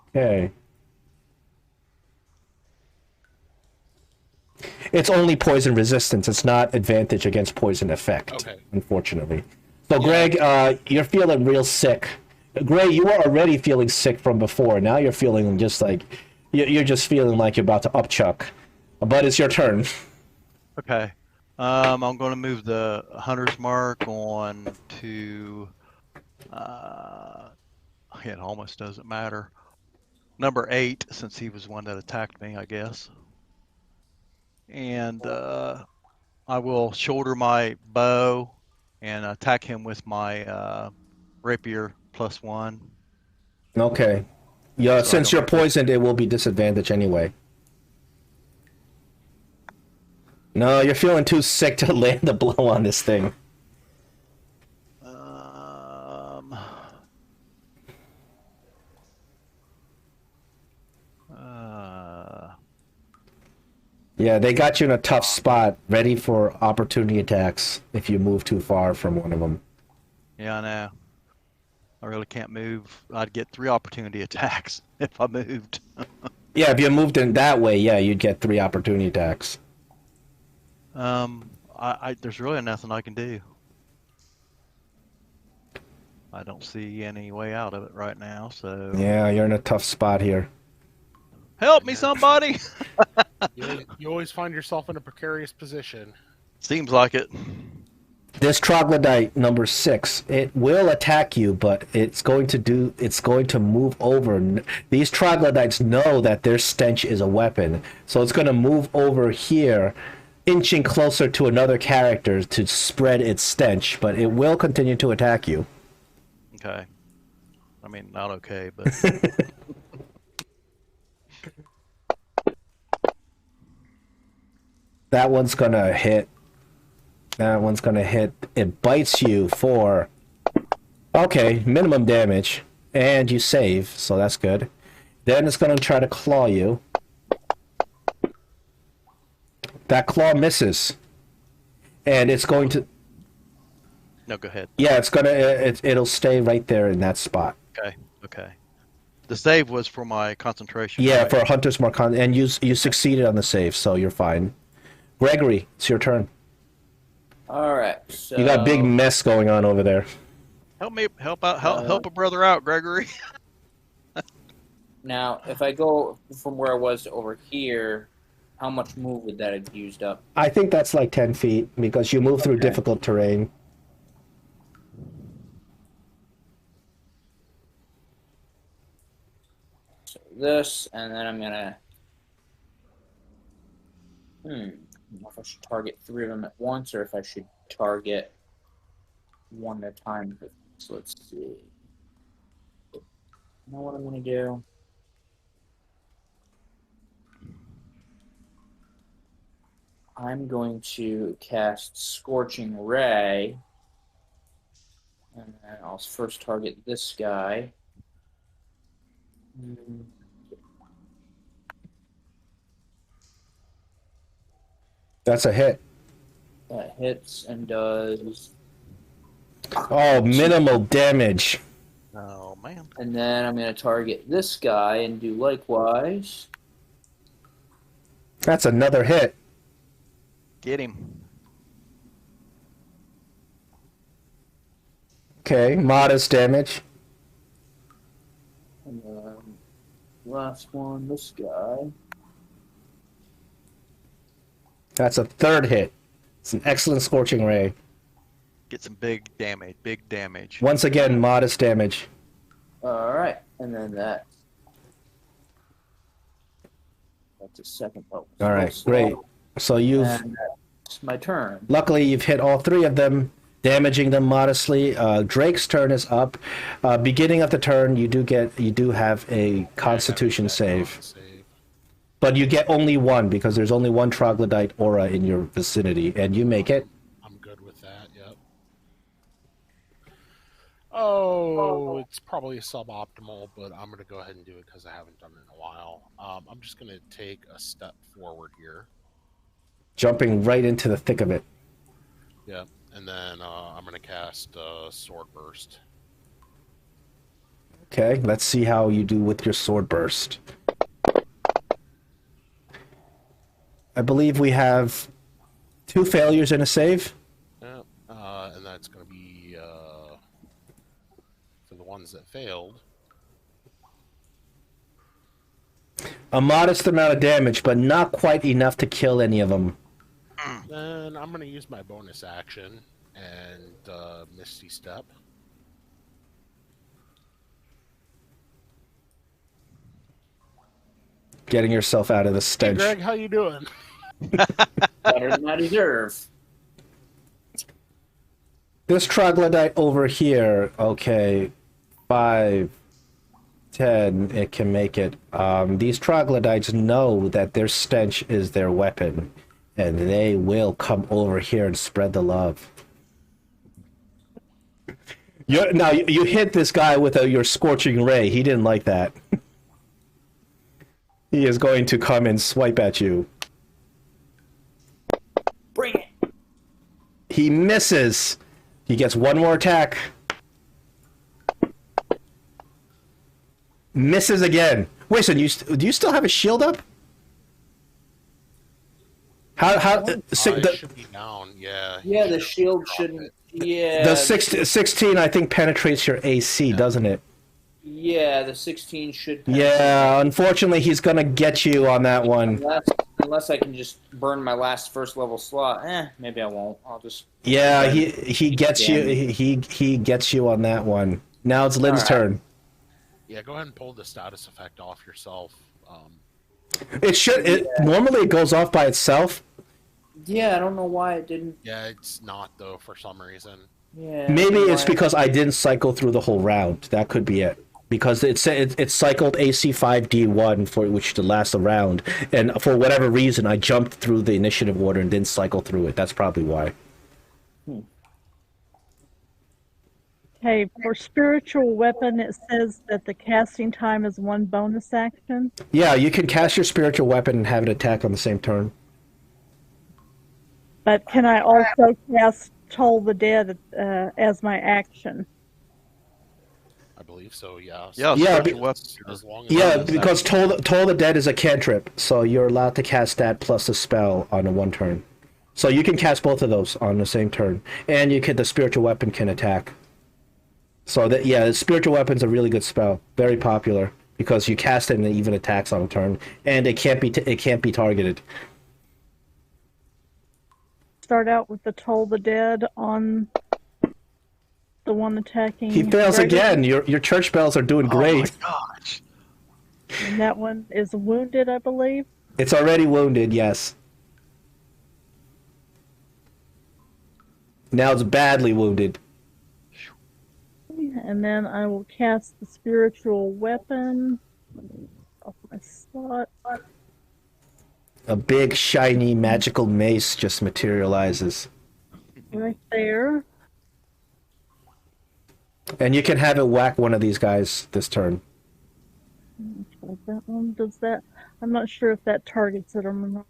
Okay. It's only poison resistance. It's not advantage against poison effect, unfortunately. So, Greg, you're feeling real sick. Greg, you were already feeling sick from before. Now you're feeling just like you're just feeling like you're about to upchuck. But it's your turn. Okay. I'm going to move the Hunter's Mark on to. It almost doesn't matter. Number 8, since he was one that attacked me, I guess. And I will shoulder my bow and attack him with my rapier +1. Okay. Yeah, So since you're poisoned, it will be disadvantage anyway. No, you're feeling too sick to land the blow on this thing. Yeah, they got you in a tough spot, ready for opportunity attacks if you move too far from one of them. Yeah, I know. I really can't move. I'd get 3 opportunity attacks if I moved. Yeah, if you moved in that way, yeah, you'd get 3 opportunity attacks. There's really nothing I can do. I don't see any way out of it right now, so... Yeah, you're in a tough spot here. Help me, somebody! You always find yourself in a precarious position. Seems like it. This troglodyte number 6, it will attack you, but it's going to move over. These troglodytes know that their stench is a weapon, so it's going to move over here, inching closer to another character to spread its stench, but it will continue to attack you. Okay. I mean, not okay, but... That one's gonna hit. That one's gonna hit. It bites you for... Okay, minimum damage. And you save, so that's good. Then it's gonna try to claw you. That claw misses. And it's going to... No, go ahead. Yeah, it's gonna... It'll stay right there in that spot. Okay. The save was for my concentration. Yeah, right? for Hunter's Mark, and you succeeded on the save, so you're fine. Gregory, it's your turn. All right. So You got a big mess going on over there. Help a brother out, Gregory. now, if I go from where I was to over here, how much move would that have used up? I think that's like 10 feet because you move through difficult terrain. So this, and then I'm gonna. I don't know if I should target 3 of them at once or if I should target one at a time. So let's see. You know what I'm gonna do? I'm going to cast Scorching Ray. And then I'll first target this guy. That's a hit. That hits and does. Oh, minimal damage. Oh man. And then I'm going to target this guy and do likewise. That's another hit. Get him. Okay, modest damage. And then last one, this guy. That's a third hit. It's an excellent Scorching Ray. Get some big damage. Big damage. Once again, modest damage. All right, and then that's a second. Oh, All right, great. So you've And that's my turn. luckily you've hit all three of them, damaging them modestly. Drake's turn is up. Beginning of the turn, you do have a Constitution save, but you get only one because there's only one Troglodyte aura in your vicinity, and you make it. I'm good with that. Yep. Oh, it's probably suboptimal, but I'm going to go ahead and do it because I haven't done it in a while. I'm just going to take a step forward here. Jumping right into the thick of it. Yeah, and then I'm going to cast Sword Burst. Okay, let's see how you do with your Sword Burst. I believe we have 2 failures and a save. Yeah, and that's going to be for the ones that failed. A modest amount of damage, but not quite enough to kill any of them. Then I'm going to use my bonus action and Misty Step. Getting yourself out of the Hey, stench. Greg, how you doing? Better than I deserve. This Troglodyte over here, okay, 5, 10, it can make it. These Troglodytes know that their stench is their weapon, and they will come over here and spread the love. Now, you hit this guy with your Scorching Ray. He didn't like that. He is going to come and swipe at you. Bring it. He misses. He gets one more attack. Misses again. Wait, so do you still have a shield up? How It should be down, yeah. Yeah, the should shield drop shouldn't. it. Yeah. the 16 I think penetrates your AC, doesn't it? Yeah, the 16 should. Yeah, unfortunately he's gonna get you on that one. Unless I can just burn my last first level slot. Maybe I won't. I'll just. Yeah, he gets you. He gets you on that one. Now it's Lynn's turn. Yeah, go ahead and pull the status effect off yourself. It should. Normally it goes off by itself. Yeah, I don't know why it didn't. Yeah, it's not though for some reason. Yeah. Maybe it's because I didn't cycle through the whole round. That could be it. Because it cycled AC 5D1 for which to last a round, and for whatever reason I jumped through the initiative order and didn't cycle through it. That's probably why. Okay, for spiritual weapon, it says that the casting time is 1 bonus action. Yeah, you can cast your spiritual weapon and have it attack on the same turn. But can I also cast Toll the Dead as my action? I believe so. Yeah. Yeah, Yeah, spiritual weapon. As long as Yeah, it's because Toll the Dead is a cantrip, so you're allowed to cast that plus a spell on a 1 turn. So you can cast both of those on the same turn, and the spiritual weapon can attack. So the spiritual weapon's a really good spell, very popular because you cast it and it even attacks on a turn, and it can't be targeted. Start out with the Toll the Dead on the one attacking. He fails Gregory. again. Your church bells are doing great. Oh my gosh. And that one is wounded, I believe. It's already wounded, yes. Now it's badly wounded. And then I will cast the spiritual weapon off my slot. A big, shiny, magical mace just materializes. Right there. And you can have it whack one of these guys this turn. That one does that. I'm not sure if that targets it or not.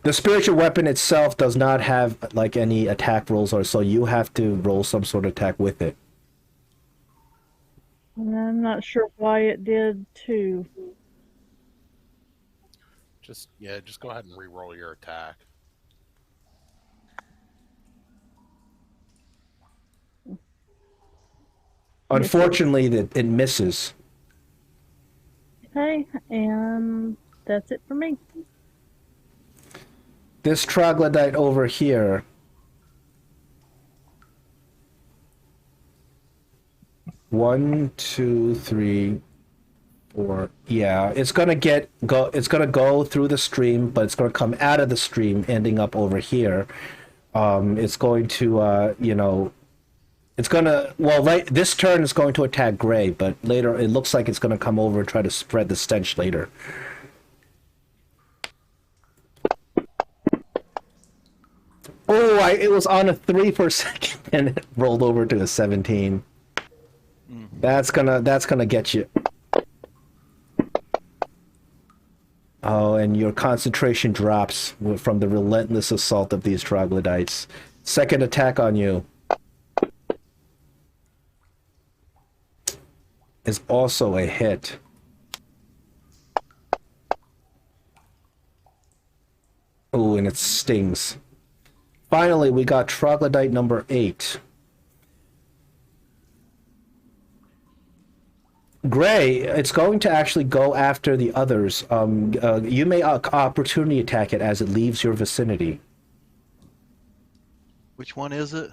The spiritual weapon itself does not have like any attack rolls, or so you have to roll some sort of attack with it. And I'm not sure why it did too. Just go ahead and re-roll your attack. Unfortunately, it misses. Okay, and that's it for me. This troglodyte over here. One, two, three, four. Yeah, it's gonna go. It's gonna go through the stream, but it's gonna come out of the stream, ending up over here. It's going to, it's gonna. Well, right. This turn is going to attack Gray, but later it looks like it's gonna come over and try to spread the stench later. Oh, it was on a 3 for a second, and it rolled over to a 17. That's gonna get you. Oh, and your concentration drops from the relentless assault of these troglodytes. Second attack on you is also a hit. Oh, and it stings. Finally, we got troglodyte number 8. Gray, it's going to actually go after the others. You may opportunity attack it as it leaves your vicinity. Which one is it?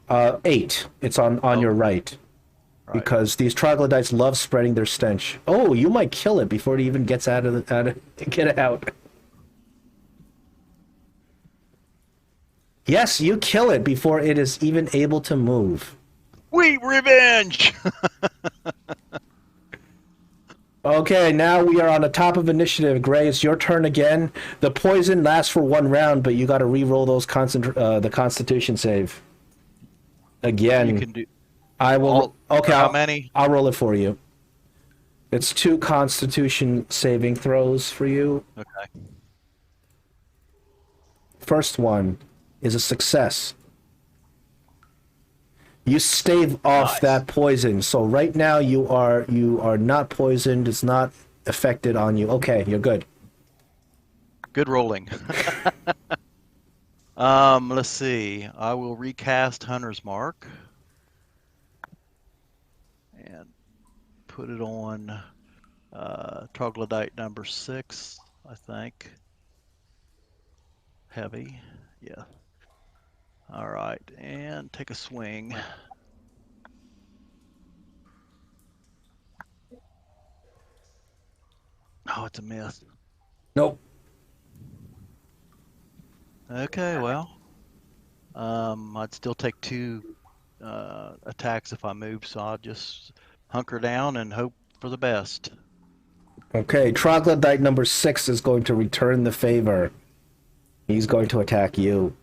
8. It's on your right. Right. Because these troglodytes love spreading their stench. Oh, you might kill it before it even gets get it out. Yes, you kill it before it is even able to move. Sweet revenge! Okay, now we are on the top of initiative. Gray, it's your turn again. The poison lasts for 1 round, but you got to re-roll those the Constitution save. Again. You can do. I will. Okay, how many? I'll roll it for you. It's 2 Constitution saving throws for you. Okay. First one is a success. You stave off that poison, so right now you are not poisoned. It's not affected on you. Okay, you're good. Good rolling. Let's see. I will recast Hunter's Mark and put it on Troglodyte number 6, I think. Heavy, yeah. All right, and take a swing. Oh, it's a miss. Nope. Okay, well, I'd still take 2 attacks if I move, so I'll just hunker down and hope for the best. Okay, Troglodyte number 6 is going to return the favor. He's going to attack you.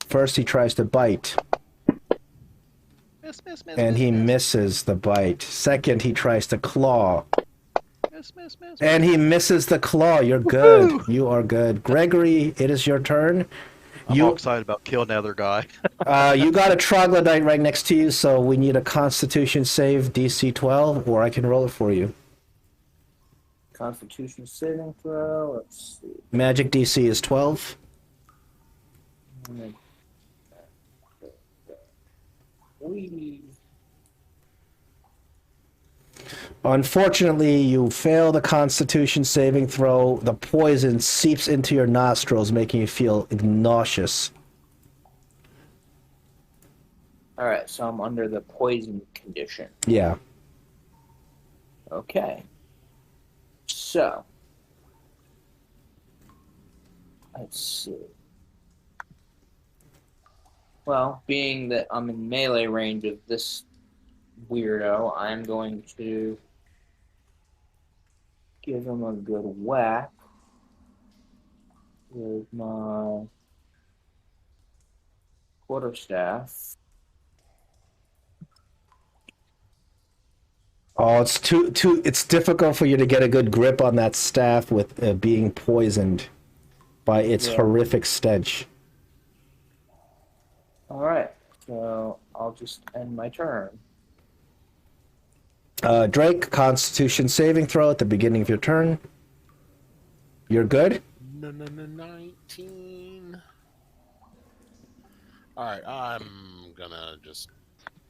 First, he tries to bite. Miss, And he misses the bite. Second, he tries to claw. Miss. And he misses the claw. You're good. Woo-hoo! You are good. Gregory, it is your turn. I'm all excited about killing the other guy. You got a troglodyte right next to you, so we need a Constitution save DC 12, or I can roll it for you. Constitution saving throw. Let's see. Magic DC is 12. Unfortunately, you fail the Constitution saving throw. The poison seeps into your nostrils, making you feel nauseous. Alright, so I'm under the poison condition. Yeah. Okay. So. Let's see. Well, being that I'm in melee range of this weirdo, I'm going to give him a good whack with my quarterstaff. Oh, it's difficult for you to get a good grip on that staff with being poisoned by its Yeah. horrific stench. Alright, so I'll just end my turn. Drake, Constitution saving throw at the beginning of your turn. You're good? 19. All right, I'm gonna just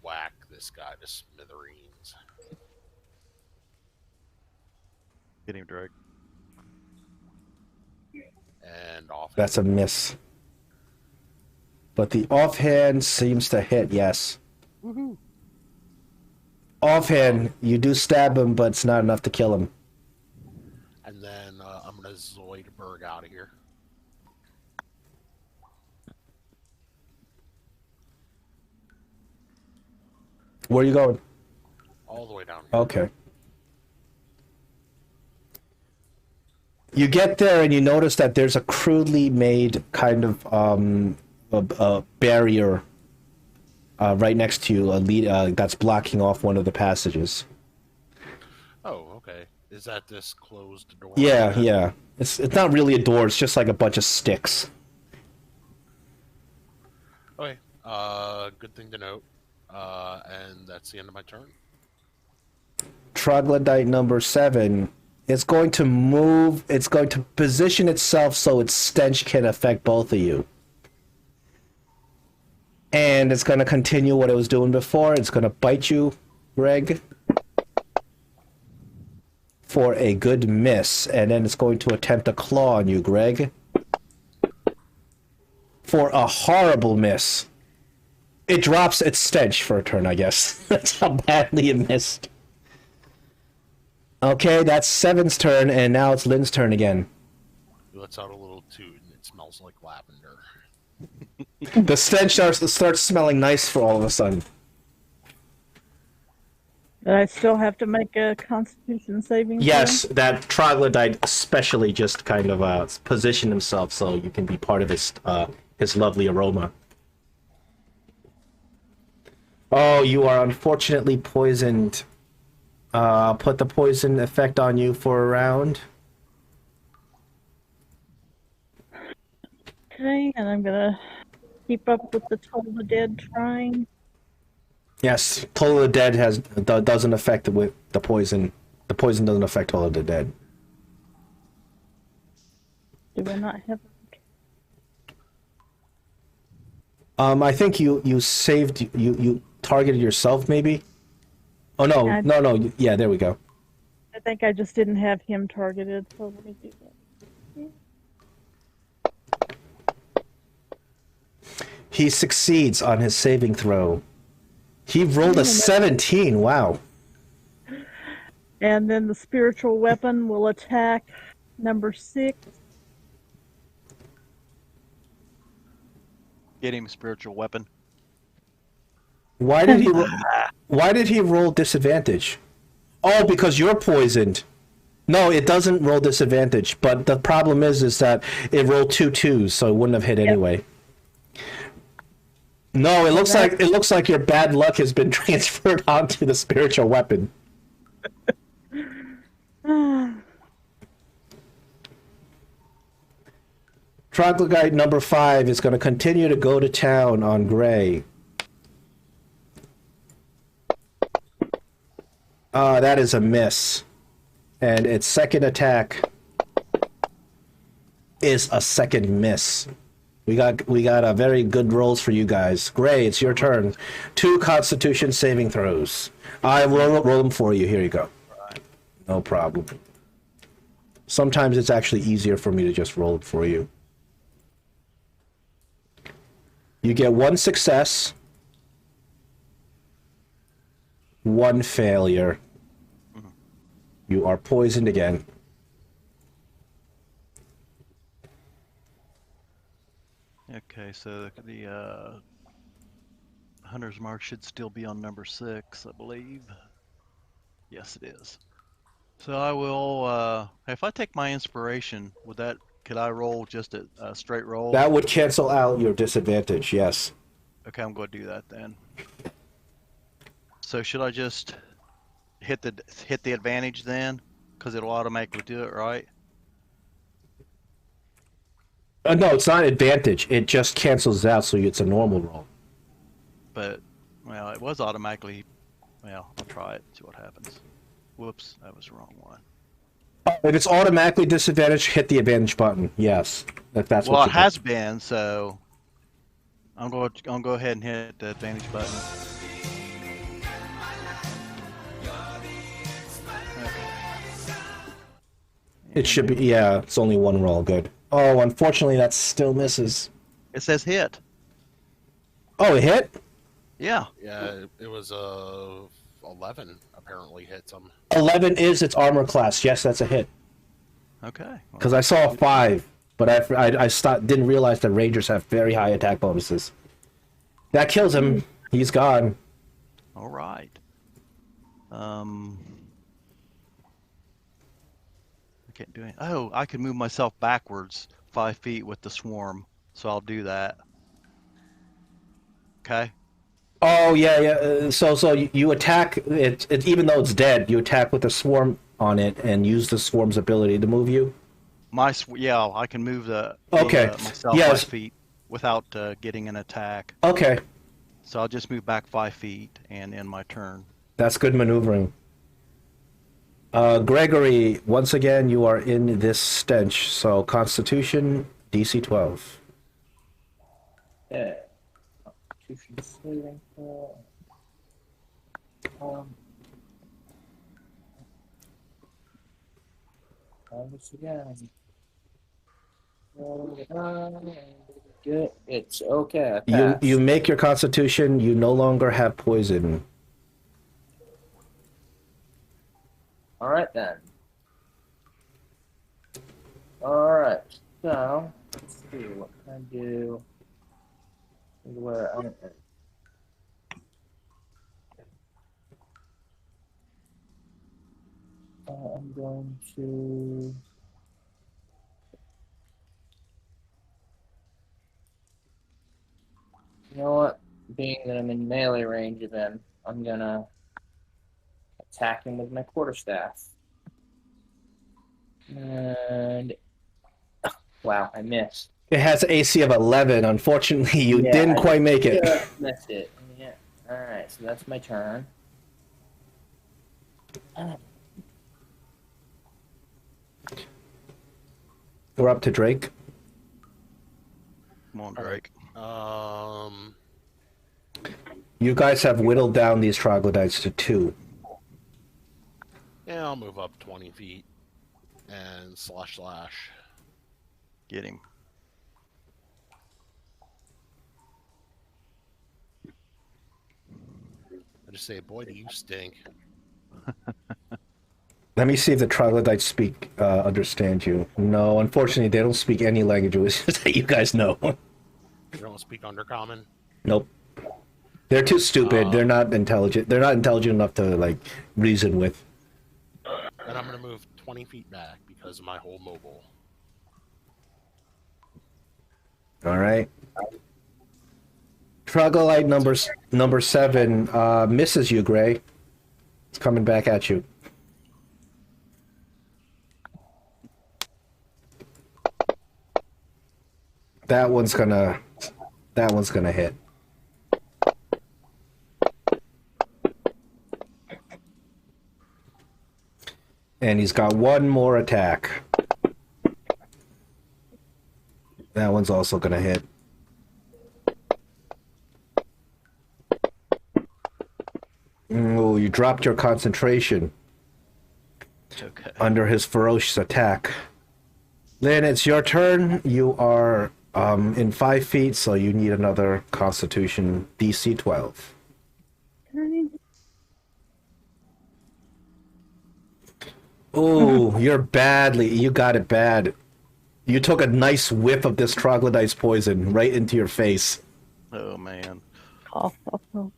whack this guy to smithereens. Get him, Drake. And off. That's a miss. But the offhand seems to hit, yes. Woohoo! Offhand, you do stab him, but it's not enough to kill him. And then I'm gonna Zoidberg out of here. Where are you going? All the way down here. Okay. You get there and you notice that there's a crudely made kind of a barrier right next to you, that's blocking off one of the passages. Oh, okay. Is that this closed door? Yeah, yeah. It's not really a door. It's just like a bunch of sticks. Okay. Good thing to note. And that's the end of my turn. Troglodyte number 7. It's going to move. It's going to position itself so its stench can affect both of you. And it's going to continue what it was doing before. It's going to bite you, Greg, for a good miss. And then it's going to attempt a claw on you, Greg, for a horrible miss. It drops its stench for a turn, I guess. That's how badly it missed. Okay, that's 7's turn, and now it's Lynn's turn again. He lets out a little toot, and it smells like lavender. The stench starts smelling nice for all of a sudden. But I still have to make a Constitution saving throw? Yes, that troglodyte especially just kind of positioned himself so you can be part of his lovely aroma. Oh, you are unfortunately poisoned. I'll put the poison effect on you for a round. Okay, and I'm gonna keep up with the Toll the Dead trying. Yes, Toll of the Dead doesn't affect with the poison. The poison doesn't affect Toll of the Dead. Do I not have? I think you saved you targeted yourself maybe. Oh no, Yeah, no, yeah, there we go. I think I just didn't have him targeted, so let me do that. He succeeds on his saving throw. He rolled a 17. Wow. And then the spiritual weapon will attack number 6. Get him, spiritual weapon. Why did he roll disadvantage? Oh, because you're poisoned. No, it doesn't roll disadvantage, but the problem is that it rolled 2 2s, so it wouldn't have hit anyway. No, it looks like your bad luck has been transferred onto the spiritual weapon. Troglodyte number 5 is going to continue to go to town on Gray. That is a miss. And its second attack is a second miss. We got very good rolls for you guys. Gray, it's your turn. 2 Constitution saving throws. I will roll them for you. Here you go. No problem. Sometimes it's actually easier for me to just roll it for you. You get 1 success, 1 failure. You are poisoned again. Okay, so the Hunter's Mark should still be on number 6, I believe. Yes, it is. So I will. If I take my inspiration, could I roll just a straight roll? That would cancel out your disadvantage, yes. Okay, I'm going to do that then. So should I just hit the advantage then? Because it'll automatically do it, right? No, it's not advantage. It just cancels out, so it's a normal roll. But, well, it was automatically. Well, I'll try it, see what happens. Whoops, that was the wrong one. If it's automatically disadvantaged, hit the advantage button. Yes, if that's Well, what it you has been, so I'm going to go ahead and hit the advantage button. It should be, yeah, it's only one roll, good. Oh, unfortunately, that still misses. It says hit. Oh, it hit? Yeah. Yeah, it was 11 apparently hits him. 11 is its armor class. Yes, that's a hit. Okay. Well, Because I saw a 5, but I didn't realize that Rangers have very high attack bonuses. That kills him. He's gone. all right. I can't do it. Oh, I can move myself backwards 5 feet with the swarm, so I'll do that. Okay. Oh, yeah, yeah. So you attack it, even though it's dead, you attack with the swarm on it and use the swarm's ability to move you. Yeah, I can move Okay. myself Yes. 5 feet without getting an attack. Okay, So I'll just move back 5 feet and end my turn. that's good maneuvering. Gregory, once again, you are in this stench. So Constitution, DC 12. Yeah. Constitution saving throw. This again. Good. It's okay. I You passed. make your Constitution. You no longer have poison. All right then. All right. So let's see what can I do. Where I'm going to. You know what? Being that I'm in melee range, then I'm gonna attack him with my quarterstaff. And wow, I missed. It has an AC of 11. Unfortunately, you Yeah, didn't I quite make it. Just missed it. Yeah. All right, so that's my turn. We're up to Drake. Come on, Drake. You guys have whittled down these troglodytes to 2. Yeah, I'll move up 20 feet and slash. Get him. I just say, boy, do you stink. Let me see if the troglodytes understand you. No, unfortunately, they don't speak any languages that you guys know. You don't speak Undercommon? Nope. They're too stupid. They're not intelligent. They're not intelligent enough to, like, reason with. Then I'm going to move 20 feet back because of my whole mobile. All right. Troglodyte number 7 misses you, Gray. It's coming back at you. That one's gonna hit. And he's got one more attack. That one's also gonna hit. Oh, you dropped your concentration Okay. under his ferocious attack. Then it's your turn. You are in 5 feet, so you need another Constitution DC 12. Oh, you got it bad. You took a nice whiff of this troglodyte's poison right into your face. Oh man. Cough, cough, cough.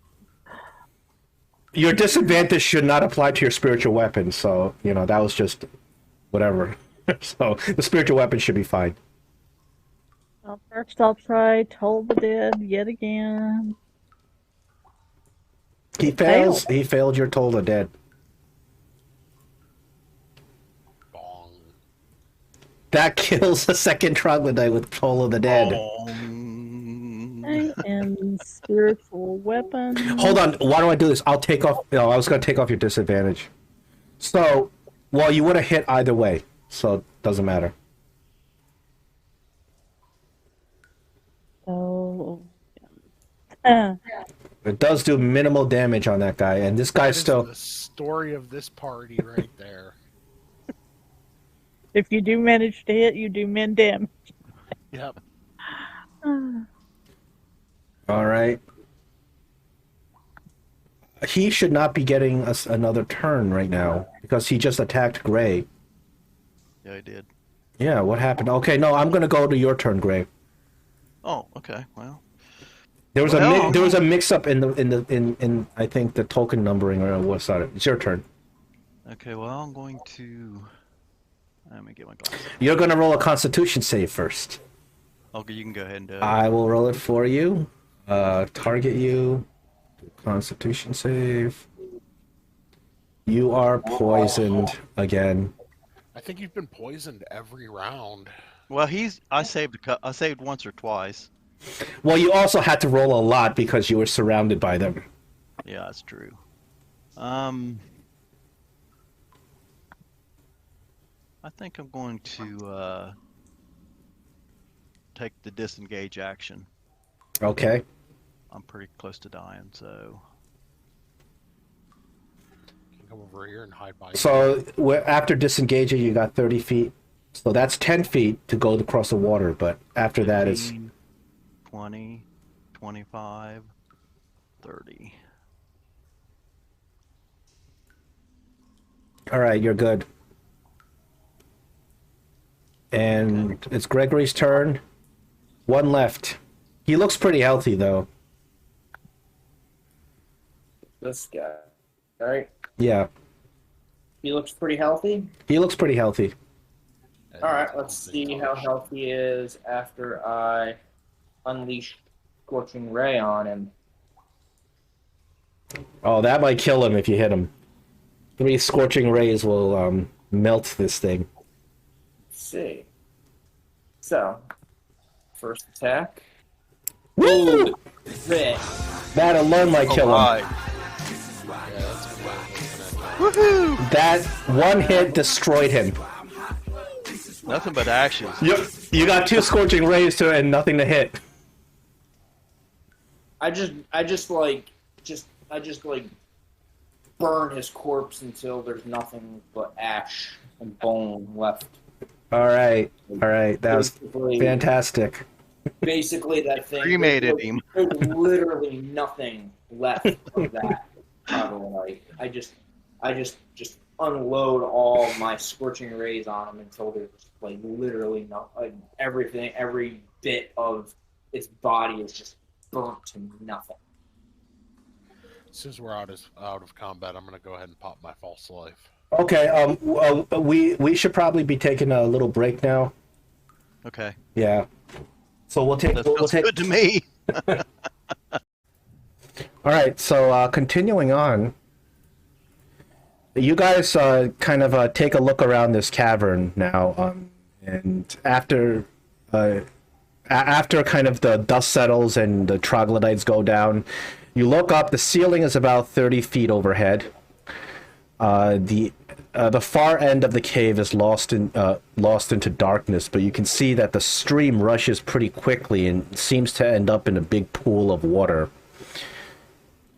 Your disadvantage should not apply to your spiritual weapon, so, you know, that was just whatever. So, the spiritual weapon should be fine. Well, first I'll try Toll the Dead yet again. He fails. He failed your Toll the Dead. Bong. That kills the second Troglodyte with Toll of the Dead. And spiritual weapon. Hold on. Why do I do this? I'll take off. No, I was going to take off your disadvantage. So, well, you would have hit either way, so it doesn't matter. Oh. It does do minimal damage on that guy, and this guy's That is still. the story of this party right there. If you do manage to hit, you do min damage. Yep. All right. He should not be getting us another turn right now because he just attacked Gray. Yeah, I did. Yeah, what happened? Okay, no, I'm gonna go to your turn, Gray. Oh, okay. Well, There was Well- there was a mix up in I think the token numbering or what's that? It's your turn. okay. Well, I'm going to. Let me get my glasses. You're gonna roll a Constitution save first. Okay, you can go ahead and do it. I will roll it for you. Target you. Constitution save. You are poisoned again. I think you've been poisoned every round. Well, I saved I saved once or twice. Well, you also had to roll a lot because you were surrounded by them. Yeah, that's true. I think I'm going to take the disengage action. Okay. I'm pretty close to dying, so. You can come over here and hide by. So after disengaging, you got 30 feet. So that's 10 feet to go across the water, but after that is 15, 20, 25, 30. all right. You're good. And it's Gregory's turn. One left. He looks pretty healthy, though. This guy. Alright. Yeah, He looks pretty healthy. he looks pretty healthy. Alright, let's see how healthy he is after I unleash Scorching Ray on him. Oh, that might kill him if you hit him. 3 scorching rays will melt this thing. Let's see. So, first attack. Woo! Crit. That alone might kill him. Alright. Yeah, that's Woohoo! That one hit destroyed him. Nothing but ashes. Yep. You got 2 scorching rays to and nothing to hit. I just burn his corpse until there's nothing but ash and bone left. All right. That was Basically- fantastic. Basically, that thing. Cremated him. There's literally nothing left of that troglodyte. I just unload all my scorching rays on him until there's like literally everything, every bit of its body is just burnt to nothing. Since we're out of combat, I'm gonna go ahead and pop my false life. Okay. We should probably be taking a little break now. Okay. Yeah. So we'll take. That We'll feels take. good to me. All right. So continuing on. You guys kind of take a look around this cavern now, and after kind of the dust settles and the troglodytes go down, you look up. The ceiling is about 30 feet overhead. The far end of the cave is lost into darkness, but you can see that the stream rushes pretty quickly and seems to end up in a big pool of water.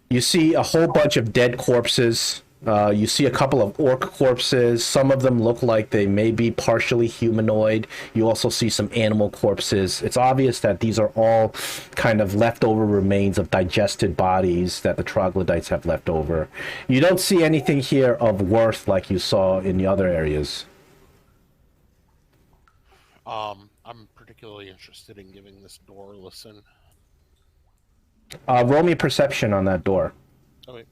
You see a whole bunch of dead corpses. You see a couple of orc corpses. Some of them look like they may be partially humanoid. You also see some animal corpses. It's obvious that these are all kind of leftover remains of digested bodies that the troglodytes have left over. You don't see anything here of worth like you saw in the other areas. I'm particularly interested in giving this door a listen. Roll me perception on that door. Oh wait.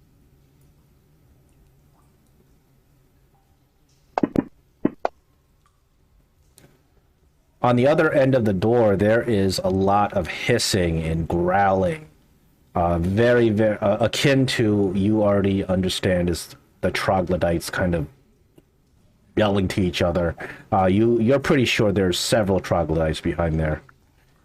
On the other end of the door, there is a lot of hissing and growling. Very, very akin to, you already understand, is the troglodytes kind of yelling to each other. You're pretty sure there's several troglodytes behind there.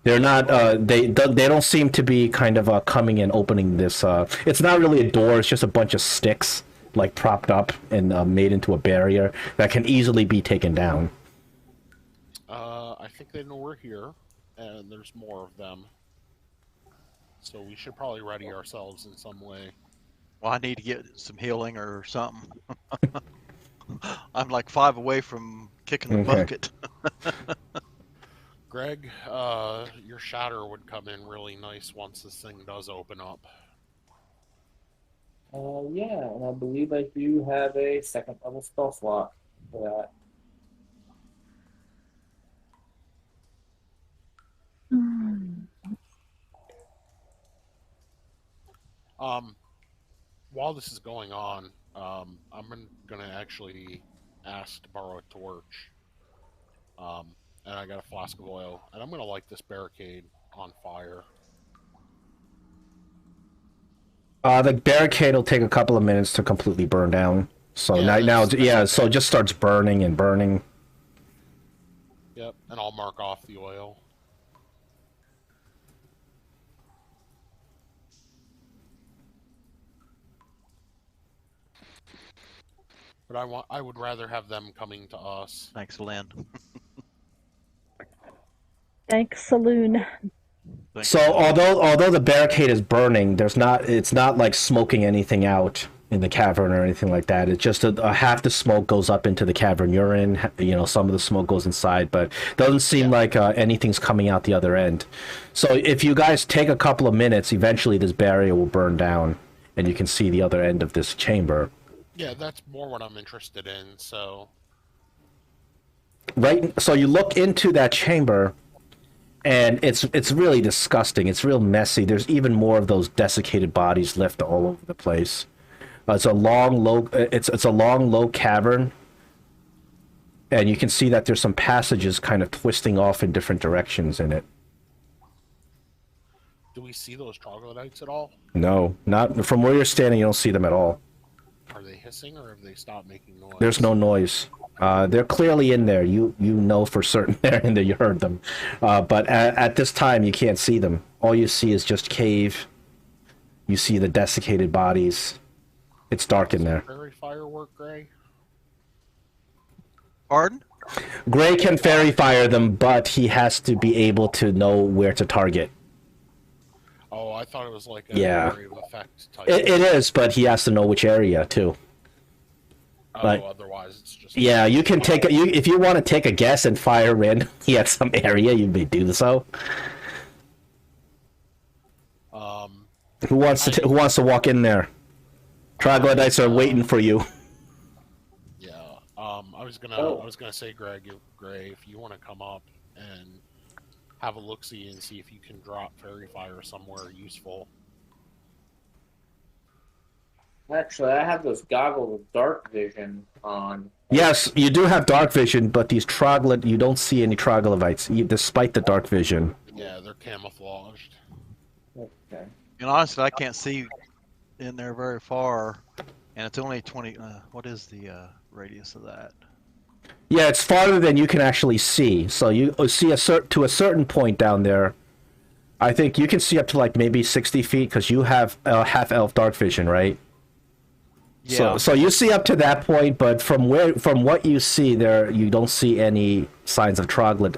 They're not. They don't seem to be kind of coming and opening this. It's not really a door. It's just a bunch of sticks like propped up and made into a barrier that can easily be taken down. I think they know we're here, and there's more of them. So we should probably ready ourselves in some way. Well, I need to get some healing or something. I'm like 5 away from kicking the Okay. bucket. Greg, your shatter would come in really nice once this thing does open up. Yeah, and I believe I do have a second level spell slot for that. While this is going on, I'm gonna actually ask to borrow a torch. And I got a flask of oil, and I'm gonna light this barricade on fire. The barricade will take a couple of minutes to completely burn down. So Yeah, so it just starts burning and burning. Yep, and I'll mark off the oil. But I would rather have them coming to us. Thanks, Lynn. Thanks, Saloon. Thanks. So although the barricade is burning, it's not like smoking anything out in the cavern or anything like that. It's just a half the smoke goes up into the cavern you're in. You know, some of the smoke goes inside, but doesn't seem like anything's coming out the other end. So if you guys take a couple of minutes, eventually this barrier will burn down, and you can see the other end of this chamber. Yeah, that's more what I'm interested in. So Right. So you look into that chamber. And it's really disgusting. It's real messy. There's even more of those desiccated bodies left all over the place. It's a long, low cavern, and you can see that there's some passages kind of twisting off in different directions in it. do we see those troglodytes at all? No, not from where you're standing. You don't see them at all. Are they hissing, or have they stopped making noise? There's no noise. They're clearly in there. You know for certain they're in there. You heard them. But at this time, you can't see them. All you see is just cave. You see the desiccated bodies. It's dark in there. Fairy firework, Gray? Pardon? Gray can fairy fire them, but he has to be able to know where to target. Oh, I thought it was like a Yeah. area of effect type. It is, but he has to know which area too. Oh, but- otherwise it's just... Yeah, you can take if you want to take a guess and fire randomly at some area, you may do so. Who wants to walk in there? Troglodytes are waiting for you. Yeah. I was gonna say, Gray, if you want to come up and have a look-see and see if you can drop fairy fire somewhere useful. Actually, I have those goggles of dark vision on. Yes, you do have dark vision, but these you don't see any troglodytes, despite the dark vision. Yeah, they're camouflaged. Okay. And honestly, I can't see in there very far, and it's only 20. What is the radius of that? Yeah, it's farther than you can actually see. So you see to a certain point down there. I think you can see up to like maybe 60 feet because you have half elf dark vision, right? Yeah. So you see up to that point, but from what you see there, you don't see any signs of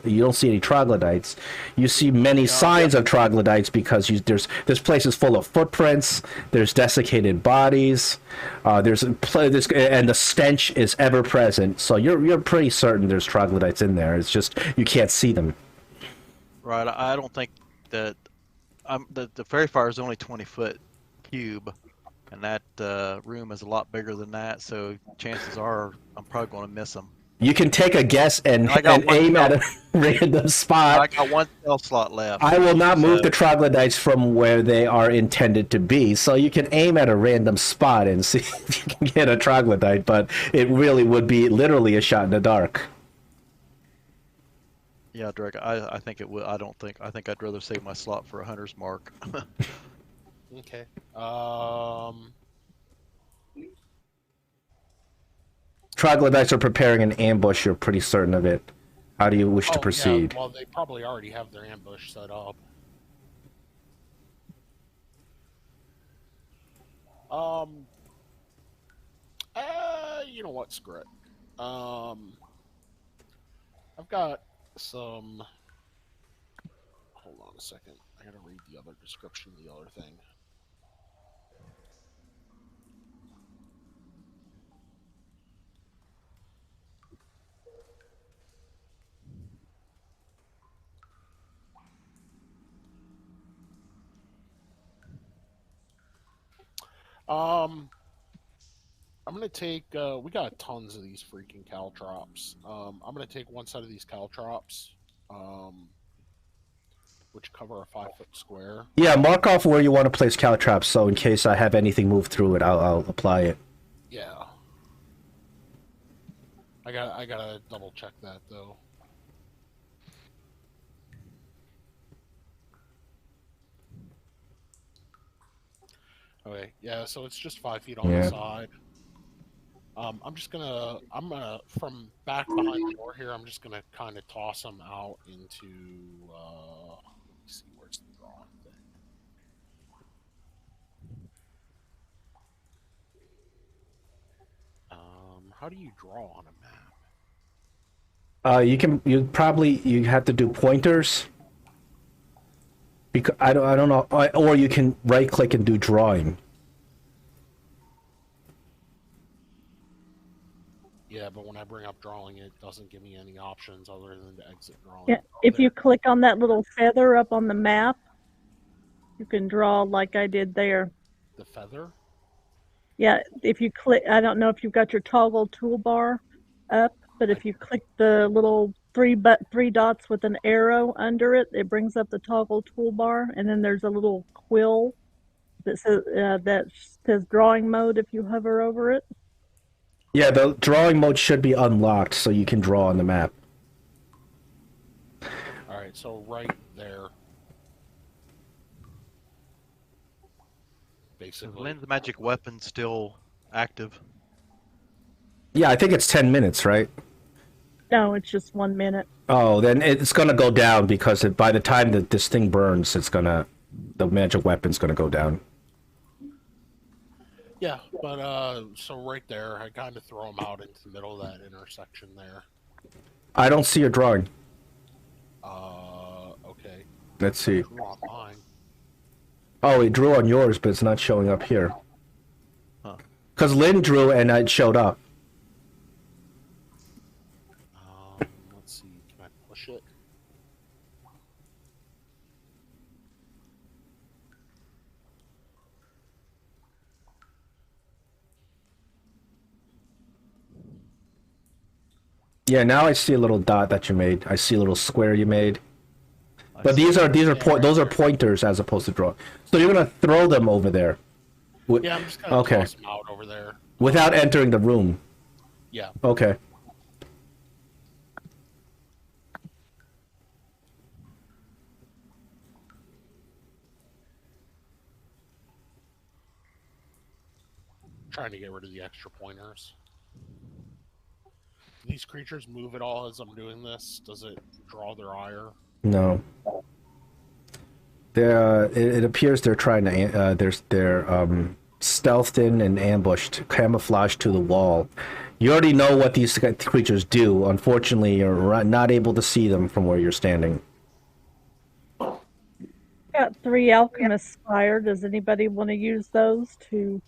You don't see any troglodytes. You see many signs of troglodytes because this place is full of footprints. There's desiccated bodies. And the stench is ever present. So you're pretty certain there's troglodytes in there. It's just you can't see them. Right. I don't think that the fairy fire is only 20-foot cube. And that room is a lot bigger than that, so chances are I'm probably going to miss them. You can take a guess and one aim at a random spot. I got one spell slot left. I will not move the troglodytes from where they are intended to be, so you can aim at a random spot and see if you can get a troglodyte, but it really would be literally a shot in the dark. Yeah, Drake. I think it would. I think I'd rather save my slot for a hunter's mark. Okay. Troglodytes are preparing an ambush. You're pretty certain of it. How do you wish to Oh yeah. proceed? Well, they probably already have their ambush set up. Um. You know what? Screw it. I've got some. Hold on a second. I gotta read the other description of the other thing. Um, I'm gonna take. We got tons of these freaking caltrops. I'm gonna take one side of these caltrops, which cover a 5 foot square. Yeah, mark off where you want to place caltrops, so in case I have anything move through it, I'll apply it. Yeah. I gotta double check that though. Okay, yeah, so it's just 5 feet on the side. I'm gonna, from back behind the door here, I'm just gonna kind of toss them out into, let me see, where's the drawing thing? How do you draw on a map? You have to do pointers. Because I don't know, or you can right click and do drawing. Yeah, but when I bring up drawing, it doesn't give me any options other than to exit drawing. Yeah, Oh, if there. you click on that little feather up on the map, you can draw like I did there. The feather? Yeah, if you click, I don't know if you've got your toggle toolbar up, but if you click the little three dots with an arrow under it, it brings up the toggle toolbar, and then there's a little quill that says drawing mode if you hover over it. Yeah, the drawing mode should be unlocked so you can draw on the map. Alright, so right there. Is Basically. Lynn's magic weapon still active? Yeah, I think it's 10 minutes, right? No, it's just 1 minute. Oh, then it's gonna go down because by the time that this thing burns, the magic weapon's gonna go down. Yeah, but so right there, I kind of throw them out into the middle of that intersection there. I don't see your drawing. Okay. Let's see. Drew on mine. Oh, it drew on yours, but it's not showing up here. Huh. Because Lynn drew and it showed up. Let's see, can I push it? Yeah, now I see a little dot that you made. I see a little square you made. But those are pointers as opposed to draw. So you're gonna throw them over there. Yeah, I'm just gonna toss them out over there. Without entering the room. Yeah. Okay. Trying to get rid of the extra pointers. Do these creatures move at all as I'm doing this? Does it draw their ire? No. It appears they're trying to. They're stealthed in and ambushed, camouflaged to the wall. You already know what these creatures do. Unfortunately, you're not able to see them from where you're standing. Got 3 alchemist fire. Does anybody want to use those to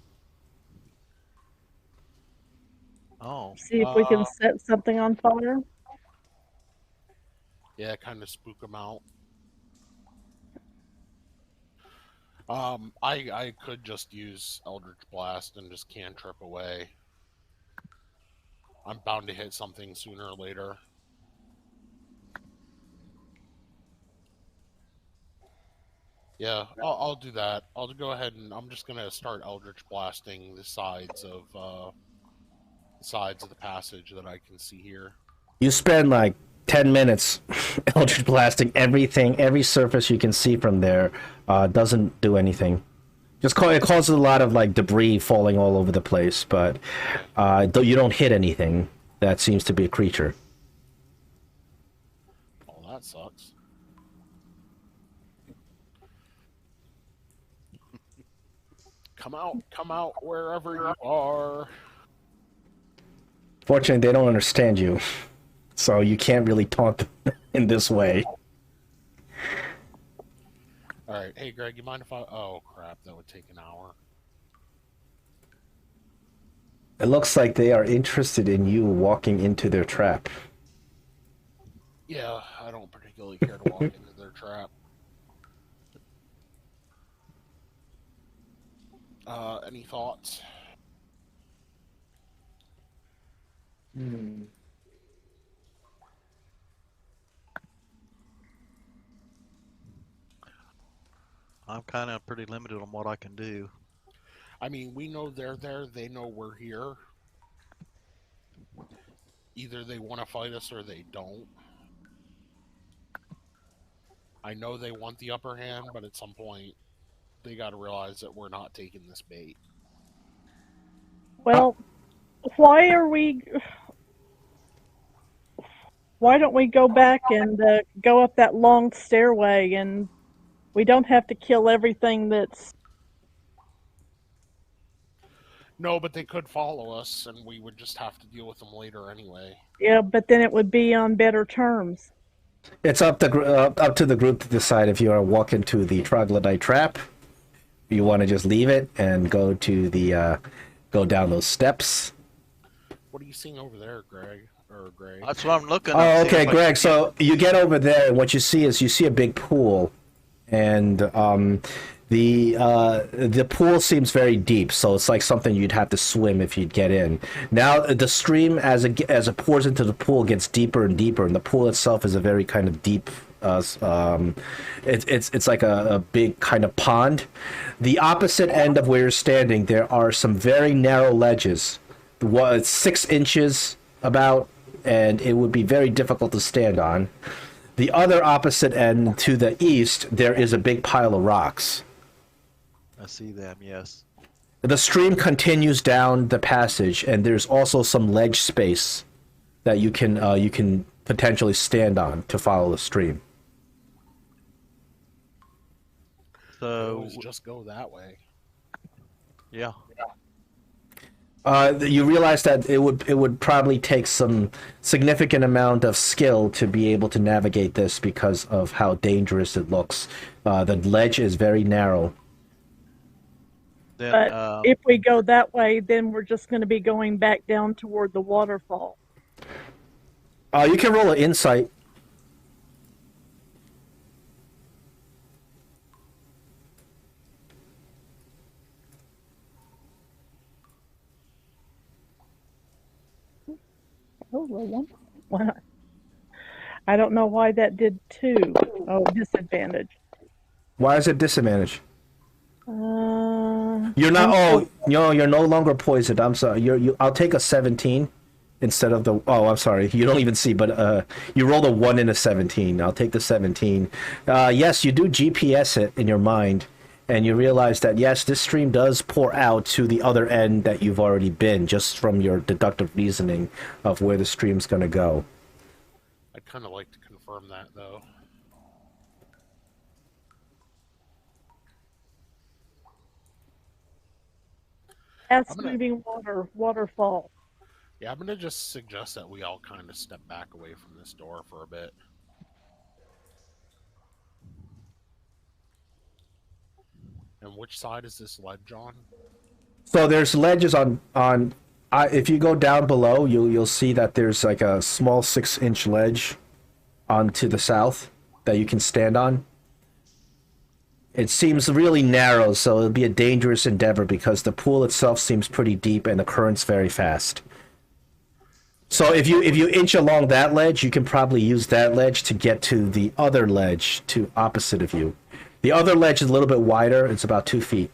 see if we can set something on fire? Yeah, kind of spook them out. I could just use Eldritch Blast and just cantrip away. I'm bound to hit something sooner or later. Yeah, I'll do that. I'll go ahead and I'm just gonna start Eldritch Blasting the sides of the passage that I can see here. You spend like 10 minutes. Eldritch blasting everything, every surface you can see from there. Doesn't do anything. It causes a lot of like debris falling all over the place, but you don't hit anything that seems to be a creature. Oh, that sucks. Come out wherever you are. Fortunately, they don't understand you, so you can't really taunt them in this way. All right, hey Greg, you mind if I? Oh crap, that would take an hour. It looks like they are interested in you walking into their trap. Yeah, I don't particularly care to walk into their trap. Any thoughts? Hmm. I'm kind of pretty limited on what I can do. I mean, we know they're there. They know we're here. Either they want to fight us or they don't. I know they want the upper hand, but at some point, they got to realize that we're not taking this bait. Well, why are we? Why don't we go back and go up that long stairway, and we don't have to kill everything that's. No, but they could follow us, and we would just have to deal with them later anyway. Yeah, but then it would be on better terms. It's up to the group to decide if you are walking to the Troglodyte trap. You want to just leave it and go to the go down those steps. What are you seeing over there, Greg? Or Greg? That's what I'm looking. Oh, okay, Greg. So you get over there, and what you see is a big pool, and the pool seems very deep. So it's like something you'd have to swim if you'd get in. Now the stream, as it pours into the pool, gets deeper and deeper, and the pool itself is a very kind of deep. It's like a big kind of pond. The opposite end of where you're standing, there are some very narrow ledges, 6 inches about, and it would be very difficult to stand on. The other opposite end, to the east, there is a big pile of rocks. I see them. Yes. The stream continues down the passage, and there's also some ledge space that you can potentially stand on to follow the stream. So just go that way. yeah. You realize that it would probably take some significant amount of skill to be able to navigate this because of how dangerous it looks. The ledge is very narrow. Then But if we go that way, then we're just going to be going back down toward the waterfall. You can roll an insight. Oh, roll one. Why not? I don't know why that did 2. Oh, disadvantage. Why is it disadvantage? You're not. I'm No, you're no longer poisoned. I'm sorry. I'll take a 17 instead of the. Oh, I'm sorry. You don't even see, but you rolled a 1 and a 17. I'll take the 17. Yes, you do GPS it in your mind, and you realize that yes, this stream does pour out to the other end that you've already been, just from your deductive reasoning of where the stream's going to go. I'd kind of like to confirm that, though. fast moving waterfall. Yeah, I'm gonna just suggest that we all kind of step back away from this door for a bit. And which side is this ledge on? So there's ledges on. If you go down below, you'll see that there's like a small 6-inch ledge on to the south that you can stand on. It seems really narrow, so it'll be a dangerous endeavor because the pool itself seems pretty deep and the current's very fast. So if you inch along that ledge, you can probably use that ledge to get to the other ledge to opposite of you. The other ledge is a little bit wider. It's about 2 feet.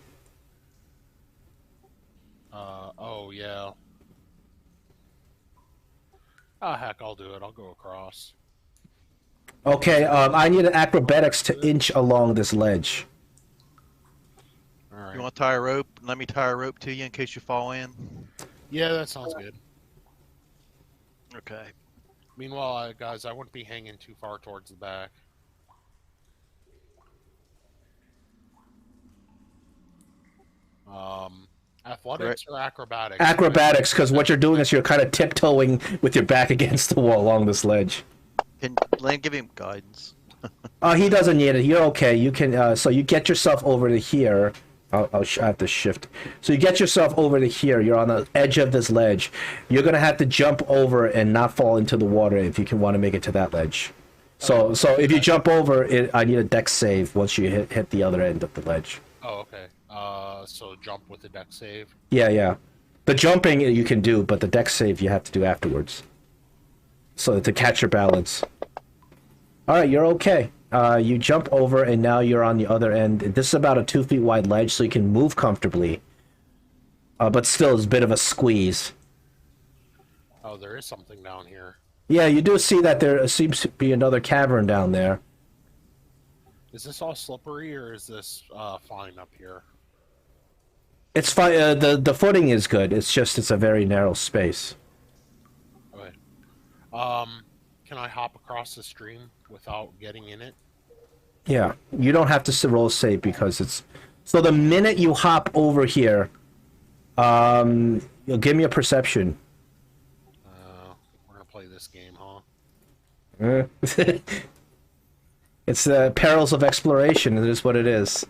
Oh yeah. Ah, heck, I'll do it. I'll go across. Okay, I need an acrobatics to inch along this ledge. All right. You want to tie a rope? Let me tie a rope to you in case you fall in. Yeah, that sounds good. Okay. Meanwhile, guys, I wouldn't be hanging too far towards the back. Athletics or acrobatics? Acrobatics, because what you're doing is you're kind of tiptoeing with your back against the wall along this ledge. Can Lane give him guidance? He doesn't need it. You're okay. You can. So you get yourself over to here. I have to shift. So you get yourself over to here. You're on the edge of this ledge. You're gonna have to jump over and not fall into the water if you can want to make it to that ledge. So if you jump over it, I need a dex save once you hit the other end of the ledge. Oh, okay. So jump with the deck save. Yeah. The jumping you can do, but the dex save you have to do afterwards. So to catch your balance. All right, you're okay. You jump over, and now you're on the other end. This is about a 2 feet wide ledge, so you can move comfortably. But still, it's a bit of a squeeze. Oh, there is something down here. Yeah, you do see that there seems to be another cavern down there. Is this all slippery, or is this fine up here? It's fine. The footing is good. It's just it's a very narrow space. Okay. Can I hop across the stream without getting in it? Yeah, you don't have to roll save because it's... So the minute you hop over here, you'll give me a perception. We're gonna play this game, Uh, huh? It's the perils of exploration. It is what it is.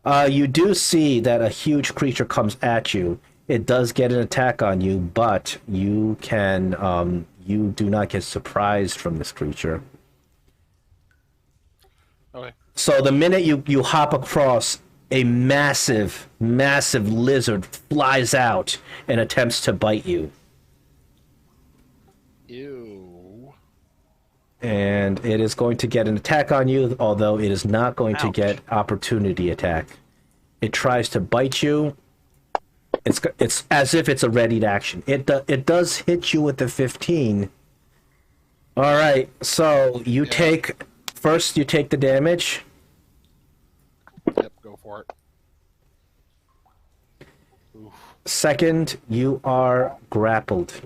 You do see that a huge creature comes at you. It does get an attack on you, but you can you do not get surprised from this creature. Okay. So the minute you hop across, a massive lizard flies out and attempts to bite you. Ew. And it is going to get an attack on you, although it is not going to get opportunity attack. It tries to bite you. It's as if it's a readied action. It does hit you with the 15. All right, so you take the damage. Yep, go for it. Oof. Second, you are grappled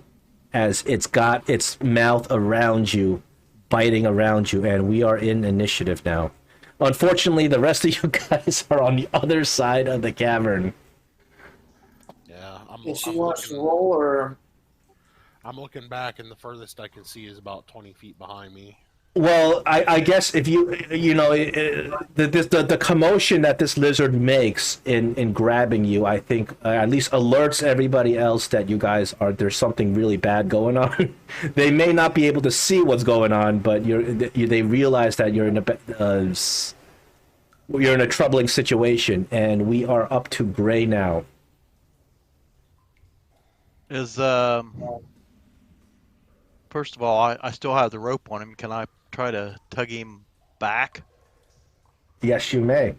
as it's got its mouth around you, biting around you, and we are in initiative now. Unfortunately, the rest of you guys are on the other side of the cavern. Yeah, If she wants to roll, or I'm looking back, and the furthest I can see is about 20 feet behind me. Well, I guess if the commotion that this lizard makes in grabbing you, I think at least alerts everybody else that you guys there's something really bad going on. They may not be able to see what's going on, but they realize that you're in a troubling situation, and we are up to Gray now. Is first of all, I still have the rope on him. Can I try to tug him back? Yes, you may.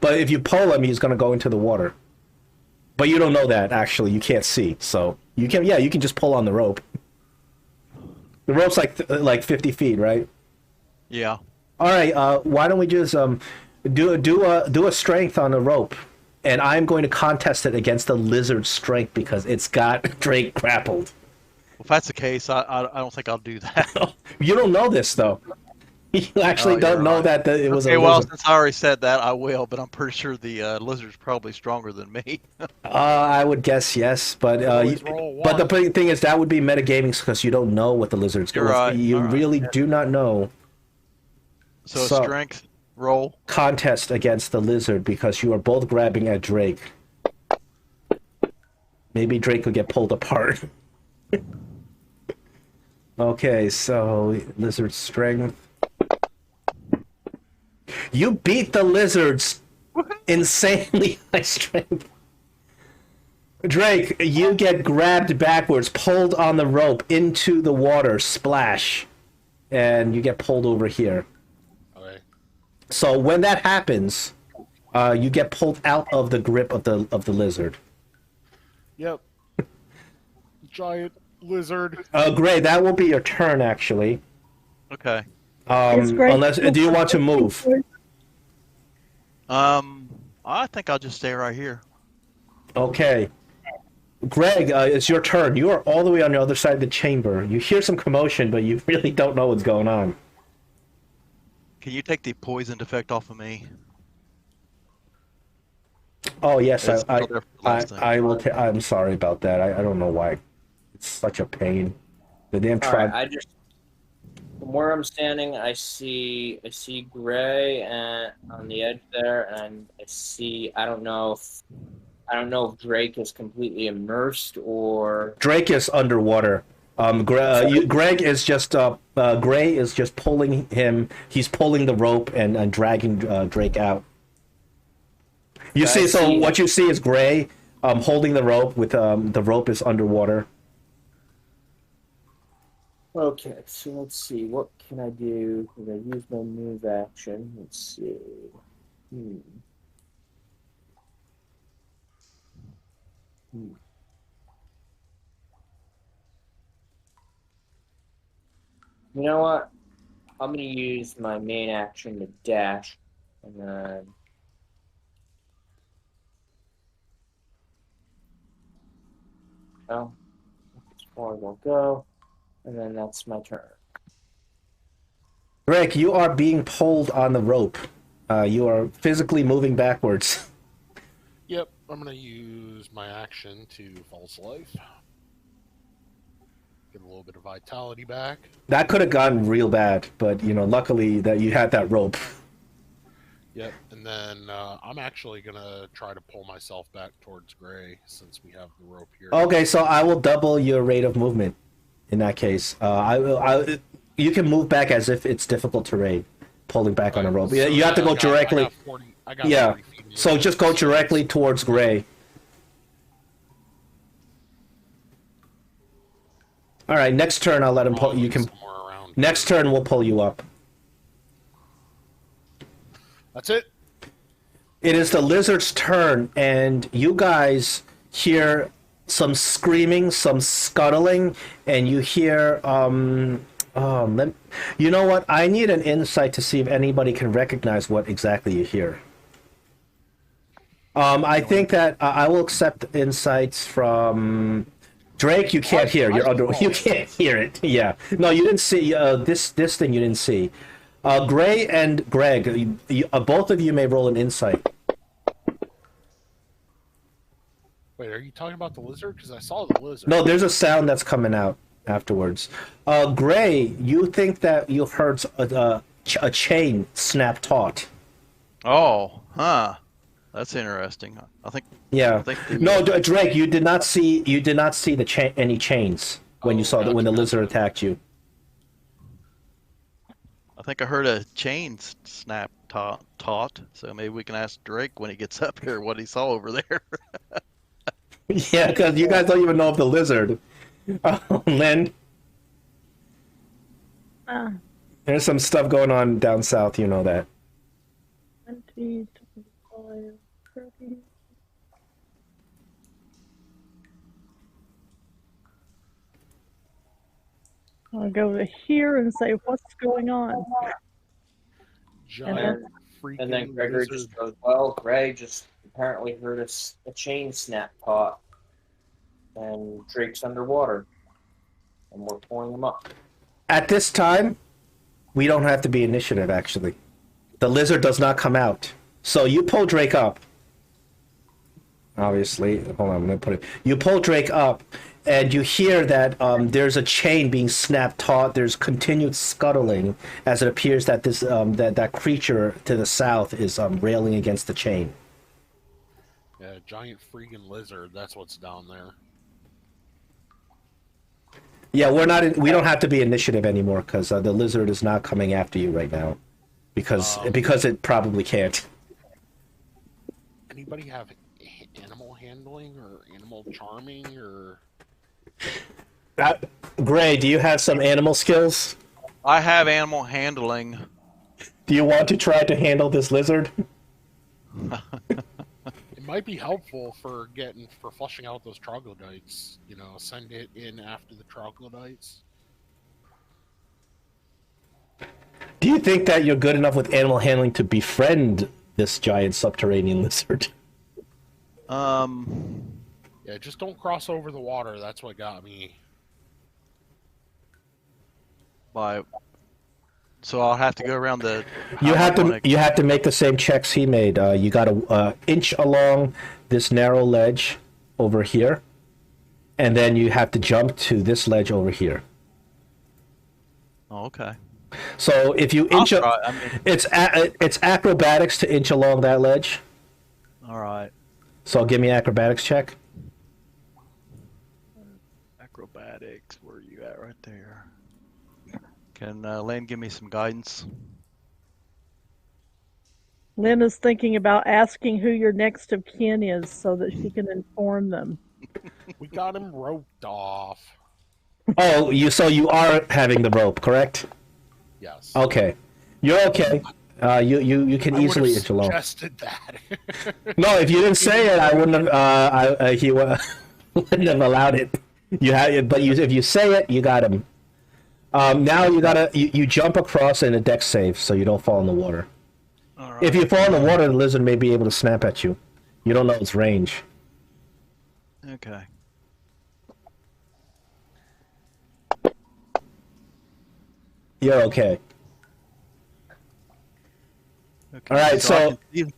But if you pull him, he's going to go into the water. But you don't know that, actually. You can't see. So you can just pull on the rope. The rope's like 50 feet, right? Yeah. All right, why don't we just do a strength on the rope, and I'm going to contest it against the lizard's strength because it's got Drake grappled. Well, if that's the case, I don't think I'll do that. You don't know this though. You actually don't know right. that it was Okay, a well, lizard. since I already said that, I will, but I'm pretty sure the lizard's probably stronger than me. I would guess yes, but Always roll but the one. thing is that would be metagaming because you don't know what the lizard's You're right. You All right. really do not know. So strength roll. Contest against the lizard because you are both grabbing at Drake. Maybe Drake could get pulled apart. Okay, so lizard strength. You beat the lizard's insanely high strength. Drake, you get grabbed backwards, pulled on the rope into the water, splash, and you get pulled over here. Okay. So when that happens, you get pulled out of the grip of the lizard. Yep. Giant lizard. Gray, that will be your turn actually. Okay. Is Gray Unless, still do you want to protecting move? poison? I think I'll just stay right here. Okay. Greg, it's your turn. You are all the way on the other side of the chamber. You hear some commotion, but you really don't know what's going on. Can you take the poisoned effect off of me? Oh yes, It's still there for the last thing. I will. I'm sorry about that. I don't know why. It's such a pain. The damn All right, Trog. I just from where I'm standing, I see Gray and on the edge there, and I don't know if Drake is completely immersed or Drake is underwater. Greg is just Gray is just pulling him. He's pulling the rope and dragging Drake out. You I see, so see. what you see is Gray holding the rope with the rope is underwater. Okay, so let's see. What can I do? Can I use my move action? Let's see. Hmm. You know what? I'm gonna use my main action to dash, and then oh, as far as I'll go, and then that's my turn. Greg, you are being pulled on the rope. You are physically moving backwards. Yep, I'm gonna use my action to false life. Get a little bit of vitality back. That could have gotten real bad, but luckily that you had that rope. Yep, and then I'm actually gonna try to pull myself back towards Gray since we have the rope here. Okay, so I will double your rate of movement. In that case, you can move back as if it's difficult terrain, pulling back on a rope. So, You have to go directly. I got Yeah, 40 feet in so movement, just go directly towards Gray. All right, next turn I'll let him pull. You can. somewhere around Next here. turn we'll pull you up. That's it. It is the lizard's turn, and you guys hear some screaming, some scuttling, and you hear you know what? I need an insight to see if anybody can recognize what exactly you hear. I think that I will accept insights from Drake. You can't hear. You're under. You can't hear it. Yeah. No, you didn't see this thing. You didn't see. Gray and Greg, both of you may roll an insight. Wait, are you talking about the lizard? Because I saw the lizard. No, there's a sound that's coming out afterwards. Gray, you think that you heard a chain snap taut. Oh, huh. That's interesting. I think. Yeah. I think the, No, Drake, you did not see the any chains when you saw that when the lizard attacked you. I think I heard a chain snap taut. So maybe we can ask Drake when he gets up here what he saw over there. Yeah, because you guys don't even know of the lizard. Lynn, there's some stuff going on down south. You know that. 20, 25, 30. I'll go to here and say, what's going on? Giant freaking And then Gregory lizard. just goes, well, Gray just apparently heard a chain snap taut, and Drake's underwater, and we're pulling him up. At this time, we don't have to be initiative. Actually, the lizard does not come out. So you pull Drake up. Obviously, hold on. I'm gonna put it. You pull Drake up, and you hear that there's a chain being snapped taut. There's continued scuttling as it appears that this that creature to the south is railing against the chain. Yeah, giant freaking lizard. That's what's down there. Yeah, we don't have to be initiative anymore because the lizard is not coming after you right now, because it probably can't. Anybody have animal handling or animal charming or? Gray, do you have some animal skills? I have animal handling. Do you want to try to handle this lizard? It might be helpful for flushing out those troglodytes. You know, send it in after the troglodytes. Do you think that you're good enough with animal handling to befriend this giant subterranean lizard? Yeah, just don't cross over the water. That's what got me. So I'll have to go around the. You have to make the same checks he made. You got to inch along this narrow ledge over here, and then you have to jump to this ledge over here. Oh, okay. So if you inch, it's acrobatics to inch along that ledge. All right. So give me an acrobatics check. Acrobatics, where are you at right there? Can Lane give me some guidance? Lynn is thinking about asking who your next of kin is so that she can inform them. We got him roped off. Oh, you are having the rope, correct? Yes. Okay, you're okay. You can easily inch along. Suggested that. No, if you didn't say it, I wouldn't have. He wouldn't have allowed it. You have it, but if you say it, you got him. Now you jump across in a dex save so you don't fall in the water. All right. If you fall in the water, the lizard may be able to snap at you. You don't know its range. Okay. You're okay. Okay. All right, so I can see-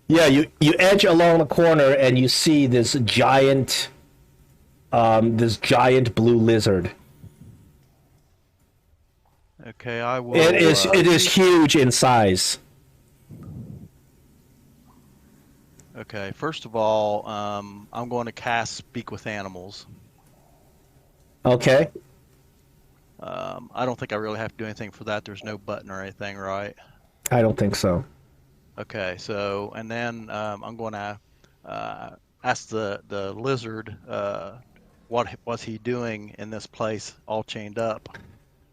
yeah, you edge along the corner and you see this giant blue lizard. Okay, I will. It is huge in size. Okay, first of all, I'm going to cast Speak with Animals. Okay. I don't think I really have to do anything for that. There's no button or anything, right? I don't think so. Okay, so and then I'm going to ask the lizard what was he doing in this place, all chained up.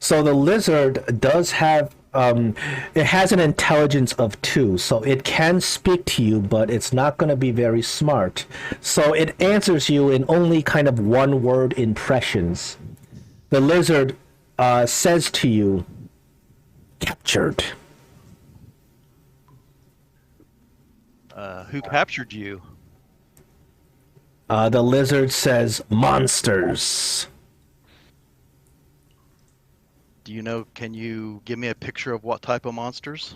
So the lizard does have it has an intelligence of 2, so it can speak to you, but it's not going to be very smart. So it answers you in only kind of one-word impressions. The lizard says to you, "Captured." Who captured you? The lizard says, "Monsters." Do you know? Can you give me a picture of what type of monsters?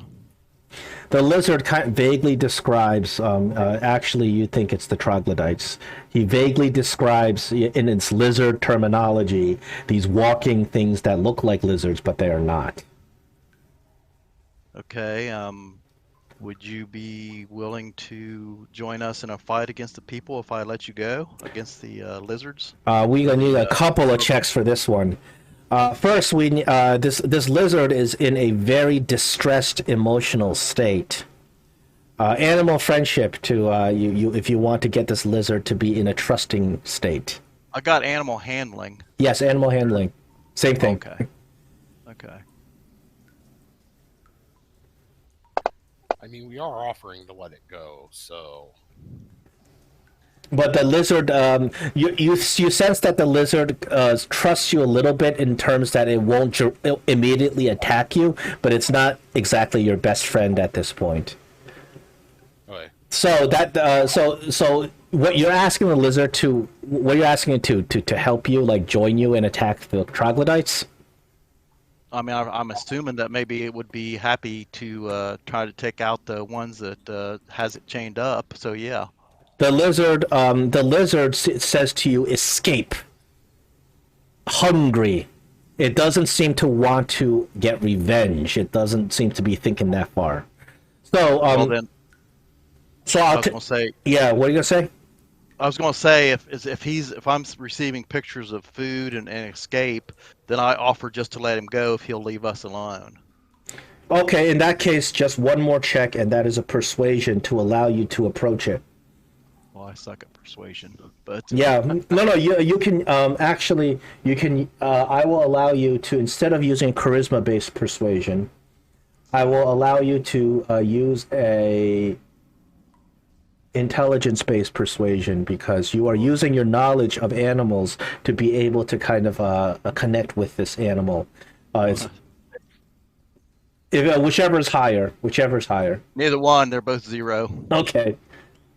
The lizard vaguely describes, actually you think it's the troglodytes. He vaguely describes, in its lizard terminology, these walking things that look like lizards, but they are not. Okay, would you be willing to join us in a fight against the people if I let you go against the lizards? We gonna need a couple of checks for this one. First, this lizard is in a very distressed emotional state. Animal friendship to you if you want to get this lizard to be in a trusting state. I got animal handling. Yes, animal handling. Same thing. Okay. Okay. I mean, we are offering to let it go, so. But the lizard, you sense that the lizard trusts you a little bit in terms that it won't immediately attack you, but it's not exactly your best friend at this point. Okay. So that so what you're asking the lizard to, what you're asking it to help you, like join you and attack the troglodytes? I mean, I'm assuming that maybe it would be happy to try to take out the ones that has it chained up. So yeah. The lizard says to you, "Escape." Hungry. It doesn't seem to want to get revenge. It doesn't seem to be thinking that far. So, Well then, so I I'll was gonna say. yeah. What are you gonna say? I was gonna say if I'm receiving pictures of food and escape, then I offer just to let him go if he'll leave us alone. Okay, in that case, just one more check, and that is a persuasion to allow you to approach it. Well, I suck at persuasion, but Yeah, no, you can actually you can. I will allow you to, instead of using charisma-based persuasion, I will allow you to use a intelligence-based persuasion because you are using your knowledge of animals to be able to kind of connect with this animal. It's whichever's higher. Whichever's higher. Neither one. They're both 0. Okay,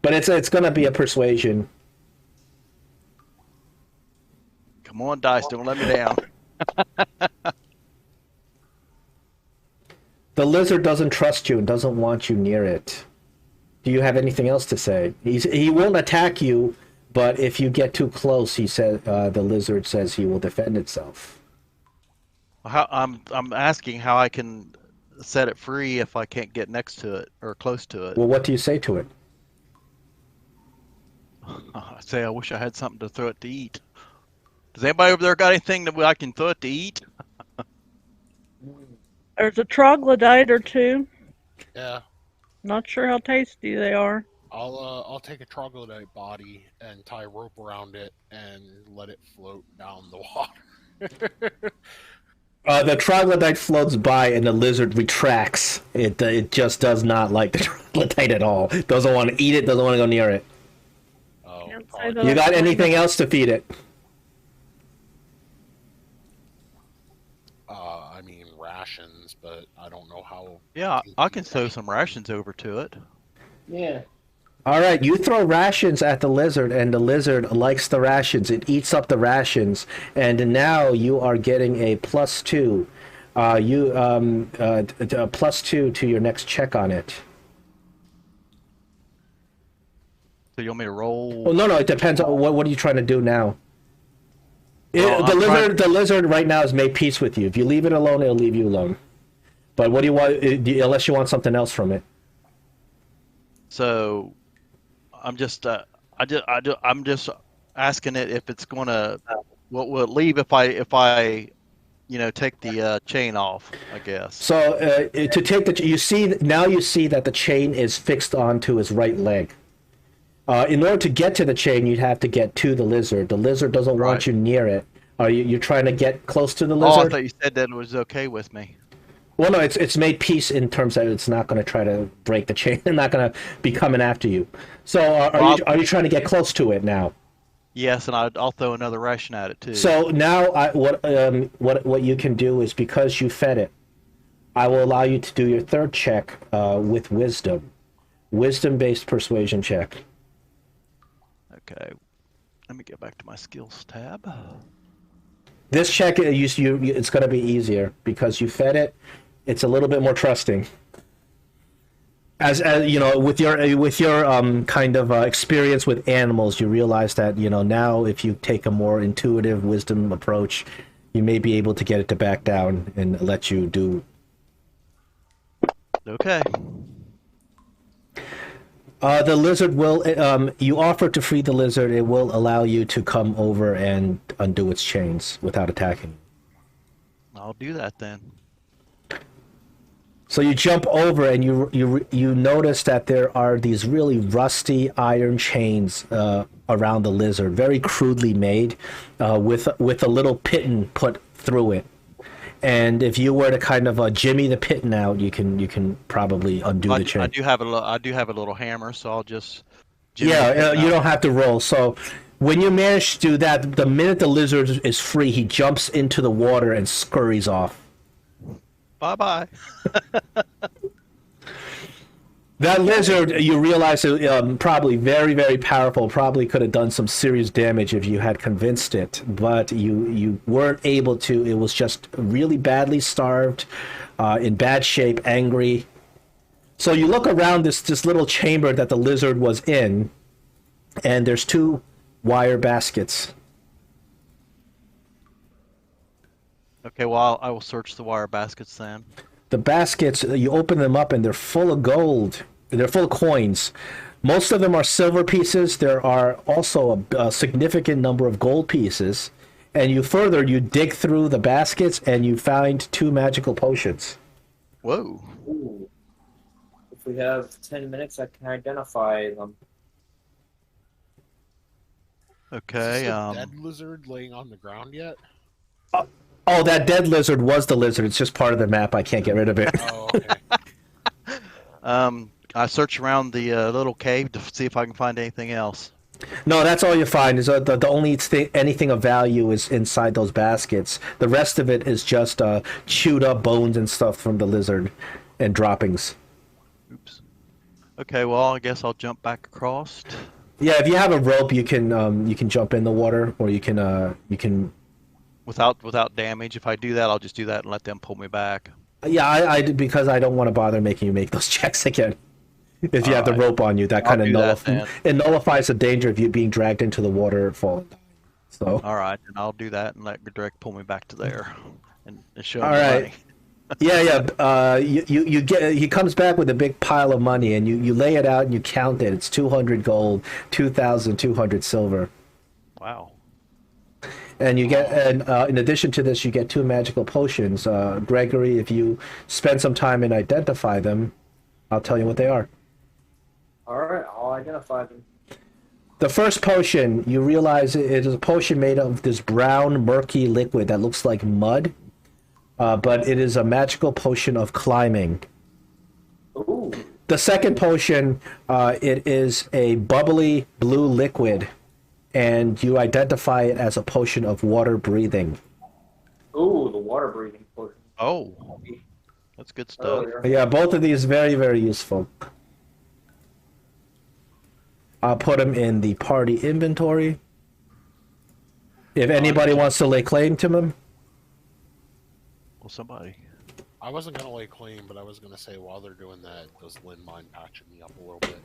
but it's going to be a persuasion. Come on, dice. Don't let me down. The lizard doesn't trust you and doesn't want you near it. Do you have anything else to say? He won't attack you, but if you get too close, he said the lizard says he will defend itself. I'm asking how I can set it free if I can't get next to it or close to it. Well, what do you say to it? I say I wish I had something to throw it to eat. Does anybody over there got anything that I can throw it to eat? There's a troglodyte or two. Yeah. Not sure how tasty they are. I'll take a troglodyte body and tie a rope around it and let it float down the water. The troglodyte floats by and the lizard retracts. It just does not like the troglodyte at all. Doesn't want to eat it, doesn't want to go near it. Oh, Can't say probably- that. You got anything else to feed it? I mean rations, but I don't know how. Yeah, I can throw some rations over to it. Yeah. All right, you throw rations at the lizard, and the lizard likes the rations. It eats up the rations, and now you are getting a +2. +2 to your next check on it. So you want me to roll? Well, no, it depends on what are you trying to do now. Well, The lizard right now has made peace with you. If you leave it alone, it'll leave you alone. But what do you want? Unless you want something else from it. So I'm just I'm just asking it if it's gonna will it leave if I take the chain off, I guess. So to take you see that the chain is fixed onto his right leg. In order to get to the chain, you'd have to get to the lizard. The lizard doesn't want Right. you near it. Are you're trying to get close to the Oh, I lizard? thought you said that it was okay with me. Well, no, it's made peace in terms that it's not going to try to break the chain. It's not going to be coming after you. So are you trying to get close to it now? Yes, and I'll throw another ration at it too. So now what you can do is, because you fed it, I will allow you to do your third check with wisdom. Wisdom-based persuasion check. Okay, let me get back to my skills tab. This check, it's going to be easier because you fed it. It's a little bit more trusting. As you know, with your kind of experience with animals, you realize that now if you take a more intuitive wisdom approach, you may be able to get it to back down and let you do. Okay. The lizard will. You offer to free the lizard. It will allow you to come over and undo its chains without attacking. I'll do that then. So you jump over and you notice that there are these really rusty iron chains around the lizard, very crudely made, with a little pitten put through it. And if you were to kind of jimmy the pitten out, you can probably undo the chain. I do have a little hammer, so I'll just. jimmy the Yeah, pin you out. don't have to roll. So when you manage to do that, the minute the lizard is free, he jumps into the water and scurries off. Bye-bye. That lizard, you realize, probably very, very powerful, probably could have done some serious damage if you had convinced it, but you weren't able to. It was just really badly starved, in bad shape, angry. So you look around this little chamber that the lizard was in, and there's 2 wire baskets. Okay, well, I will search the wire baskets then. The baskets, you open them up and they're full of gold. They're full of coins. Most of them are silver pieces. There are also a significant number of gold pieces. And you dig through the baskets and you find 2 magical potions. Whoa. Ooh. If we have 10 minutes, I can identify them. Okay. Is this a dead lizard laying on the ground yet? Oh, that dead lizard was the lizard. It's just part of the map. I can't get rid of it. Oh, okay. I search around the little cave to see if I can find anything else. No, that's all you find. Is the only thing, anything of value is inside those baskets. The rest of it is just chewed up bones and stuff from the lizard and droppings. Oops. Okay, well, I guess I'll jump back across. Yeah, if you have a rope, you can jump in the water, or you can. Without damage. If I do that, I'll just do that and let them pull me back. Yeah, I because I don't want to bother making you make those checks again. If you have the Alright. rope on you, that I'll kind of do that then. it nullifies the danger of you being dragged into the water and falling. So, All right, and I'll do that and let Direct pull me back to there and show all him the right. money. Yeah. You get. He comes back with a big pile of money, and you lay it out and you count it. It's 200 gold, 2,200 silver, Wow. and you get. And in addition to this, you get 2 magical potions. Gregory, if you spend some time and identify them, I'll tell you what they are. All right, I'll identify them. The first potion, you realize it is a potion made of this brown, murky liquid that looks like mud, but it is a magical potion of climbing. Ooh. The second potion, it is a bubbly blue liquid, and you identify it as a potion of water breathing. Ooh, the water breathing potion. Oh, that's good stuff. Earlier. Yeah, both of these very, very useful. I'll put them in the party inventory. If anybody wants to lay claim to them. Well, somebody. I wasn't gonna lay claim, but I was gonna say while they're doing that, does Lynn mind patching me up a little bit?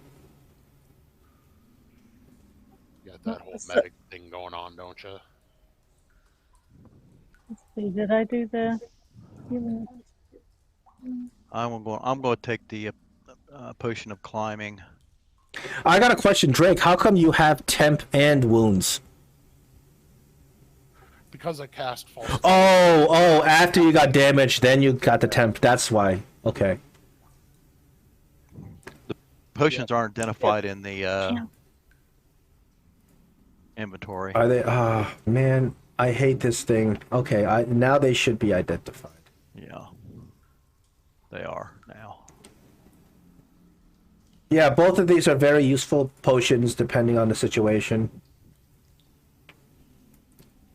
You got that whole medic thing going on, don't you? Let's see, did I do the healing? I'm going to take the potion of climbing. I got a question, Drake. How come you have temp and wounds? Because I cast false. Oh, after you got damaged, then you got the temp. That's why. Okay. Potions aren't identified in the Yeah. inventory. Are they? Ah, man, I hate this thing. Okay, now they should be identified. Yeah, they are now. Yeah, both of these are very useful potions depending on the situation.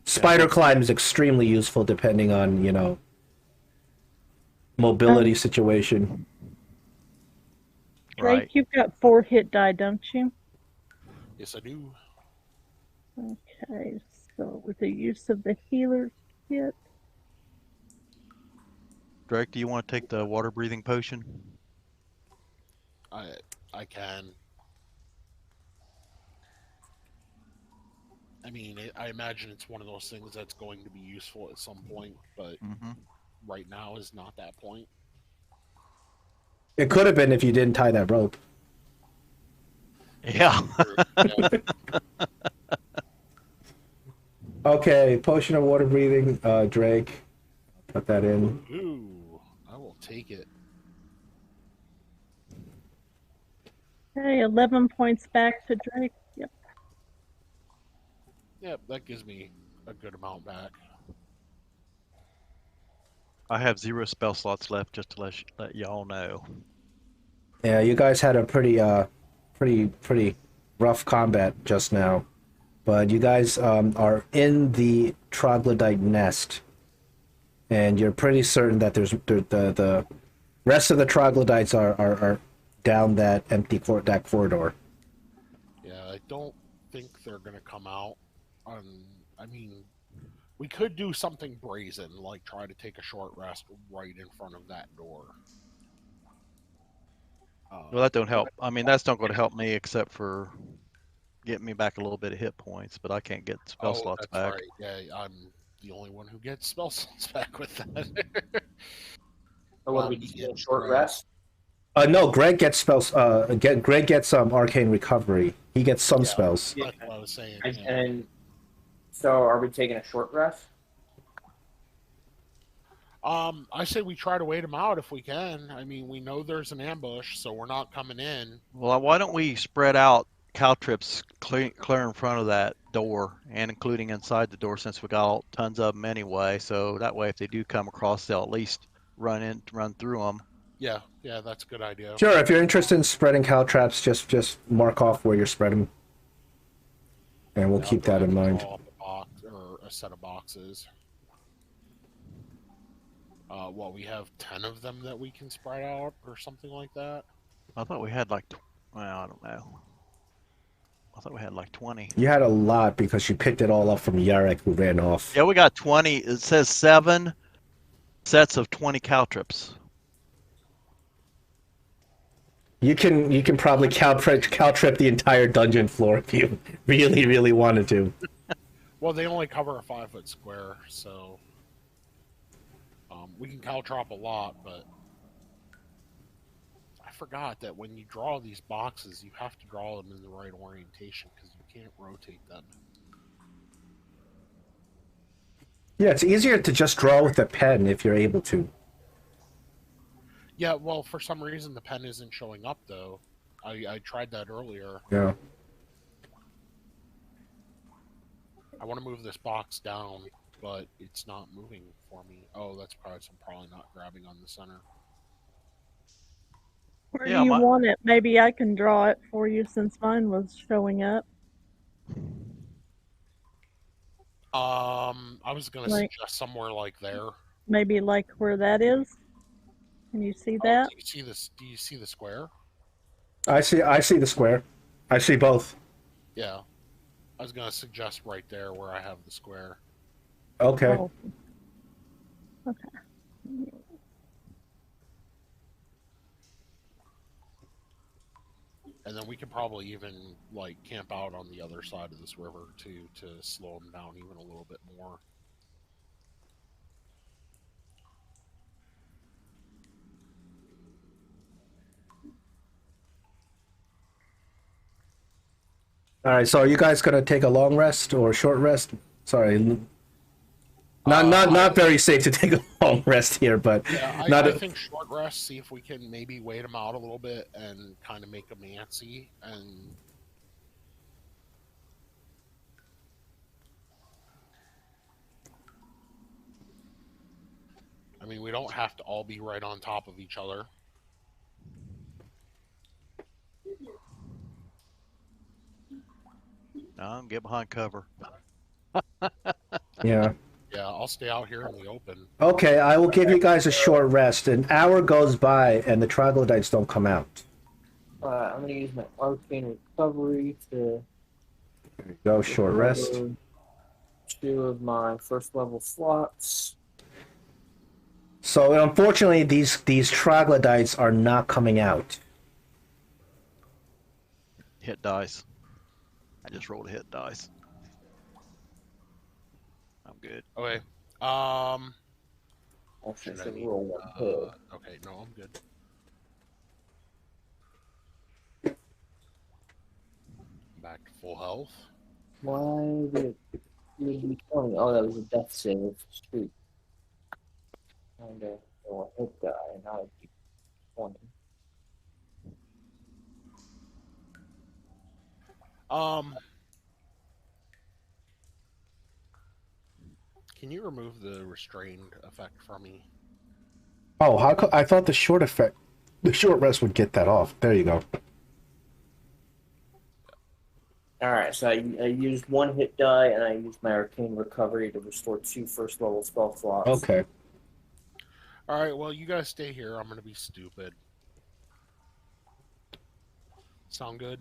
Spider climb is extremely useful depending on, mobility situation. Drake, Right. you've got 4 hit die, don't you? Yes, I do. Okay, so with the use of the healer kit, Drake, do you want to take the water breathing potion? I can. I mean, I imagine it's one of those things that's going to be useful at some point, but Mm-hmm. right now is not that point. It could have been if you didn't tie that rope. Yeah. Yeah. Okay, potion of water breathing, Drake. Put that in. Ooh, I will take it. okay, 11 points back to Drake. Yep. Yep, that gives me a good amount back. I have 0 spell slots left, just to let y'all know. Yeah, you guys had a pretty rough combat just now, but you guys are in the Troglodyte nest, and you're pretty certain that the rest of the Troglodytes are down that that corridor. Yeah, I don't think they're gonna come out. I mean, we could do something brazen, like try to take a short rest right in front of that door. Well, that don't help. I mean, that's not going to help me except for getting me back a little bit of hit points, but I can't get spell slots that's back. right. Yeah, I'm the only one who gets spell slots back with that. So what do we do? A short rest? No, Greg gets spells. Greg gets arcane recovery. He gets some Yeah. spells. That's what I was saying. And, Yeah. and so are we taking a short rest? I say we try to wait them out if we can. I mean, we know there's an ambush, so we're not coming in. Well, why don't we spread out caltrips clear in front of that door and including inside the door, since we got tons of them anyway. So that way, if they do come across, they'll at least run through them. Yeah, that's a good idea. Sure, if you're interested in spreading caltrops, just mark off where you're spreading, and we'll Yeah, keep I'll that in go ahead and mind. draw up a box or a set of boxes. Well, we have 10 of them that we can spread out or something like that. I thought we had like, well, I don't know. I thought we had like 20. You had a lot because you picked it all up from Yarek, who ran off. Yeah, we got 20. It says 7 sets of 20 caltrops. You can probably caltrip the entire dungeon floor if you really wanted to. Well, they only cover a 5-foot square, so we can caltrop a lot, but I forgot that when you draw these boxes, you have to draw them in the right orientation because you can't rotate them. Yeah, it's easier to just draw with a pen if you're able to. Yeah, well, for some reason the pen isn't showing up, though. I tried that earlier. Yeah. I want to move this box down, but it's not moving for me. Oh, that's probably I'm probably not grabbing on the center. Where Yeah, do you want it? Maybe I can draw it for you since mine was showing up. I was gonna suggest somewhere like there. Maybe like where that is. Can you see that? Do you see this? Do you see the square? I see the square. I see both. Yeah. I was gonna suggest right there where I have the square. Okay. Oh. Okay. And then we could probably even like camp out on the other side of this river too to slow them down even a little bit more. All right. So are you guys gonna take a long rest or a short rest? Sorry. Not very safe to take a long rest here, but yeah, I think short rest. See if we can maybe wait them out a little bit and kind of make them antsy. And I mean, we don't have to all be right on top of each other. No, get behind cover. yeah. Yeah, I'll stay out here in the open. Okay, I will give you guys a short rest. An hour goes by and the troglodytes don't come out. I'm gonna use my arcane recovery to There you go, short rest. 2 of my first level slots. So unfortunately, these troglodytes are not coming out. Hit dice. I just rolled a hit dice. I'm good. Okay. I Should I should need, roll 1 hit. okay, no, I'm good. Back to full health. Why did you tell me? Oh, that was a death save. Shoot. And a hit die, and now it'd be 20. Can you remove the restrained effect from me? Oh, I thought the short rest would get that off. There you go. Alright, so I used 1 hit die, and I used my arcane recovery to restore 2 first level spell slots. Okay. All right, well, you guys stay here. I'm going to be stupid. Sound good?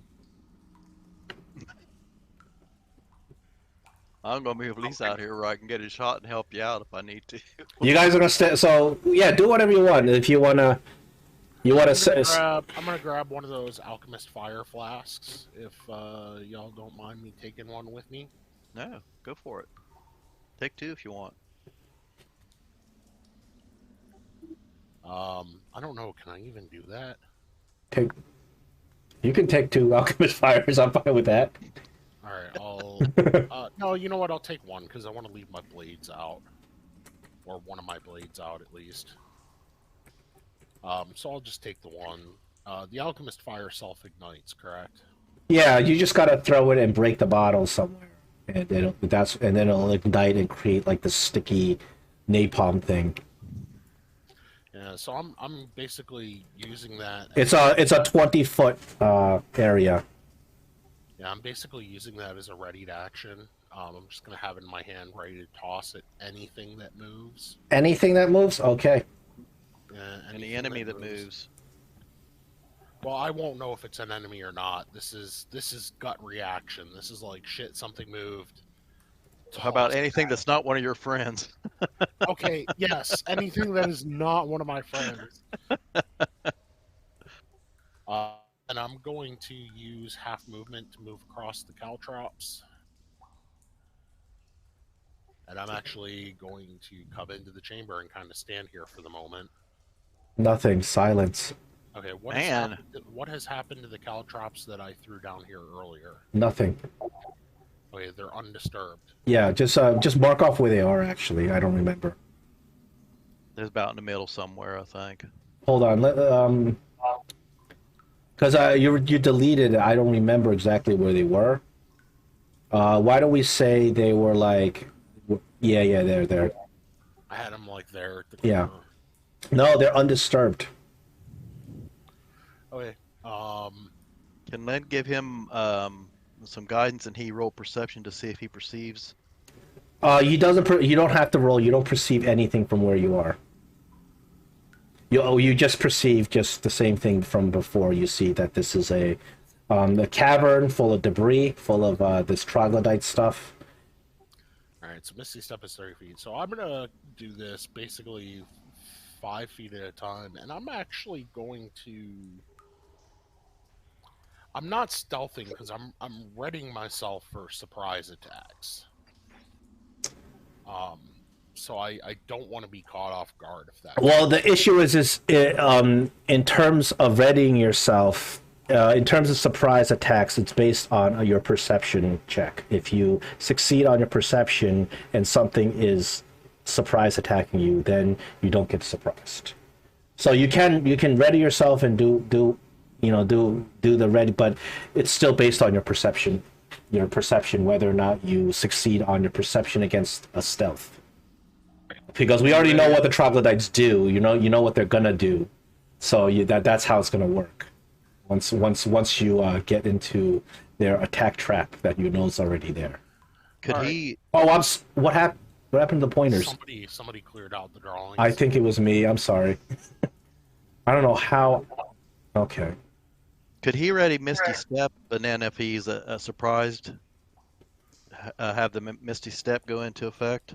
I'm gonna move Lisa out here where I can get a shot and help you out if I need to. You guys are gonna stay. So yeah, do whatever you want. If you wanna, I'm gonna grab one of those alchemist fire flasks. If y'all don't mind me taking one with me. No, go for it. Take 2 if you want. I don't know. Can I even do that? You can take 2 alchemist fires. I'm fine with that. All right, I'll. No, you know what? I'll take 1 because I want to leave my blades out, or one of my blades out at least. So I'll just take the 1. The alchemist fire self-ignites, correct? Yeah, you just gotta throw it and break the bottle somewhere, and then it'll ignite and create like the sticky napalm thing. Yeah, so I'm basically using that. It's a 20-foot area. Yeah, I'm basically using that as a ready to action. I'm just gonna have it in my hand, ready to toss at anything that moves. Anything that moves? Okay. Any enemy that moves. Well, I won't know if it's an enemy or not. This is gut reaction. This is like shit. Something moved. How about Toss it anything back. that's not one of your friends? Okay, yes, anything that is not one of my friends. And I'm going to use half movement to move across the caltrops. And I'm actually going to come into the chamber and kind of stand here for the moment. Nothing. Silence. Okay, Man. what has happened to the caltrops that I threw down here earlier? Nothing. Okay, they're undisturbed. Yeah, just mark off where they are. Actually, I don't remember. There's about in the middle somewhere, I think. Hold on. Because you deleted it. I don't remember exactly where they were. Why don't we say they were like? Yeah, they're there. I had them like there at the Yeah. corner. No, they're undisturbed. Okay. Can Len give him some guidance and he roll perception to see if he perceives? He doesn't. You don't have to roll. You don't perceive anything from where you are. You just perceive just the same thing from before. You see that this is a cavern full of debris, full of this troglodyte stuff. All right, so Misty Step is 30 feet. So I'm gonna do this basically 5 feet at a time, and I'm actually going to. I'm not stealthing because I'm readying myself for surprise attacks. So I don't want to be caught off guard if that. Well, the issue is in terms of readying yourself, in terms of surprise attacks, it's based on your perception check. If you succeed on your perception and something is surprise attacking you, then you don't get surprised. So you can ready yourself and do the ready, but it's still based on your perception. Your perception, whether or not you succeed on your perception against a stealth. Because we already know what the troglodytes do, you know what they're gonna do, so that's how it's gonna work. Once you get into their attack trap that you know is already there. Could All he? Oh, what happened? What happened to the pointers? Somebody cleared out the drawings. I think it was me. I'm sorry. I don't know how. Okay. Could he ready Misty Step, and then if he's surprised, have the Misty Step go into effect?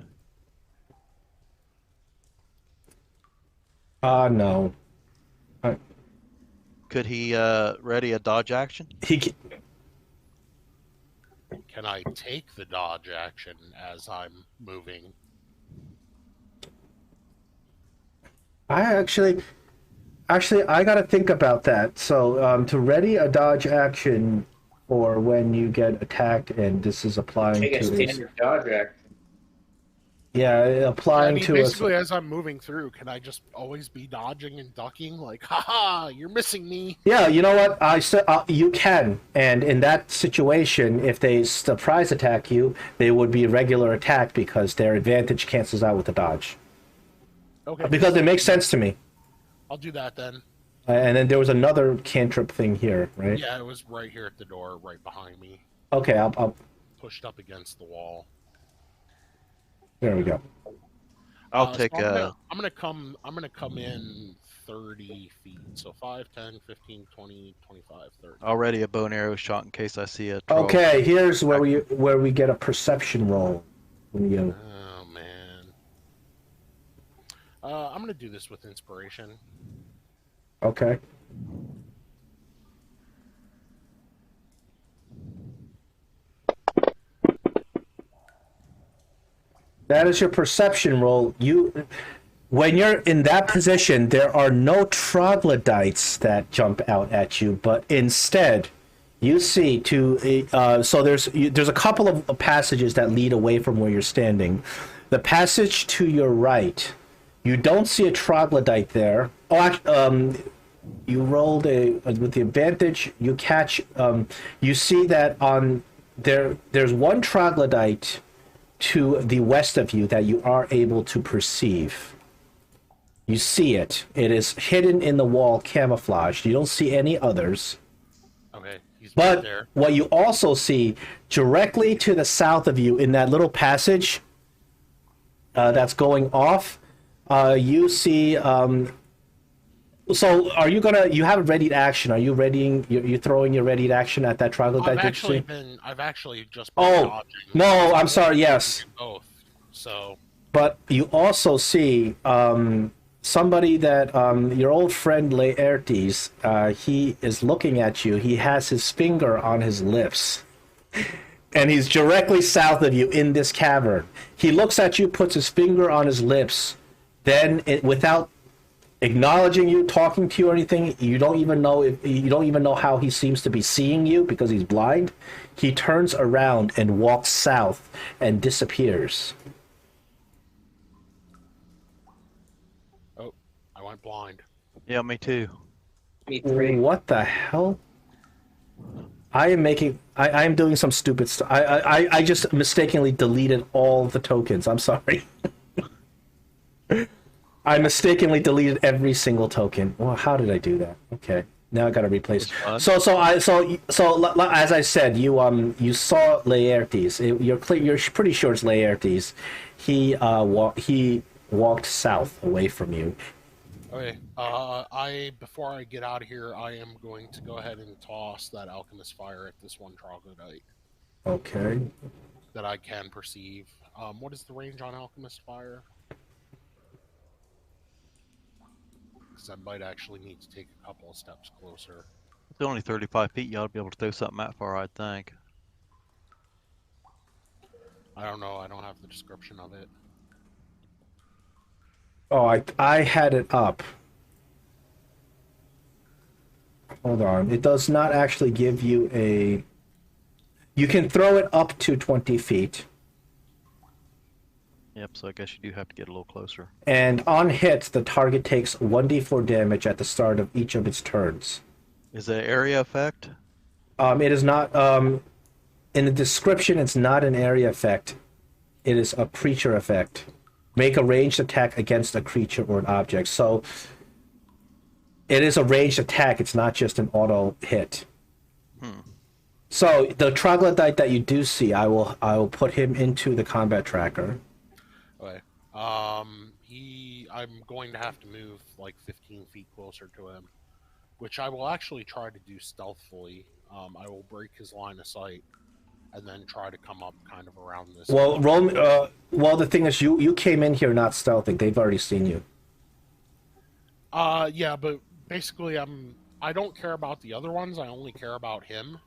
No. Could he ready a dodge action? He. Can I take the dodge action as I'm moving? I gotta think about that. So to ready a dodge action, or when you get attacked, and this is applying Take a to standard dodge action. applying to basically, as I'm moving through, can I just always be dodging and ducking? Like, haha, you're missing me. Yeah, you know what? I said you can, and in that situation, if they surprise attack you, they would be a regular attack because their advantage cancels out with the dodge. Okay. Because it makes sense to me. I'll do that then. And then there was another cantrip thing here, right? Yeah, it was right here at the door, right behind me, Okay, I'll pushed up against the wall. there we go. I'll take. So I'm gonna come in 30 feet. So 5, 10, 15, 20, 25, 30. Already a bow and arrow shot in case I see a troll. Okay, here's where we get a perception roll. When you, Oh man. I'm gonna do this with inspiration. okay. That is your perception roll. When you're in that position, there are no troglodytes that jump out at you, but instead, you see so there's a couple of passages that lead away from where you're standing. The passage to your right, you don't see a troglodyte there. You rolled with the advantage. You catch. You see that on there's one troglodyte to the west of you that you are able to perceive. You see it. It is hidden in the wall, camouflaged. You don't see any others. Okay, he's right But there. what you also see directly to the south of you in that little passage that's going off, you see. So, are you gonna? You have readied action. Are you readying? You're throwing your readied action at that troglodyte? I've actually just been Oh dodging. no! I'm sorry. Yes, Both. So. but you also see somebody that your old friend Laertes. He is looking at you. He has his finger on his lips, and he's directly south of you in this cavern. He looks at you, puts his finger on his lips, then without acknowledging you, talking to you or anything, you don't even know how he seems to be seeing you because he's blind. He turns around and walks south and disappears. Oh, I went blind. Yeah, me too. Me three. What the hell? I am doing some stupid stuff. I just mistakenly deleted all the tokens. I'm sorry. I mistakenly deleted every single token. Well, how did I do that? Okay, now I got to replace. So as I said, you saw Laertes. You're pretty sure it's Laertes. He walked south away from you. Okay. Before I get out of here, I am going to go ahead and toss that alchemist fire at this one troglodyte Okay. that I can perceive. What is the range on alchemist fire? Because I might actually need to take a couple of steps closer. It's only 35 feet. You ought to be able to throw something that far, I think. I don't know. I don't have the description of it. Oh, I had it up. Hold on. It does not actually give you a... You can throw it up to 20 feet. Yep, so I guess you do have to get a little closer. And on hit, the target takes 1d4 damage at the start of each of its turns. Is it an area effect? It is not... in the description, it's not an area effect. It is a creature effect. Make a ranged attack against a creature or an object. So it is a ranged attack. It's not just an auto hit. So the troglodyte that you do see, I will put him into the combat tracker. Okay. I'm going to have to move like 15 feet closer to him, which I will actually try to do stealthily. I will break his line of sight and then try to come up kind of around this. Well, well, the thing is, you came in here not stealthing. They've already seen you. Yeah, but basically, I don't care about the other ones. I only care about him.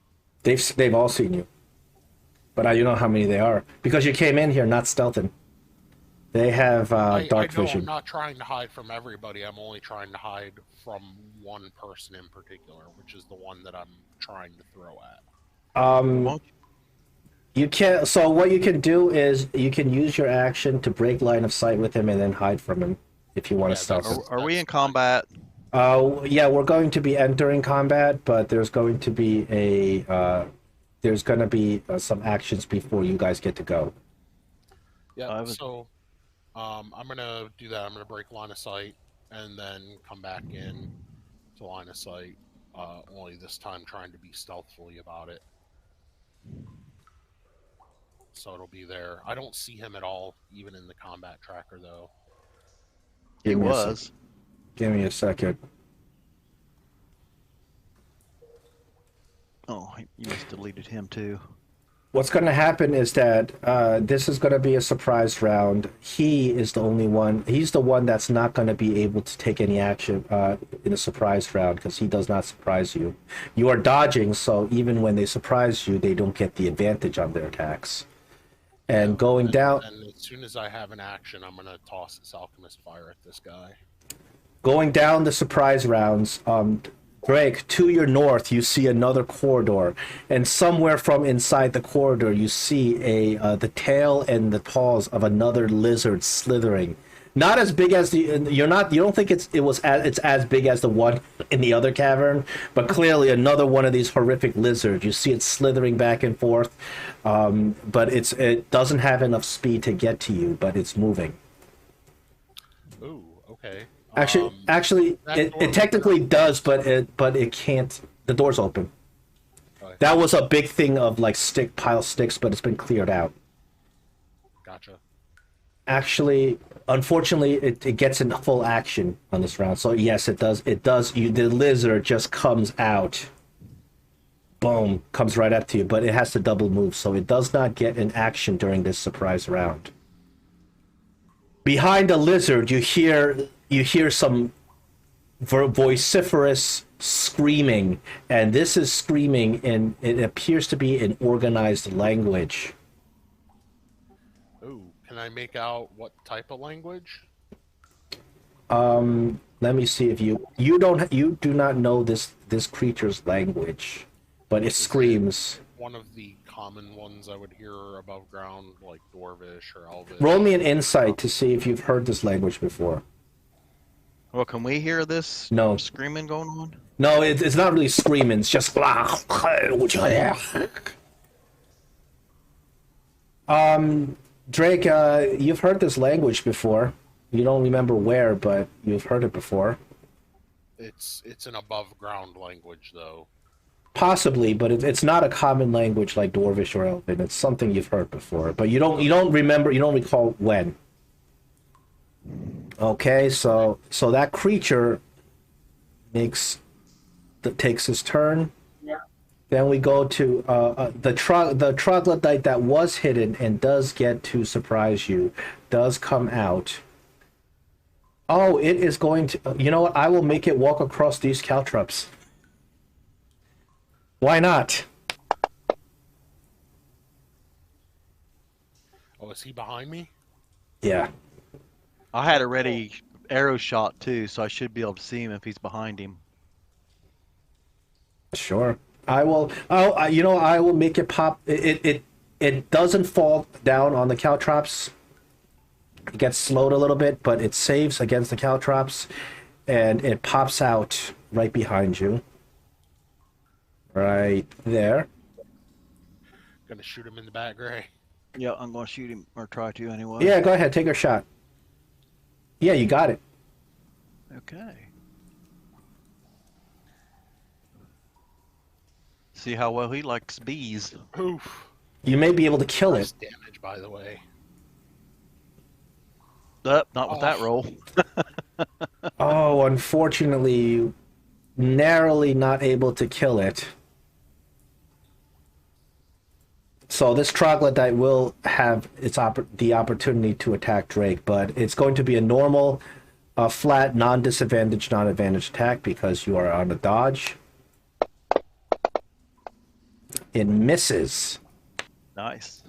They've all seen you, but I don't know how many they are because you came in here not stealthing. They have dark vision. I'm not trying to hide from everybody. I'm only trying to hide from one person in particular, which is the one that I'm trying to throw at. You can. So what you can do is you can use your action to break line of sight with him and then hide from him if you want to stealth. Are we in combat? Yeah, we're going to be entering combat, but there's going to be some actions before you guys get to go. Yeah. So, I'm gonna do that. I'm gonna break line of sight and then come back in to line of sight. Only this time trying to be stealthily about it. So it'll be there. I don't see him at all, even in the combat tracker, though. He was. Give me a second. Oh, you must have deleted him too. What's going to happen is that this is going to be a surprise round. He is the only one. He's the one that's not going to be able to take any action in a surprise round because he does not surprise you. You are dodging, so even when they surprise you, they don't get the advantage on their attacks. And going down... And as soon as I have an action, I'm going to toss this alchemist fire at this guy. Going down the surprise rounds, Drake, to your north, you see another corridor, and somewhere from inside the corridor, you see the tail and the paws of another lizard slithering. Not as big as you don't think it's as big as the one in the other cavern, but clearly another one of these horrific lizards. You see it slithering back and forth, but it doesn't have enough speed to get to you, but it's moving. Ooh, okay. Actually, that door it was technically not- does, but it can't. The door's open. Okay, That was a big thing of like pile sticks, but it's been cleared out. gotcha. Actually, unfortunately, it gets in full action on this round. So yes, it does. It does. The lizard just comes out. Boom, comes right up to you, but it has to double move, so it does not get in action during this surprise round. Behind the lizard, you hear some vociferous screaming, and this is screaming in, it appears to be an organized language. Ooh, can I make out what type of language? Let me see if you do not know this creature's language, but it screams. One of the common ones I would hear above ground, like Dwarvish or Elvish. Roll me an insight to see if you've heard this language before. Well, can we hear this No. screaming going on? No, it's not really screaming. It's just. Drake, you've heard this language before. You don't remember where, but you've heard it before. It's an above ground language though. Possibly, but it's not a common language like Dwarvish or Elven. It's something you've heard before, but you don't remember. You don't recall when. Okay, so that creature takes his turn. Yeah. Then we go to the Troglodyte that was hidden and does get to surprise you, does come out. Oh, it is going to. You know what? I will make it walk across these caltrops. Why not? Oh, is he behind me? Yeah. I had a ready arrow shot too, so I should be able to see him if he's behind him. Sure. I will. I will make it pop. It doesn't fall down on the caltrops. It gets slowed a little bit, but it saves against the caltrops, and it pops out right behind you. Right there. Gonna shoot him in the back, Gray. Yeah, I'm going to shoot him, or try to anyway. Yeah, go ahead, take a shot. Yeah, you got it. Okay. See how well he likes bees. Oof. You may be able to kill Nice it. damage, by the way. Not with that roll. Oh, unfortunately, narrowly not able to kill it. So this Troglodyte will have the opportunity to attack Drake, but it's going to be a normal, flat, non-disadvantaged, non-advantaged attack because you are on a dodge. It misses. Nice.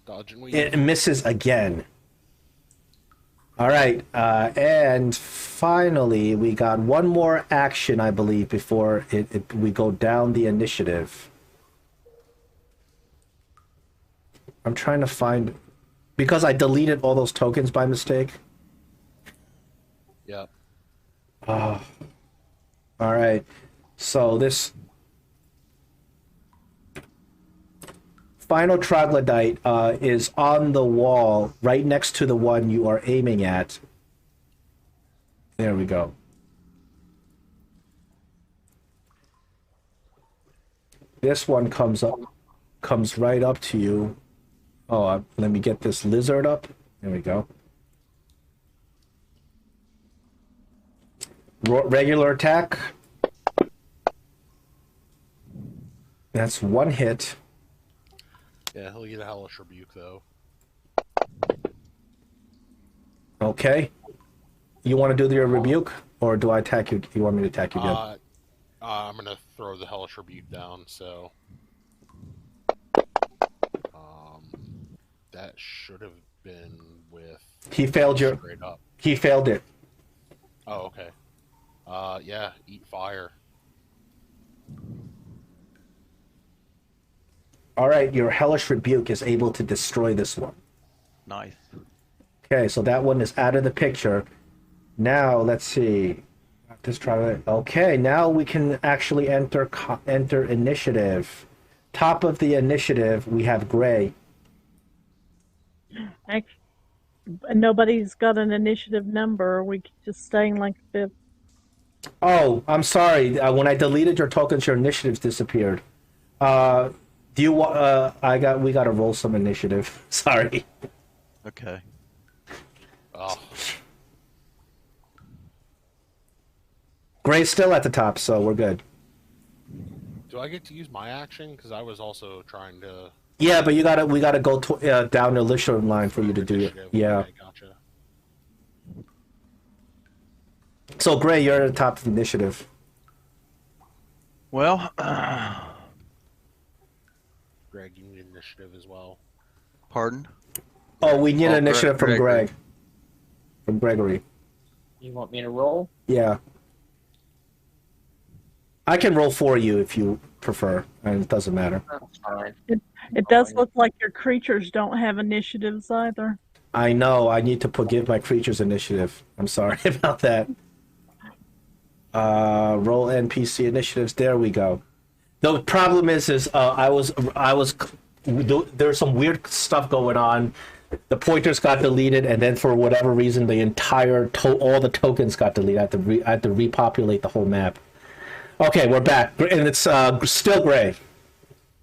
Dodge and weave. It misses again. All right, and finally, we got one more action, I believe, before we go down the initiative. I'm trying to find, because I deleted all those tokens by mistake. Yep. All right, so this final Troglodyte is on the wall right next to the one you are aiming at. There we go. This one comes right up to you. Oh, let me get this lizard up. There we go. Regular attack. That's one hit. Yeah, he'll get a hellish rebuke though. Okay. You want to do your rebuke, or do I attack you? You want me to attack you again? I'm gonna throw the hellish rebuke down. So, that should have been with. He failed your. Straight up. He failed it. Oh, okay. Yeah, eat fire. All right, your hellish rebuke is able to destroy this one. Nice. Okay, so that one is out of the picture. Now let's see. Just try to. Okay, now we can actually enter initiative. Top of the initiative, we have Gray. and nobody's got an initiative number. We keep just staying like fifth. Oh, I'm sorry. When I deleted your tokens, your initiatives disappeared. Uh, do you want? We gotta roll some initiative. Sorry. Okay. Oh, Gray's still at the top, so we're good. do I get to use my action? Because I was also trying to. Yeah, but we gotta go down the initiative line for you to do it. Initiative. Yeah. Okay, gotcha. So Gray, you're at the top of the initiative. Well, Greg, you need initiative as well. pardon. Oh, we need Oh, an initiative from Gregory. Greg. From Gregory. You want me to roll? Yeah. I can roll for you if you prefer, and it doesn't matter. That's fine. It does look like your creatures don't have initiatives either. I know. I need to give my creatures initiative. I'm sorry about that. Roll NPC initiatives. There we go. The problem is there's some weird stuff going on. The pointers got deleted, and then for whatever reason, the entire all the tokens got deleted. I had to repopulate the whole map. Okay, we're back, and it's still Gray.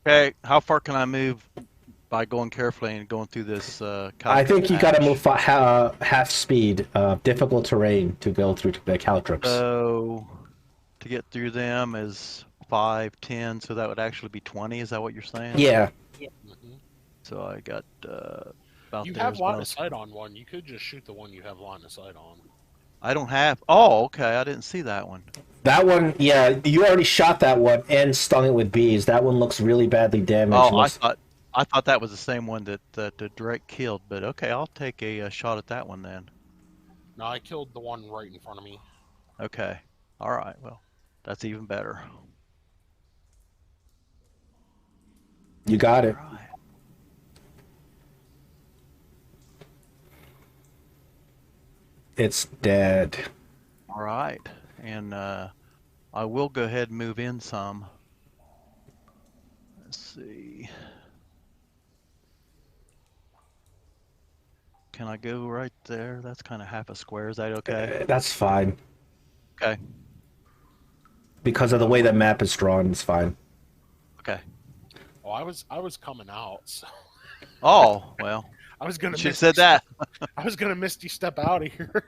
Okay, how far can I move by going carefully and going through this? I think you got to patch? move half speed, difficult terrain to go through the caltrops. So to get through them is 5, 10, so that would actually be 20. Is that what you're saying? Yeah. Mhm. So I got about You there have as line well. of sight on one. You could just shoot the one you have line of sight on. I don't have. Oh, okay. I didn't see that one. That one, yeah, you already shot that one and stung it with bees. That one looks really badly damaged. Oh, I thought that was the same one that Drake killed. But okay, I'll take a shot at that one then. No, I killed the one right in front of me. Okay. All right. Well, that's even better. You got it. All right. It's dead. All right. And I will go ahead and move in some. Let's see. Can I go right there? That's kind of half a square. Is that okay? That's fine. Okay. Because of the way the map is drawn, it's fine. Okay. Oh, I was coming out. So Oh, well. I was gonna. She misty said that. I was gonna misty step out of here.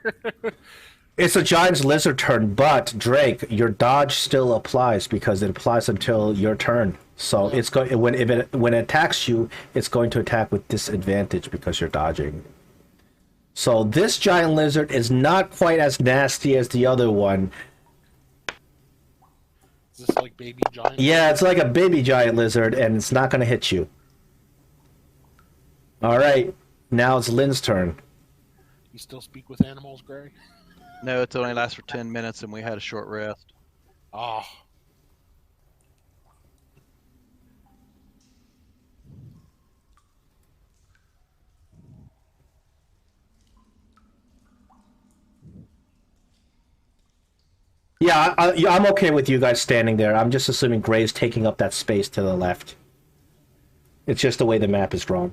It's a giant's lizard turn, but Drake, your dodge still applies because it applies until your turn. So it's going when it attacks you, it's going to attack with disadvantage because you're dodging. So this giant lizard is not quite as nasty as the other one. Is this like baby giant? Yeah, it's like a baby giant lizard, and it's not going to hit you. All right, now it's Lynn's turn. You still speak with animals, Gray? No, it only lasts for 10 minutes and we had a short rest. Oh. Yeah, I'm okay with you guys standing there. I'm just assuming Gray's taking up that space to the left. It's just the way the map is drawn.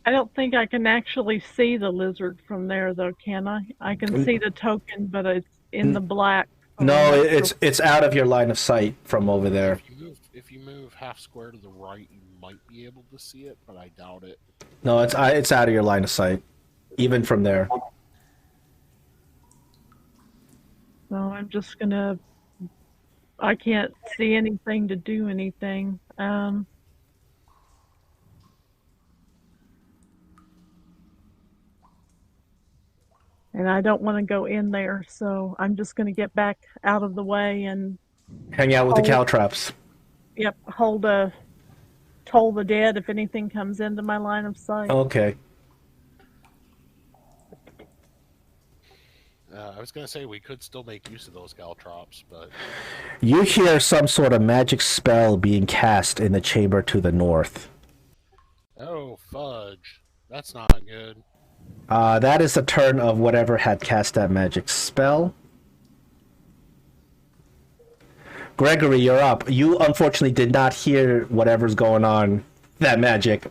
I don't think I can actually see the lizard from there, though, can I? I can see the token, but it's in the black. so No, I'm not it's out of your line of sight from over there. If you move half square to the right, you might be able to see it, but I doubt it. No, it's out of your line of sight, even from there. So I'm just gonna. I can't see anything to do anything. And I don't want to go in there, so I'm just gonna get back out of the way and Hang out with the Oh. caltrops. hold a toll the dead if anything comes into my line of sight. Okay. I was gonna say we could still make use of those caltrops, but You hear some sort of magic spell being cast in the chamber to the north. oh fudge, that's not good. That is the turn of whatever had cast that magic spell. Gregory, you're up. You unfortunately did not hear whatever's going on. That magic.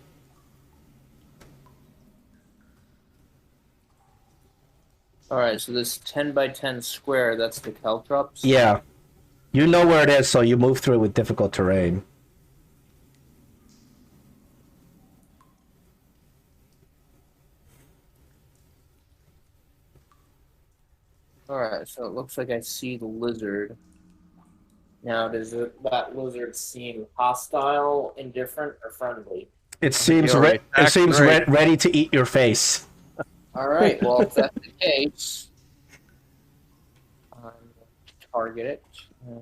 Alright, so this 10 by 10 square, that's the caltrops? Yeah. You know where it is, so you move through it with difficult terrain. Alright, so it looks like I see the lizard. Now, does that lizard seem hostile, indifferent, or friendly? It seems already ready to eat your face. Alright, well, if that's the case, I'm going to target it. I'm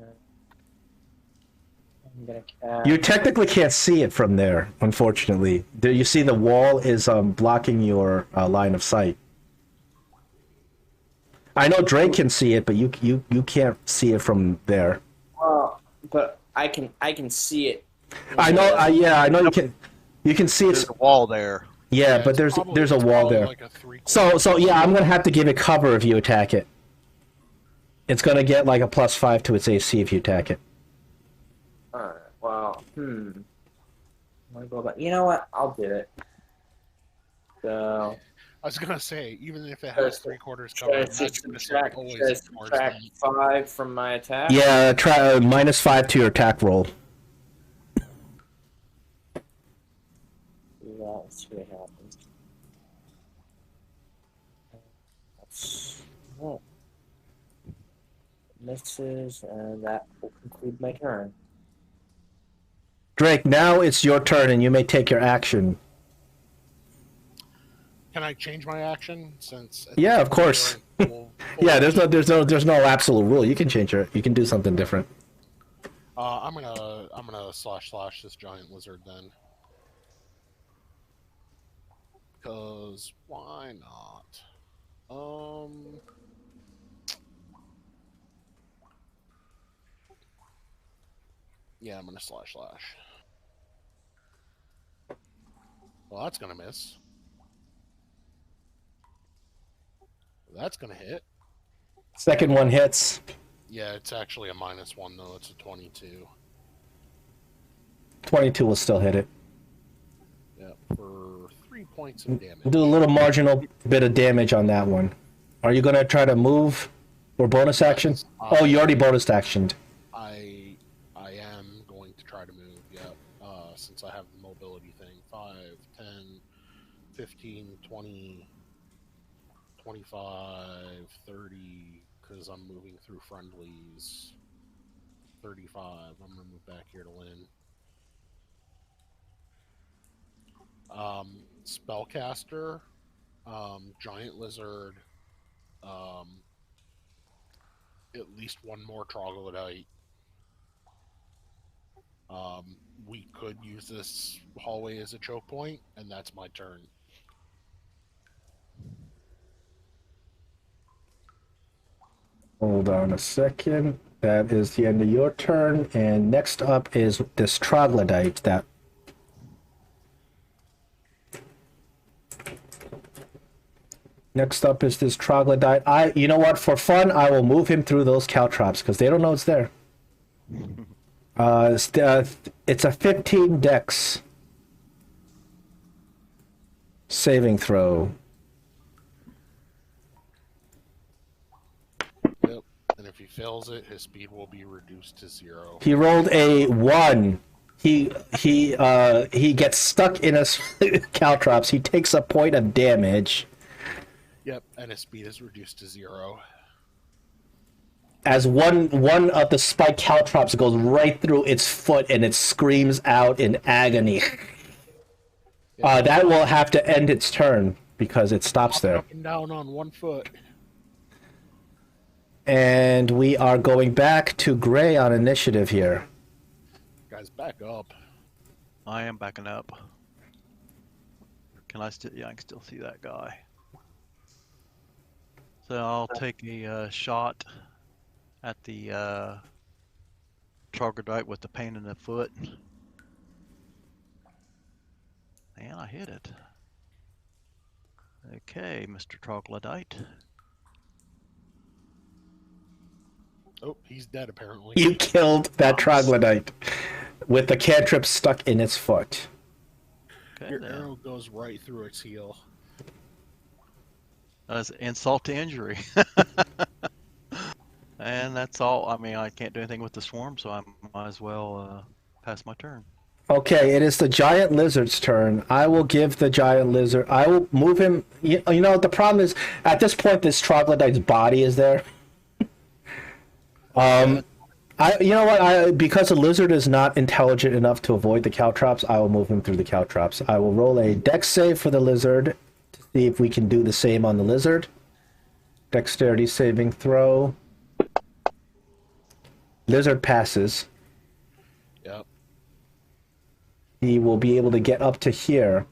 going to cast... You technically can't see it from there, unfortunately. You see the wall is blocking your line of sight. I know Drake can see it, but you can't see it from there. But I can see it. I know. I know you can. You can see There's it. a wall there. Yeah, but there's a wall there. Like a So yeah, I'm gonna have to give it cover if you attack it. It's gonna get like a +5 to its AC if you attack it. Alright, well, I'm gonna go back. You know what? I'll do it. So, I was gonna say, even if it has 3/4 should cover, I magic just missile subtract, always should I ignores subtract them. 5 from my attack? Yeah, try -5 to your attack roll. Let's see what happens. That's oh. Misses, and that will conclude my turn. Drake, now it's your turn, and you may take your action. Can I change my action since? Yeah, of course. Yeah, there's no absolute rule. You can change it. You can do something different. I'm gonna slash this giant lizard then. Because why not? Yeah, I'm gonna slash. Well, that's gonna miss. That's gonna hit. Second one hits. Yeah, it's actually a -1 though. It's a 22. 22 will still hit it. Yeah, for 3 points of damage. We'll do a little marginal bit of damage on that one. Are you gonna try to move or bonus action? Oh, you already bonus actioned. I am going to try to move. Yeah, since I have the mobility thing. 5, 10, 15, 20, 25, 30. Because I'm moving through friendlies. 35. I'm gonna move back here to Lynn. Spellcaster, giant lizard, at least one more troglodyte. We could use this hallway as a choke point, and that's my turn. Hold on a second. That is the end of your turn, and next up is this troglodyte that... Next up is this troglodyte. You know what? For fun, I will move him through those caltrops because they don't know it's there. It's a 15 dex saving throw. Yep. And if he fails it, his speed will be reduced to 0. He rolled a 1. He gets stuck in his caltrops. He takes a point of damage. Yep, and his speed is reduced to 0. As one of the spike caltrops goes right through its foot and it screams out in agony. That will have to end its turn because it stops there. Up and down on 1 foot. And we are going back to Gray on initiative here. Guys, back up. I am backing up. Can I still? Yeah, I can still see that guy. So I'll take a shot at the troglodyte with the pain in the foot. And I hit it. Okay, Mr. Troglodyte. Oh, he's dead apparently. You killed that troglodyte with the cantrip stuck in its foot. Okay, Your then. arrow goes right through its heel. as insult to injury. And that's all. I mean, I can't do anything with the swarm, so I might as well pass my turn. Okay, it is the giant lizard's turn. I will give the giant lizard. I will move him. You know, the problem is at this point, this troglodyte's body is there. You know what? Because the lizard is not intelligent enough to avoid the caltrops, I will move him through the caltrops. I will roll a dex save for the lizard to see if we can do the same on the lizard. Dexterity saving throw. Lizard passes. Yep. He will be able to get up to here,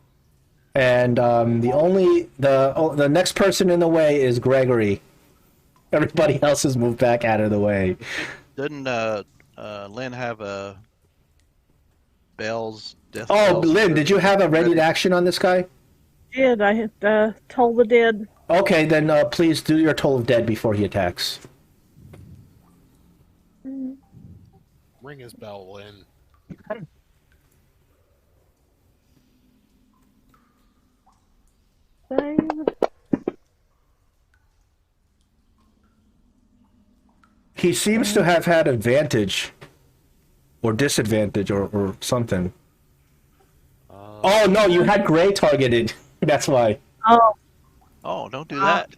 and the next person in the way is Gregory. Everybody else has moved back out of the way. Didn't Lynn have a Bell's death? Oh, Bell's Lynn, did you have a ready to action on this guy? Did I had told the dead? Okay, then please do your toll of dead before he attacks. Ring his bell, Lynn. Save. He seems to have had advantage or disadvantage or something. Oh no, you had gray targeted. That's why. Oh, Oh, don't do that.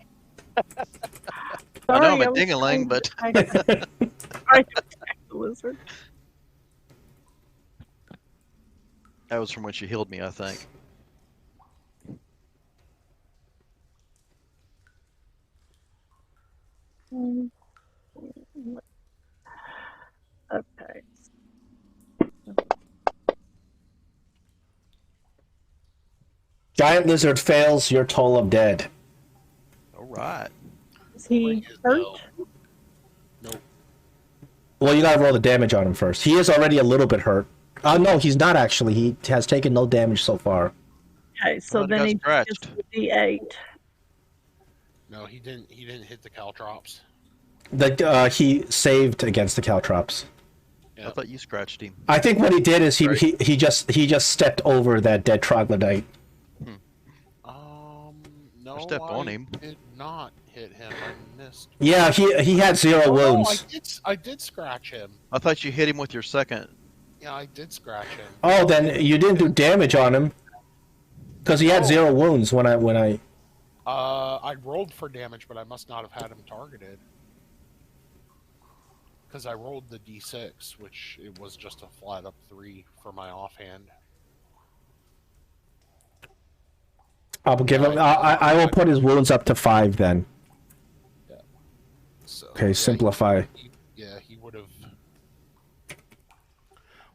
sorry. I know I'm a was ding-a-ling, but trying to attack the lizard. that was from when she healed me, I think. Okay. Giant lizard fails your toll of dead. All right. Is he Ring his hurt? bell. Nope. Well, you gotta roll the damage on him first. He is already a little bit hurt. No, he's not actually. He has taken no damage so far. Okay, so Well, then got he scratched. gets the D8. No, he didn't. He didn't hit the caltrops. He saved against the caltrops. I Yep. thought you scratched him. I think what he did is Right. he just stepped over that dead troglodyte. No, stepped on I him. did not hit him. I missed. Yeah, he had 0 Oh, no, wounds. I did scratch him. I thought you hit him with your second. Yeah, I did scratch him. Oh, then you didn't do damage on him because he had Oh. 0 wounds when I. I rolled for damage, but I must not have had him targeted. Because I rolled the d6, which it was just a flat up 3 for my offhand. I'll give him. I will put his wounds up to 5 then. So, Okay, yeah, simplify. he would have.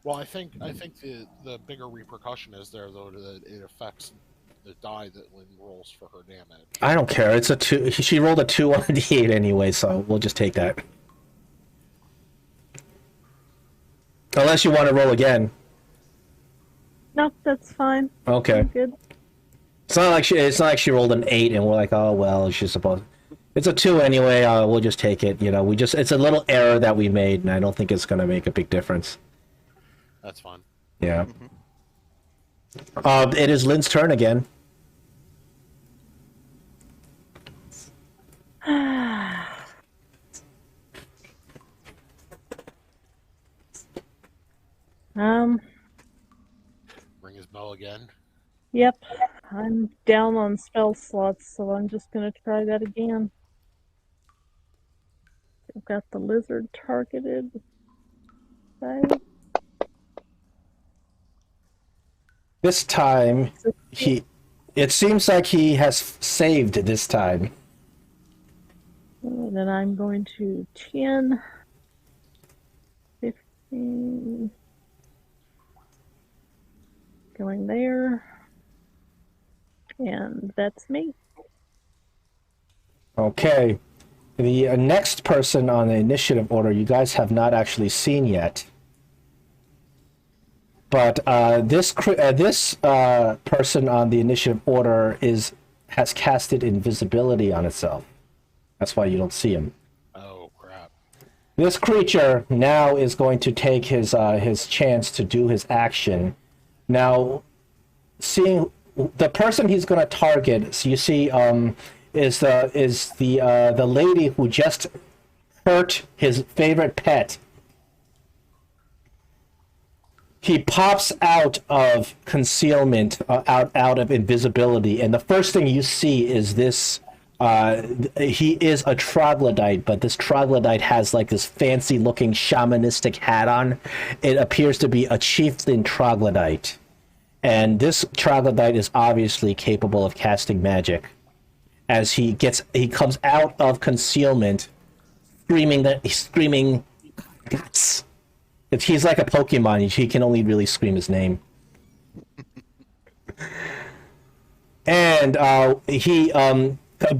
Well, I think the bigger repercussion is there though that it affects the die that Lynn rolls for her damage. I don't care. It's a 2. She rolled a 2 on a d8 anyway, so we'll just take that. Unless you want to roll again. No, that's fine. Okay. I'm good. It's not like she rolled an 8 and we're like, oh well, she's supposed. It's a 2 anyway. We'll just take it. You know, it's a little error that we made, and I don't think it's gonna make a big difference. That's fine. Yeah. It is Lynn's turn again. Ring his bell again. Yep. I'm down on spell slots, so I'm just gonna try that again. I've got the lizard targeted. Okay. This time, it seems like he has saved this time. And then I'm going to 10, 15, going there, and that's me. Okay. The next person on the initiative order you guys have not actually seen yet. But this person on the initiative order has casted invisibility on itself. That's why you don't see him. Oh crap! This creature now is going to take his chance to do his action. Now, seeing the person he's going to target, so you see, is the lady who just hurt his favorite pet. He pops out of concealment, out of invisibility, and the first thing you see is this. He is a troglodyte, but this troglodyte has like this fancy-looking shamanistic hat on. It appears to be a chieftain troglodyte, and this troglodyte is obviously capable of casting magic. As he comes out of concealment, screaming, guts. If he's like a Pokemon, he can only really scream his name. And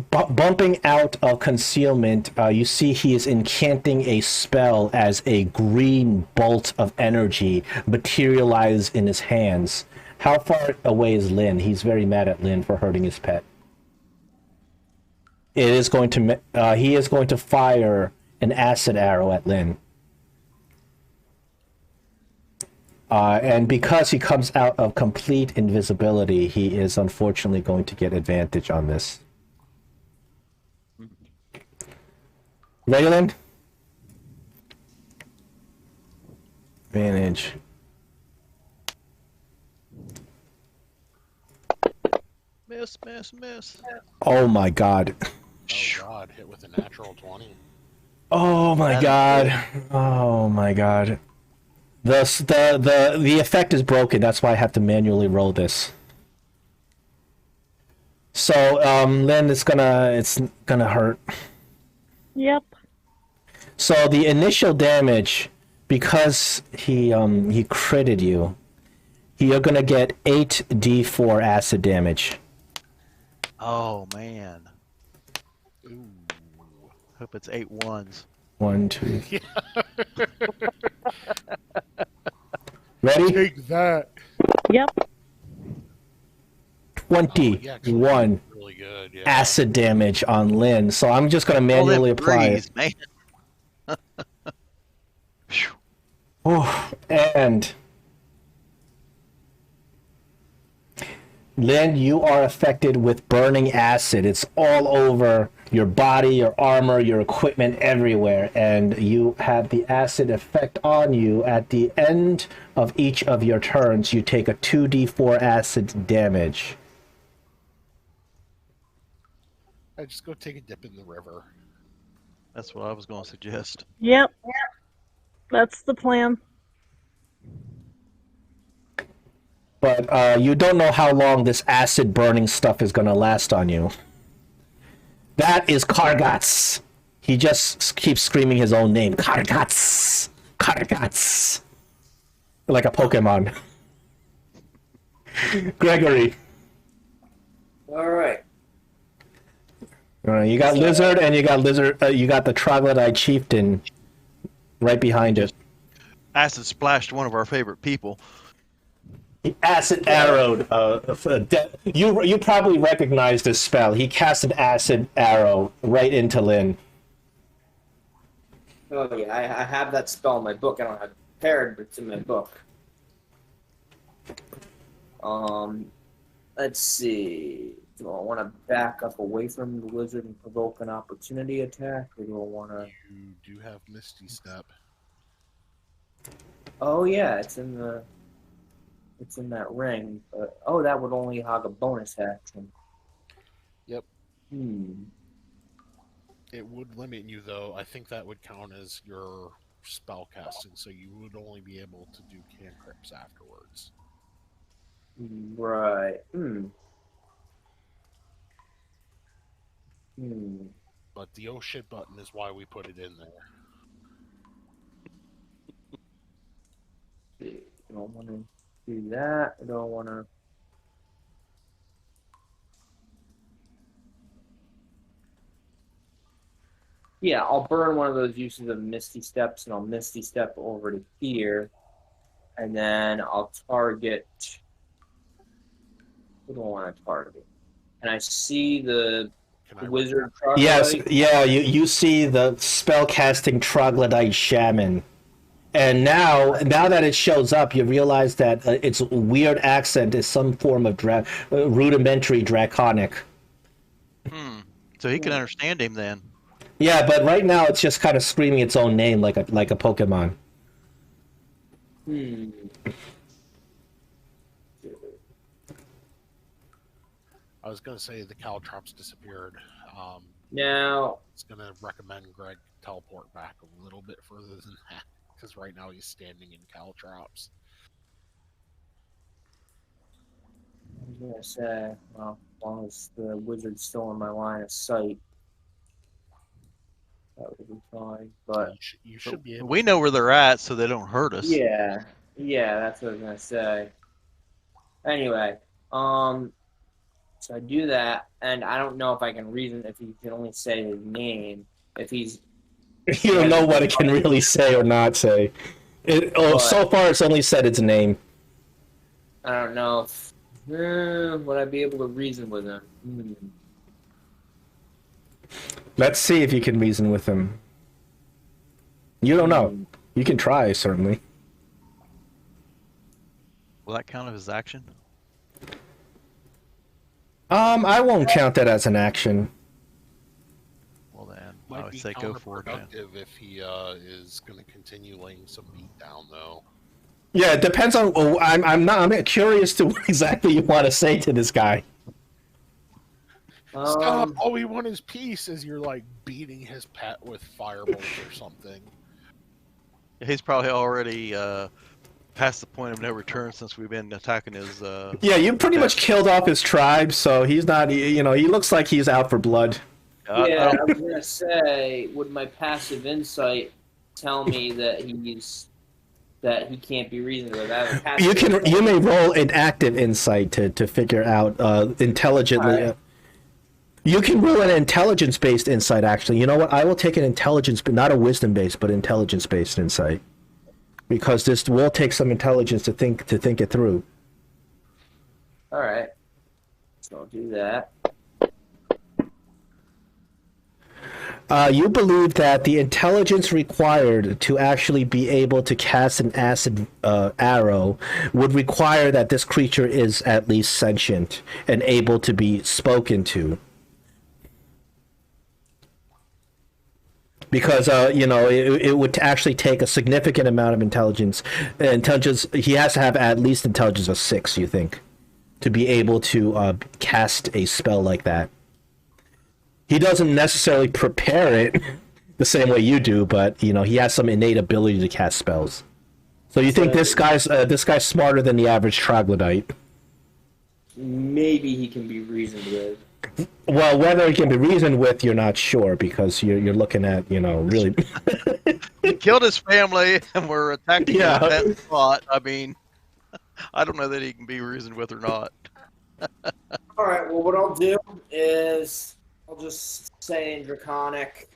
bumping out of concealment, you see he is incanting a spell as a green bolt of energy materializes in his hands. How far away is Lynn? He's very mad at Lynn for hurting his pet. He is going to fire an acid arrow at Lynn. And because he comes out of complete invisibility, he is unfortunately going to get advantage on this. Ready, Lynn? Advantage. Miss. Oh my god. Oh god, hit with a natural 20. Oh my god. Oh my god. The effect is broken, that's why I have to manually roll this. So, Lynn, it's gonna hurt. Yep. So the initial damage, because he critted you, you're gonna get 8d4 acid damage. Oh man. Ooh. Hope it's 8 ones. 1, 2. Ready? Take that. Yep. 21 Really good, yeah. acid damage on Lynn. So I'm just gonna manually apply it. Man. Oh, and Lynn, you are affected with burning acid. It's all over your body, your armor, your equipment, everywhere. And you have the acid effect on you. At the end of each of your turns, you take a 2d4 acid damage. I just go take a dip in the river. That's what I was going to suggest. Yep. That's the plan. But you don't know how long this acid burning stuff is going to last on you. That is Kargats. He just keeps screaming his own name. Kargats. Kargats. Like a Pokemon. Gregory. All right. You got Lizard, and you got the Troglodyte Chieftain right behind it. Acid splashed one of our favorite people. He acid arrowed. You probably recognize this spell. He cast an acid arrow right into Lynn. Oh yeah, I have that spell in my book. I don't have it prepared, but it's in my book. Let's see. Do I want to back up away from the lizard and provoke an opportunity attack, or do I want to? You do have Misty Step. Oh yeah, it's in that ring. But, that would only have a bonus action. Yep. It would limit you, though. I think that would count as your spell casting, so you would only be able to do cantrips afterwards. Right. But the oh shit button is why we put it in there. I don't want to do that. I don't want to. Yeah, I'll burn one of those uses of Misty Steps, and I'll Misty Step over to here, and then I'll target. Who do I want to target? Can I see the wizard troglodyte? Yes, yeah, you see the spellcasting troglodyte shaman. And now that it shows up, you realize that its weird accent is some form of rudimentary draconic. So he can understand him then. Yeah, but right now it's just kind of screaming its own name like a Pokemon. I was gonna say the Caltrops disappeared. Now, It's gonna recommend Greg teleport back a little bit further than that because right now he's standing in Caltrops. I was gonna say, well, as long as the wizard's still in my line of sight, that would be fine. But You should be able. We know where they're at, so they don't hurt us. yeah, that's what I was gonna say. Anyway, so I do that, and I don't know if I can reason if he can only say his name. If he's You don't know what it can really say or not say. So far it's only said its name. I don't know if would I be able to reason with him. Let's see if you can reason with him. You don't know. You can try, certainly. Will that count as action? I won't count that as an action. Well then, I Might would be say go for it. Then. counterproductive if he is going to continue laying some beat down, though. Yeah, it depends on. I'm curious to what exactly you want to say to this guy. Stop! All we want is peace. As you're like beating his pet with fireballs or something. He's probably already past the point of no return since we've been attacking his. Yeah, you pretty much killed off his tribe, so he's not. You know, he looks like he's out for blood. Yeah, I was gonna say, would my passive insight tell me that he can't be reasoned with? You may roll an active insight to figure out intelligently. Right. You can roll an intelligence-based insight. Actually, you know what? I will take an intelligence, but not a wisdom-based, but intelligence-based insight, because this will take some intelligence to think it through. All right, so I'll do that. You believe that the intelligence required to actually be able to cast an acid arrow would require that this creature is at least sentient and able to be spoken to. Because it would actually take a significant amount of intelligence. He has to have at least intelligence of 6, you think, to be able to cast a spell like that. He doesn't necessarily prepare it the same way you do, but he has some innate ability to cast spells. So you think this guy's smarter than the average troglodyte? Maybe he can be reasoned with. Well, whether he can be reasoned with, you're not sure, because you're looking at really. He killed his family, and we're attacking him at that spot. I mean, I don't know that he can be reasoned with or not. All right. Well, what I'll do is I'll just say in Draconic,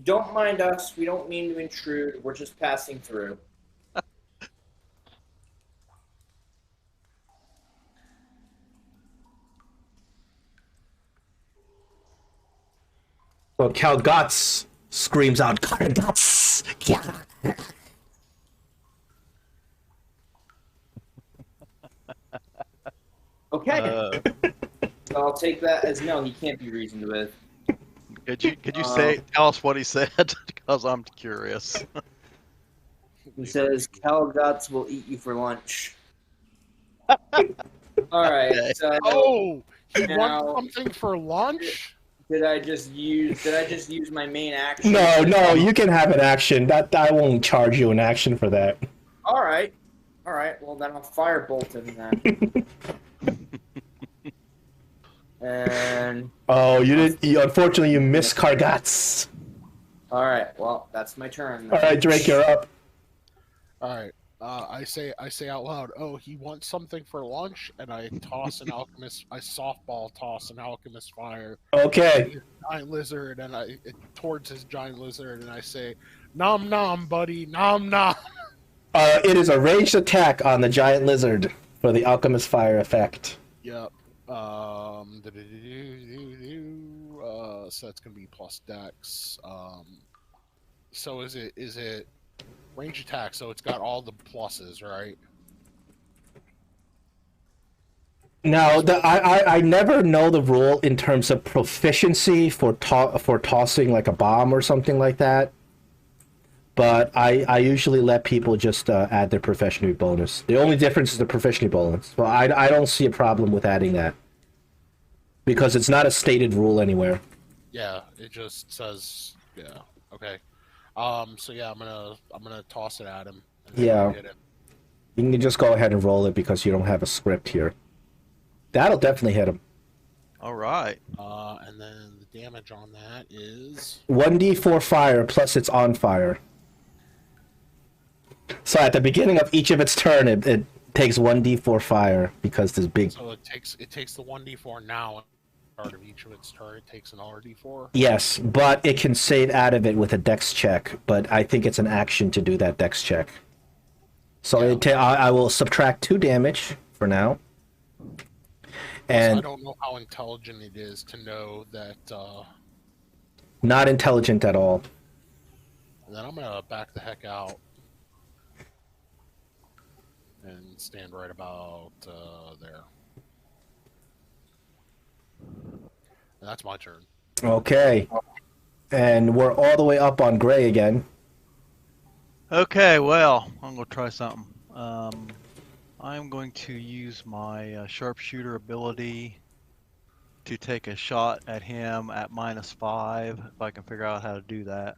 don't mind us. We don't mean to intrude. We're just passing through. So Calgots screams out, "Calgots!" Okay. So I'll take that as no. He can't be reasoned with. Could you tell us what he said? Because I'm curious. He says, Calgots will eat you for lunch. Alright, Okay. so He now, wants something for lunch? did I just use my main action? No, you can have an action. That I won't charge you an action for that. Alright, well then I'll firebolt him then. And unfortunately you missed Calgots. alright, well that's my turn. All right, Drake, you're up. All right. I say out loud, "Oh, he wants something for lunch," and I toss an alchemist. I softball toss an alchemist fire. Okay. Giant lizard, and towards his giant lizard, and I say, "Nom nom, buddy, nom nom." It is a ranged attack on the giant lizard for the alchemist fire effect. Yep. So that's gonna be plus dex. So is it range attack? So it's got all the pluses, right? Now, I never know the rule in terms of proficiency for tossing like a bomb or something like that. But I usually let people just add their proficiency bonus. The only difference is the proficiency bonus. Well, I don't see a problem with adding that because it's not a stated rule anywhere. Yeah, it just says yeah. Okay. So yeah, I'm gonna toss it at him. And Yeah. hit it. You can just go ahead and roll it because you don't have a script here. That'll definitely hit him. All right. And then the damage on that is 1d4 fire plus it's on fire. So at the beginning of each of its turn, it takes 1d4 fire because this big. so it takes the 1d4 now. At the start of each of its turn, it takes another d4. Yes, but it can save out of it with a dex check. But I think it's an action to do that dex check. So Yeah. I will subtract 2 damage for now. And I don't know how intelligent it is to know that. not intelligent at all. And then I'm gonna back the heck out and stand right about there. And that's my turn. Okay. And we're all the way up on Gray again. Okay, well, I'm going to try something. I'm going to use my sharpshooter ability to take a shot at him at -5, if I can figure out how to do that.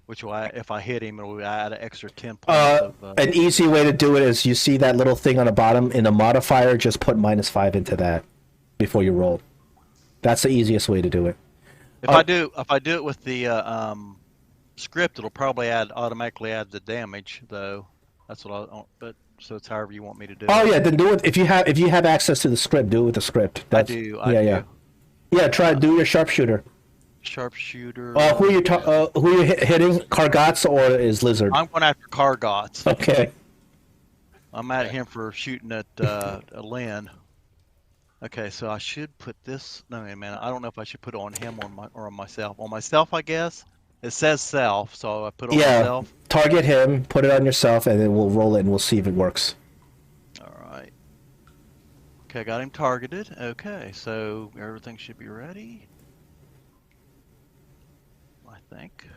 Which will, if I hit him, it will add an extra 10 points of... An easy way to do it is you see that little thing on the bottom in the modifier, just put -5 into that before you roll. That's the easiest way to do it. If I do it with the script, it'll probably automatically add the damage, though. That's what but so it's however you want me to do it. Oh yeah, then do it if you have access to the script. Do it with the script. I do. Yeah. Try do your sharpshooter. Sharpshooter. Who you hitting? Kargats or is Lizard? I'm going after Kargats. Okay. I'm at him for shooting at Lynn. Okay, so I should put this. No, wait a minute. I don't know if I should put it on him or on myself. On myself, I guess. It says self, so I put it on myself. Target him, put it on yourself, and then we'll roll it and we'll see if it works. All right. Okay, got him targeted. Okay, so everything should be ready. I think.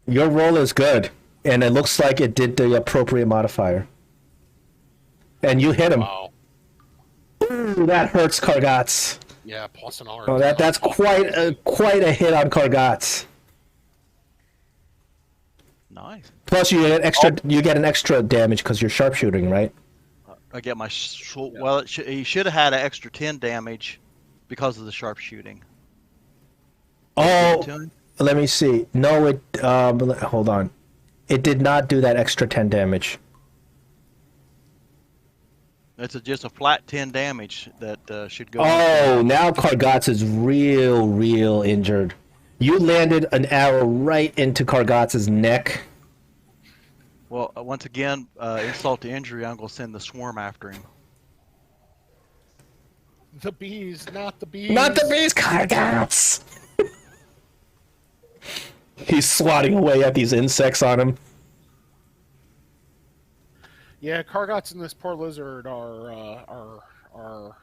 Your roll is good, and it looks like it did the appropriate modifier. And you hit him. Wow. Ooh, that hurts Kargats. Yeah, plus an R. Oh, that's quite a hit on Kargats. Nice. Plus, you get an extra damage because you're sharpshooting, right? I get my well. He should have had an extra 10 damage because of the sharpshooting. Oh, let me see. No, it. Hold on. It did not do that extra 10 damage. It's just a flat 10 damage that should go. Oh, now Kargats is real injured. You landed an arrow right into Kargats' neck. Well, once again, insult to injury, I'm going to send the swarm after him. The bees, not the bees. Not the bees, Kargats! He's swatting away at these insects on him. Yeah, Kargats and this poor lizard are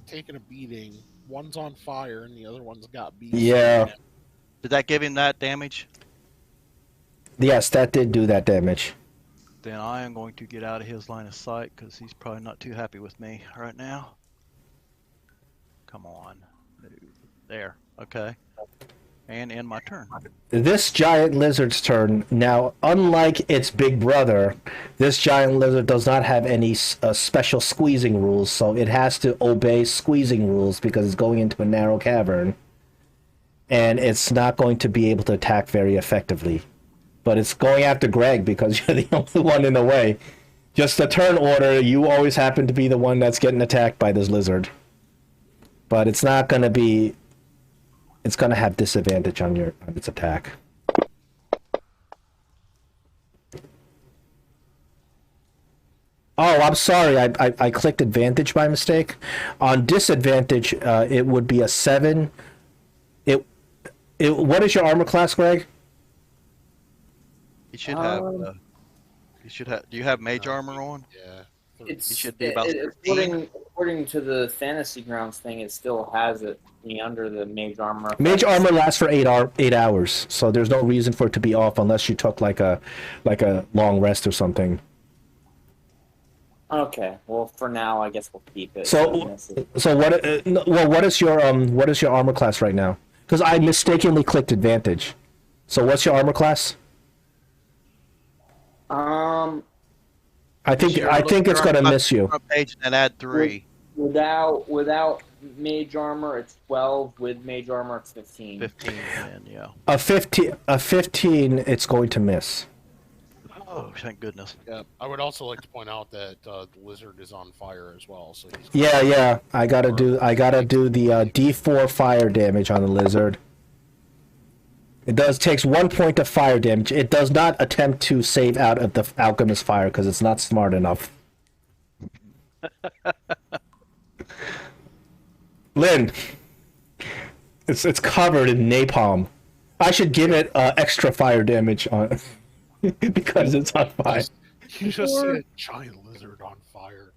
taking a beating. One's on fire and the other one's got bees. Yeah. Did that give him that damage? Yes, that did do that damage. Then I am going to get out of his line of sight because he's probably not too happy with me right now. Come on. There. Okay. And end my turn. This giant lizard's turn. Now, unlike its big brother, this giant lizard does not have any special squeezing rules, so it has to obey squeezing rules because it's going into a narrow cavern. And it's not going to be able to attack very effectively. But it's going after Greg because you're the only one in the way. Just the turn order, you always happen to be the one that's getting attacked by this lizard. But it's not going to be... It's going to have disadvantage on its attack. Oh, I'm sorry. I clicked advantage by mistake. On disadvantage, it would be a 7. What is your armor class, Greg? He should have. He should have. Do you have mage armor on? Yeah. It's It should be about 13. according to the fantasy grounds thing, it still has it under the mage armor. Mage armor lasts for 8 hours, so there's no reason for it to be off unless you took like a long rest or something. Okay, well for now I guess we'll keep it. So what is your armor class right now? Because I mistakenly clicked advantage. So what's your armor class? I think it's gonna miss you. Page and add 3. Without mage armor, it's 12. With mage armor, it's 15. 15, then, yeah. A 15, it's going to miss. Oh, thank goodness. Yeah, I would also like to point out that the lizard is on fire as well. So he's Yeah. I gotta do the D4 fire damage on the lizard. It takes 1 point of fire damage. It does not attempt to save out of the alchemist fire because it's not smart enough. Lynn, it's covered in napalm. I should give it extra fire damage on because it's on fire. You just see a giant lizard on fire.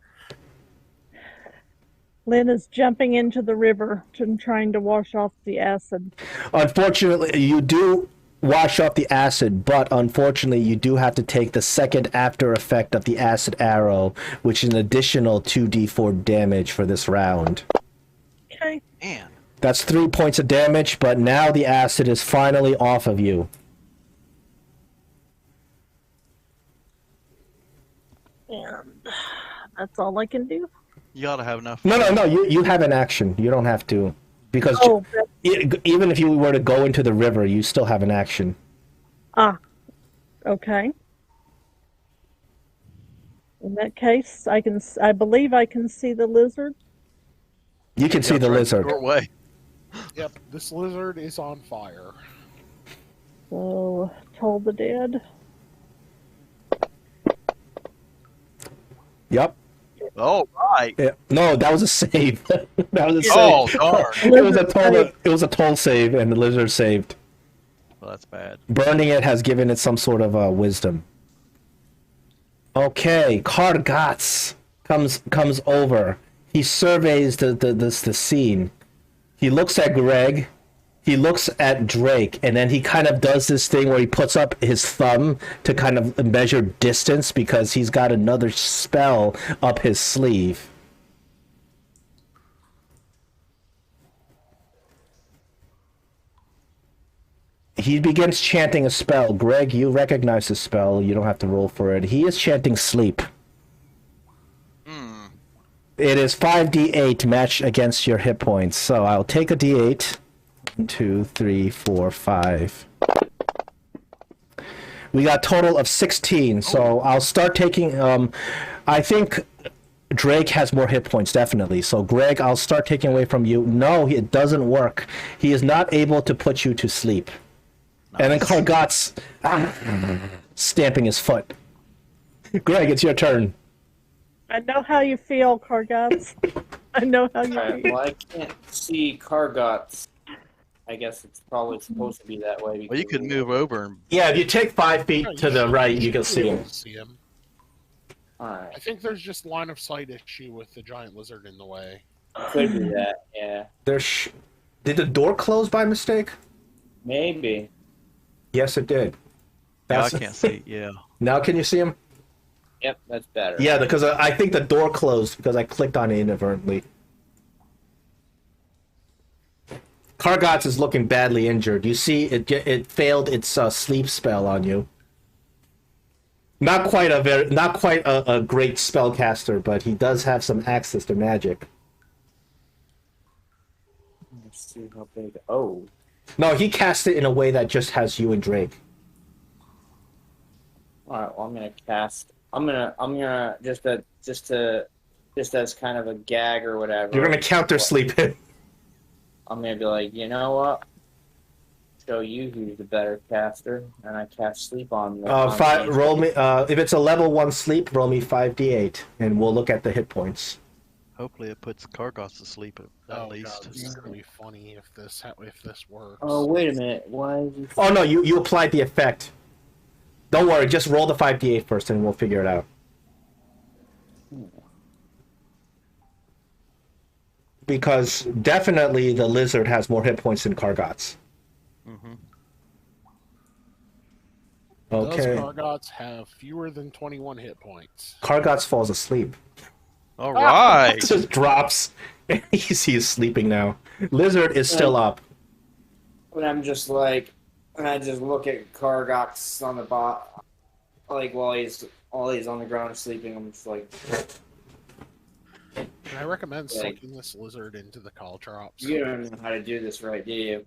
Lynn is jumping into the river and trying to wash off the acid. Unfortunately, you do wash off the acid, but unfortunately, you do have to take the second after effect of the acid arrow, which is an additional 2d4 damage for this round. Okay. Man. That's 3 points of damage, but now the acid is finally off of you. And that's all I can do. You ought to have enough. No, you have an action. You don't have to. Because even if you were to go into the river, you still have an action. Okay. In that case, I believe I can see the lizard. You can see the lizard. Short way. Yep, this lizard is on fire. So, Toll the Dead. Yep. Oh, right. Yeah. No, that was a save. That was a save. Oh, darn. It was a toll save, and the lizard saved. Well, that's bad. Burning it has given it some sort of wisdom. Okay, Kargats comes over. He surveys the scene. He looks at Greg. He looks at Drake, and then he kind of does this thing where he puts up his thumb to kind of measure distance because he's got another spell up his sleeve. He begins chanting a spell. Greg, you recognize the spell. You don't have to roll for it. He is chanting sleep. It is 5d8 matched against your hit points. So I'll take a d8. 1, 2, 3, 4, 5. We got a total of 16. So I'll start taking... I think Drake has more hit points, definitely. So Greg, I'll start taking away from you. No, it doesn't work. He is not able to put you to sleep. Nice. And then Kargats stamping his foot. Greg, it's your turn. I know how you feel, Kargats. I know how you feel. Well, I can't see Kargats. I guess it's probably supposed to be that way. Well, you could move over. And... Yeah, if you take 5 feet to the right, you can see him. Alright. I think there's just line of sight issue with the giant lizard in the way. Could be that, yeah. Did the door close by mistake? Maybe. Yes, it did. Yeah, I can't see. Yeah. Now can you see him? Yep, that's better. Yeah, because I think the door closed because I clicked on it inadvertently. Kargats is looking badly injured. You see, it failed its sleep spell on you. Not quite a great spellcaster, but he does have some access to magic. Let's see how big. Oh. No, he cast it in a way that just has you and Drake. All right. Well, I'm gonna cast. I'm gonna just as kind of a gag or whatever. You're gonna counter sleep him. I'm gonna be like, you know what? Show you who's the better caster, and I cast sleep on the. Roll me. If it's a level 1 sleep, roll me 5d8, and we'll look at the hit points. Hopefully, it puts Kargats to sleep at least. God, this is gonna be funny if this works. Oh wait a minute! Why is this... Oh no, you applied the effect. Don't worry, just roll the 5d8 first, and we'll figure it out. Because definitely the lizard has more hit points than Kargots. Mm-hmm. Does Okay. Kargots have fewer than 21 hit points? Kargots falls asleep. All right. Just drops. He's sleeping now. Lizard is still up. When I'm just like, when I just look at Kargox on the bot, like while he's on the ground sleeping, I'm just like, Can I recommend soaking this lizard into the caltrops? you don't know how to do this right, do you?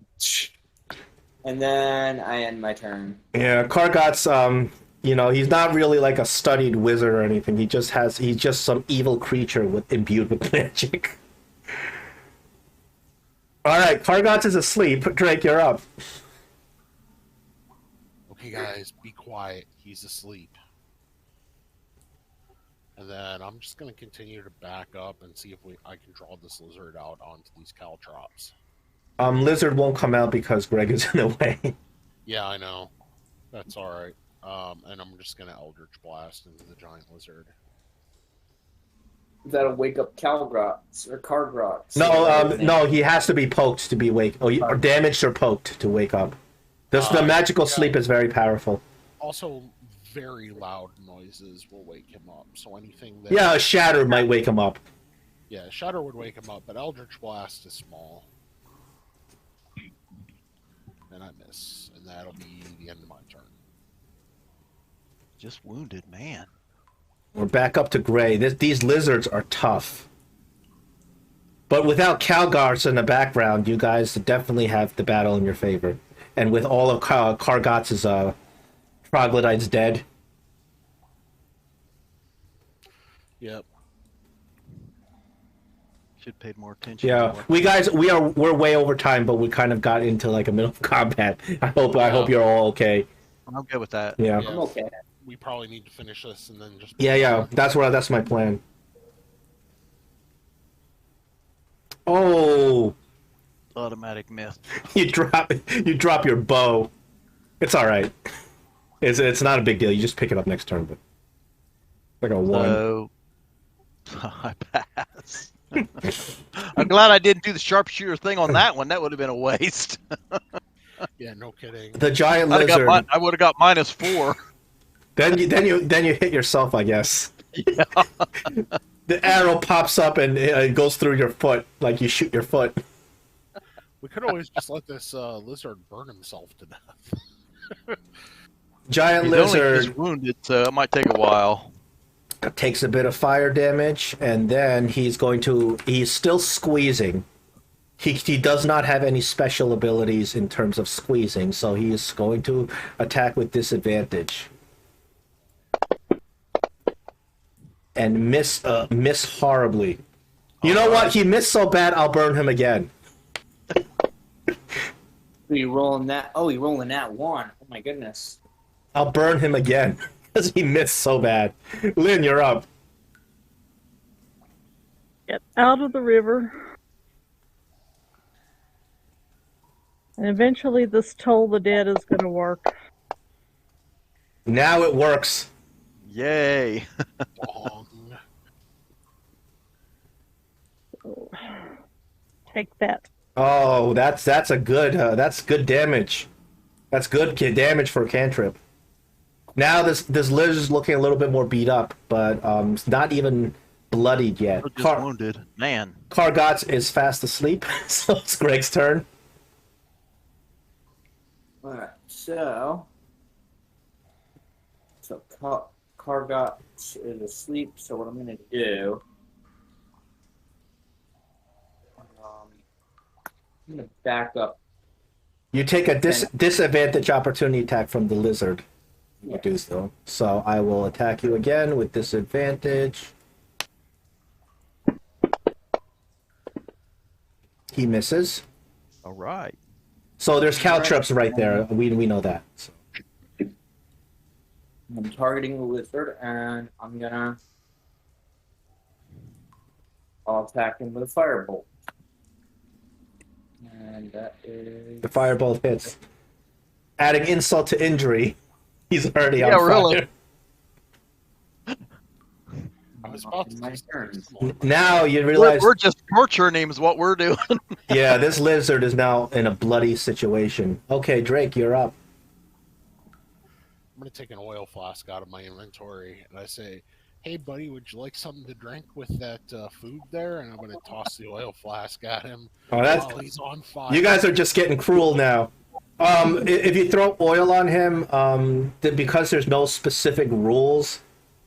And then I end my turn. Yeah, Kargot's he's not really like a studied wizard or anything. He's just some evil creature imbued with magic. All right, Kargots is asleep. Drake, you're up. Okay, guys, be quiet. He's asleep. And then I'm just going to continue to back up and see if I can draw this lizard out onto these caltrops. Lizard won't come out because Greg is in the way. Yeah, I know. That's all right. And I'm just going to Eldritch Blast into the giant lizard. That'll wake up Calgrots or Cargrots. No, he has to be poked to be or damaged or poked to wake up. The magical sleep is very powerful. Also, very loud noises will wake him up. So anything that... Yeah, a shatter might wake him up. Yeah, Shatter would wake him up, but Eldritch Blast is small. And I miss. And that'll be the end of my turn. Just wounded, man. We're back up to Gray. These lizards are tough. But without Calgars in the background, you guys definitely have the battle in your favor. And with all of Kargots' Troglodytes dead. Yep. Should pay more attention. Yeah, we're way over time, but we kind of got into like a middle of combat. I hope you're all okay. I'm good with that. Yeah. I'm okay. We probably need to finish this and then just... Yeah. That's my plan. Oh, Automatic myth. you drop your bow. It's all right. It's not a big deal. You just pick it up next turn, but like a one. So I pass. I'm glad I didn't do the sharpshooter thing on that one. That would have been a waste. Yeah, no kidding. The giant lizard. I would have got -4. Then you hit yourself, I guess. Yeah. The arrow pops up and it goes through your foot, like you shoot your foot. We could always just let this lizard burn himself to death. Giant He's only lizard just wounded, so it might take a while. takes a bit of fire damage, and then he's still squeezing. He does not have any special abilities in terms of squeezing, so he is going to attack with disadvantage. And miss horribly. You know what? He missed so bad, I'll burn him again. You rolling that? Oh, you rolling that one? Oh my goodness. I'll burn him again because he missed so bad. Lynn, you're up. Get out of the river. And eventually this Toll the Dead is going to work. Now it works. Yay. Bong. So, take that. Oh, that's good damage. That's good damage for a cantrip. Now this lizard's looking a little bit more beat up, but it's not even bloodied yet. Just wounded. Man. Kargots is fast asleep, so it's Greg's turn. Alright, so Kargot is asleep, so what I'm gonna do, I'm gonna back up. You take a disadvantage opportunity attack from the lizard. You do so. So I will attack you again with disadvantage. He misses. All right. So there's caltrops right there. We know that. So. I'm targeting the lizard, and I'll attack him with a firebolt. And that is... The firebolt hits. Adding insult to injury, he's already on Yeah, fire. really. I was about to my just turn. Now you We're, realize, we're just torturing him is what we're doing. yeah, this lizard is now in a bloody situation. Okay, Drake, you're up. I'm gonna take an oil flask out of my inventory, and I say, "Hey, buddy, would you like something to drink with that food there?" And I'm gonna toss the oil flask at him Oh, that's while he's on fire. you guys are just getting cruel now. If you throw oil on him, because there's no specific rules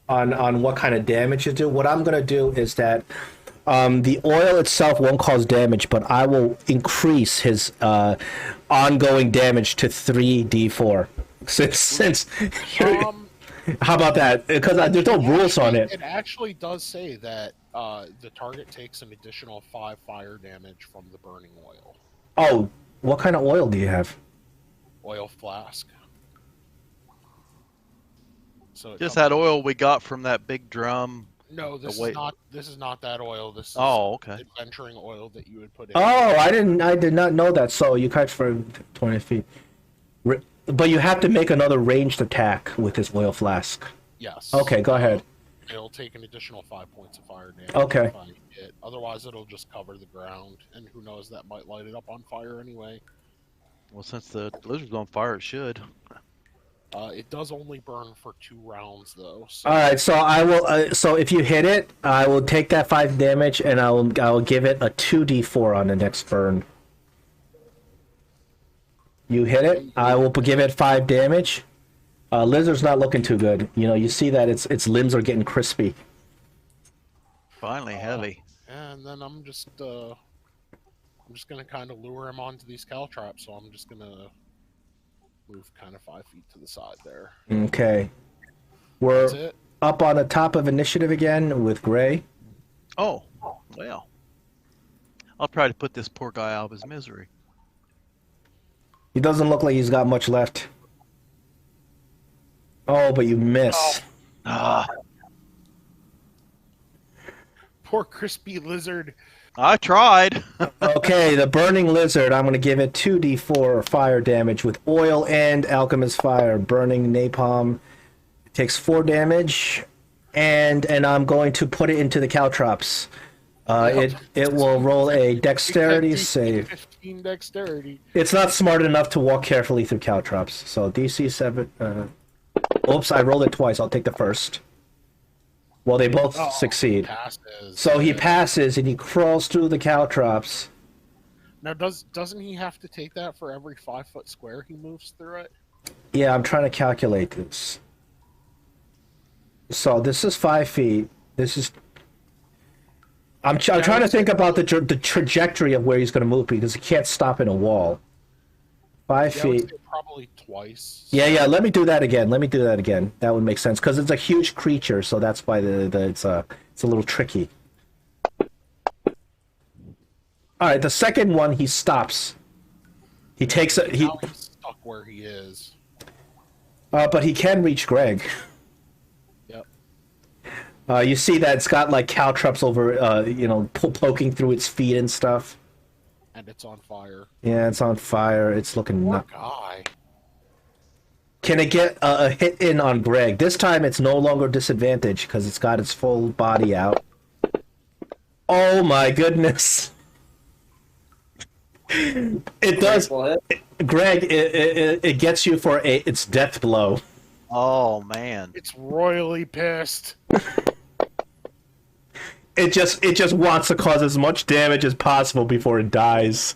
on what kind of damage you do, what I'm gonna do is that the oil itself won't cause damage, but I will increase his ongoing damage to 3d4. Since you're, how about that? Because there's no rules on it. It actually does say that the target takes an additional 5 fire damage from the burning oil. Oh, what kind of oil do you have? Oil flask. So it Just comes that oil we got from that big drum. No, this wait. is not. This is not that oil. This is Okay. adventuring oil that you would put in. Oh, I did not know that. So you catch for 20 feet. But you have to make another ranged attack with this oil flask. Yes. Okay, go ahead. It'll take an additional 5 points of fire damage. Okay. If I hit. Otherwise, it'll just cover the ground, and who knows, that might light it up on fire anyway. Well, since the lizard's on fire, it should. It does only burn for 2 rounds, though. So. All right, so I will. So if you hit it, I will take that 5 damage, and I will give it a 2d4 on the next burn. You hit it, I will give it 5 damage. Lizard's not looking too good. You know, you see that its limbs are getting crispy. Finally heavy. And then I'm just gonna kind of lure him onto these caltrops. So I'm just gonna move kind of 5 feet to the side there. Okay. That's We're it. up on the top of initiative again with Gray. Oh, well. I'll try to put this poor guy out of his misery. He doesn't look like he's got much left. Oh, but you miss. Ah, Poor crispy lizard. I tried. Okay, the burning lizard, I'm going to give it 2d4 fire damage with oil and alchemist fire. Burning napalm takes 4 damage, and I'm going to put it into the caltrops. It will roll a dexterity save. 15 dexterity. It's not smart enough to walk carefully through caltrops. So DC 7. Oops, I rolled it twice. I'll take the first. Well, they both succeed. Passes. So he passes and he crawls through the caltrops. Now, doesn't he have to take that for every 5-foot square he moves through it? Yeah, I'm trying to calculate this. So this is 5 feet. This is. I'm trying to think about the trajectory of where he's going to move because he can't stop in a wall. 5 Yeah, I would feet. say probably twice. Yeah. Let me do that again. That would make sense because it's a huge creature, so that's why it's a little tricky. All right, the second one he stops. He takes it. Now he's stuck where he is. But he can reach Greg. Yep. You see that it's got like caltrops over, poking through its feet and stuff. And it's on fire. Yeah, it's on fire. It's looking Poor nuts. guy. Can it get a hit in on Greg? This time it's no longer disadvantage because it's got its full body out. Oh my goodness. It does. Greg, it gets you for its death blow. Oh, man. It's royally pissed. It just wants to cause as much damage as possible before it dies.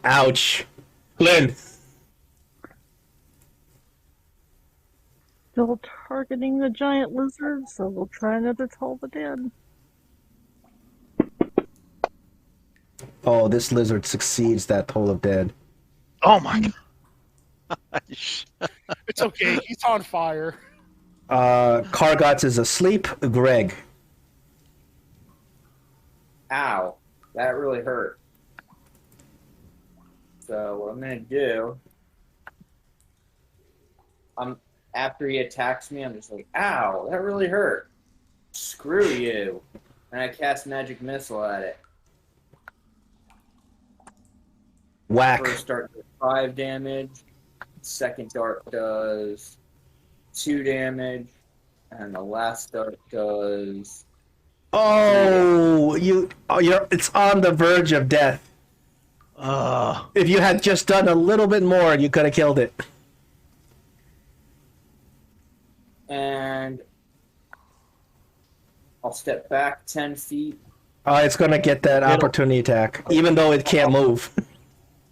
Ouch. Lynn. Still targeting the giant lizard, so we'll try another Toll the Dead. Oh, this lizard succeeds that Toll of Dead. Oh, my gosh. It's okay. He's on fire. Kargots is asleep. Greg. Ow, that really hurt. So what I'm gonna do, after he attacks me, I'm just like, ow, that really hurt. Screw you. And I cast magic missile at it. Whack. First dart does 5 damage. Second dart does 2 damage. And the last dart does. Oh, it's on the verge of death. If you had just done a little bit more, you could have killed it. And I'll step back 10 feet. It's gonna get that opportunity attack, even though it can't move.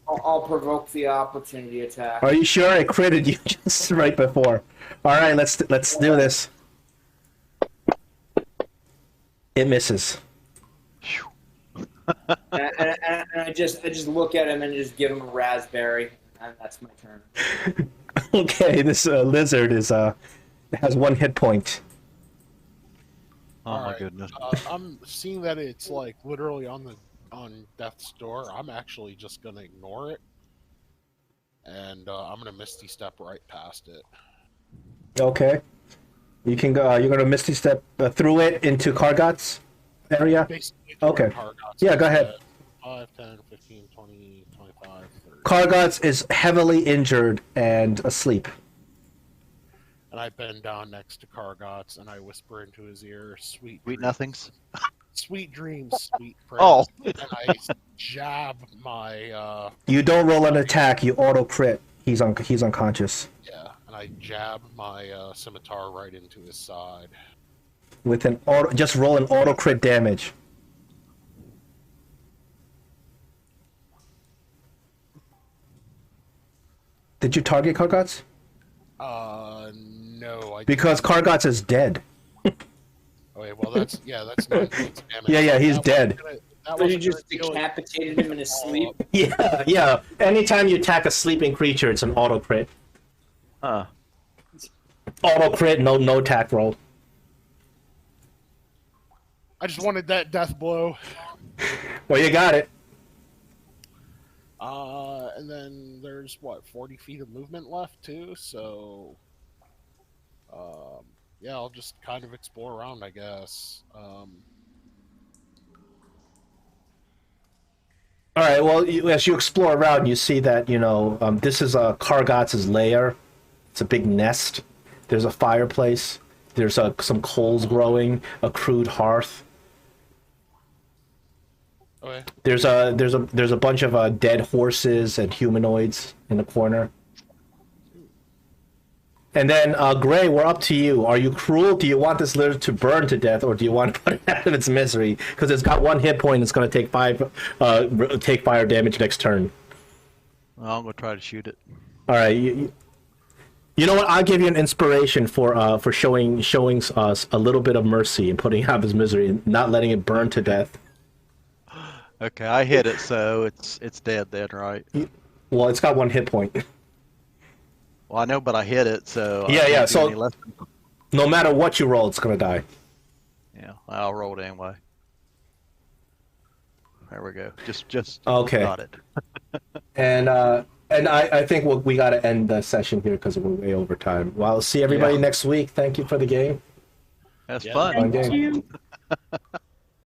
I'll provoke the opportunity attack. Are you sure it critted you just right before? All right, let's do this. It misses. and I just look at him and just give him a raspberry, and that's my turn. Okay, this lizard has 1 hit point. Oh my goodness. I'm seeing that it's like literally on death's door. I'm actually just gonna ignore it, and I'm gonna misty step right past it. Okay, you can go. You're gonna misty step through it into Kargot's area. Basically, Okay. Kargot's Yeah, go ahead. 5, 10, 15, 20, 25, 30. Kargot's is heavily injured and asleep. And I bend down next to Kargot's and I whisper into his ear, "Sweet Sweet dreams. nothings. Sweet dreams, sweet prince." Oh. And I jab my You don't roll an attack. You auto crit. He's unconscious and I jab my scimitar right into his side. with an auto. Just roll an auto crit damage. Did you target Kargot's? No, I Because Kargot's is dead. Okay, well that's 9 points of damage. Yeah, he's dead. So you just decapitated him in his sleep? Yeah. Anytime you attack a sleeping creature, it's an auto crit. Huh. Auto crit, no attack roll. I just wanted that death blow. Well, you got it. And then there's 40 feet of movement left too, so yeah, I'll just kind of explore around, I guess. All right. Well, as you explore around, you see that this is Kargot's lair. It's a big nest. There's a fireplace. There's some coals growing, a crude hearth. Okay. There's a bunch of dead horses and humanoids in the corner. And then Gray, we're up to you. Are you cruel? Do you want this lizard to burn to death, or do you want to put it out of its misery? Because it's got 1 hit point. It's going to take take fire damage next turn. Well, I'm gonna try to shoot it. All right. You know what? I'll give you an inspiration for showing us a little bit of mercy and putting out of his misery and not letting it burn to death. Okay, I hit it, so it's dead then, right? Well, it's got 1 hit point. Well, I know, but I hit it, so I Yeah. can't do So any less. no matter what you roll, it's gonna die. Yeah, I'll roll it anyway. There we go. Just Okay. got it. And I think we got to end the session here because we're way over time. Well, I'll see everybody Yeah. next week. Thank you for the game. That's Yeah. fun. Fun Thank game. you.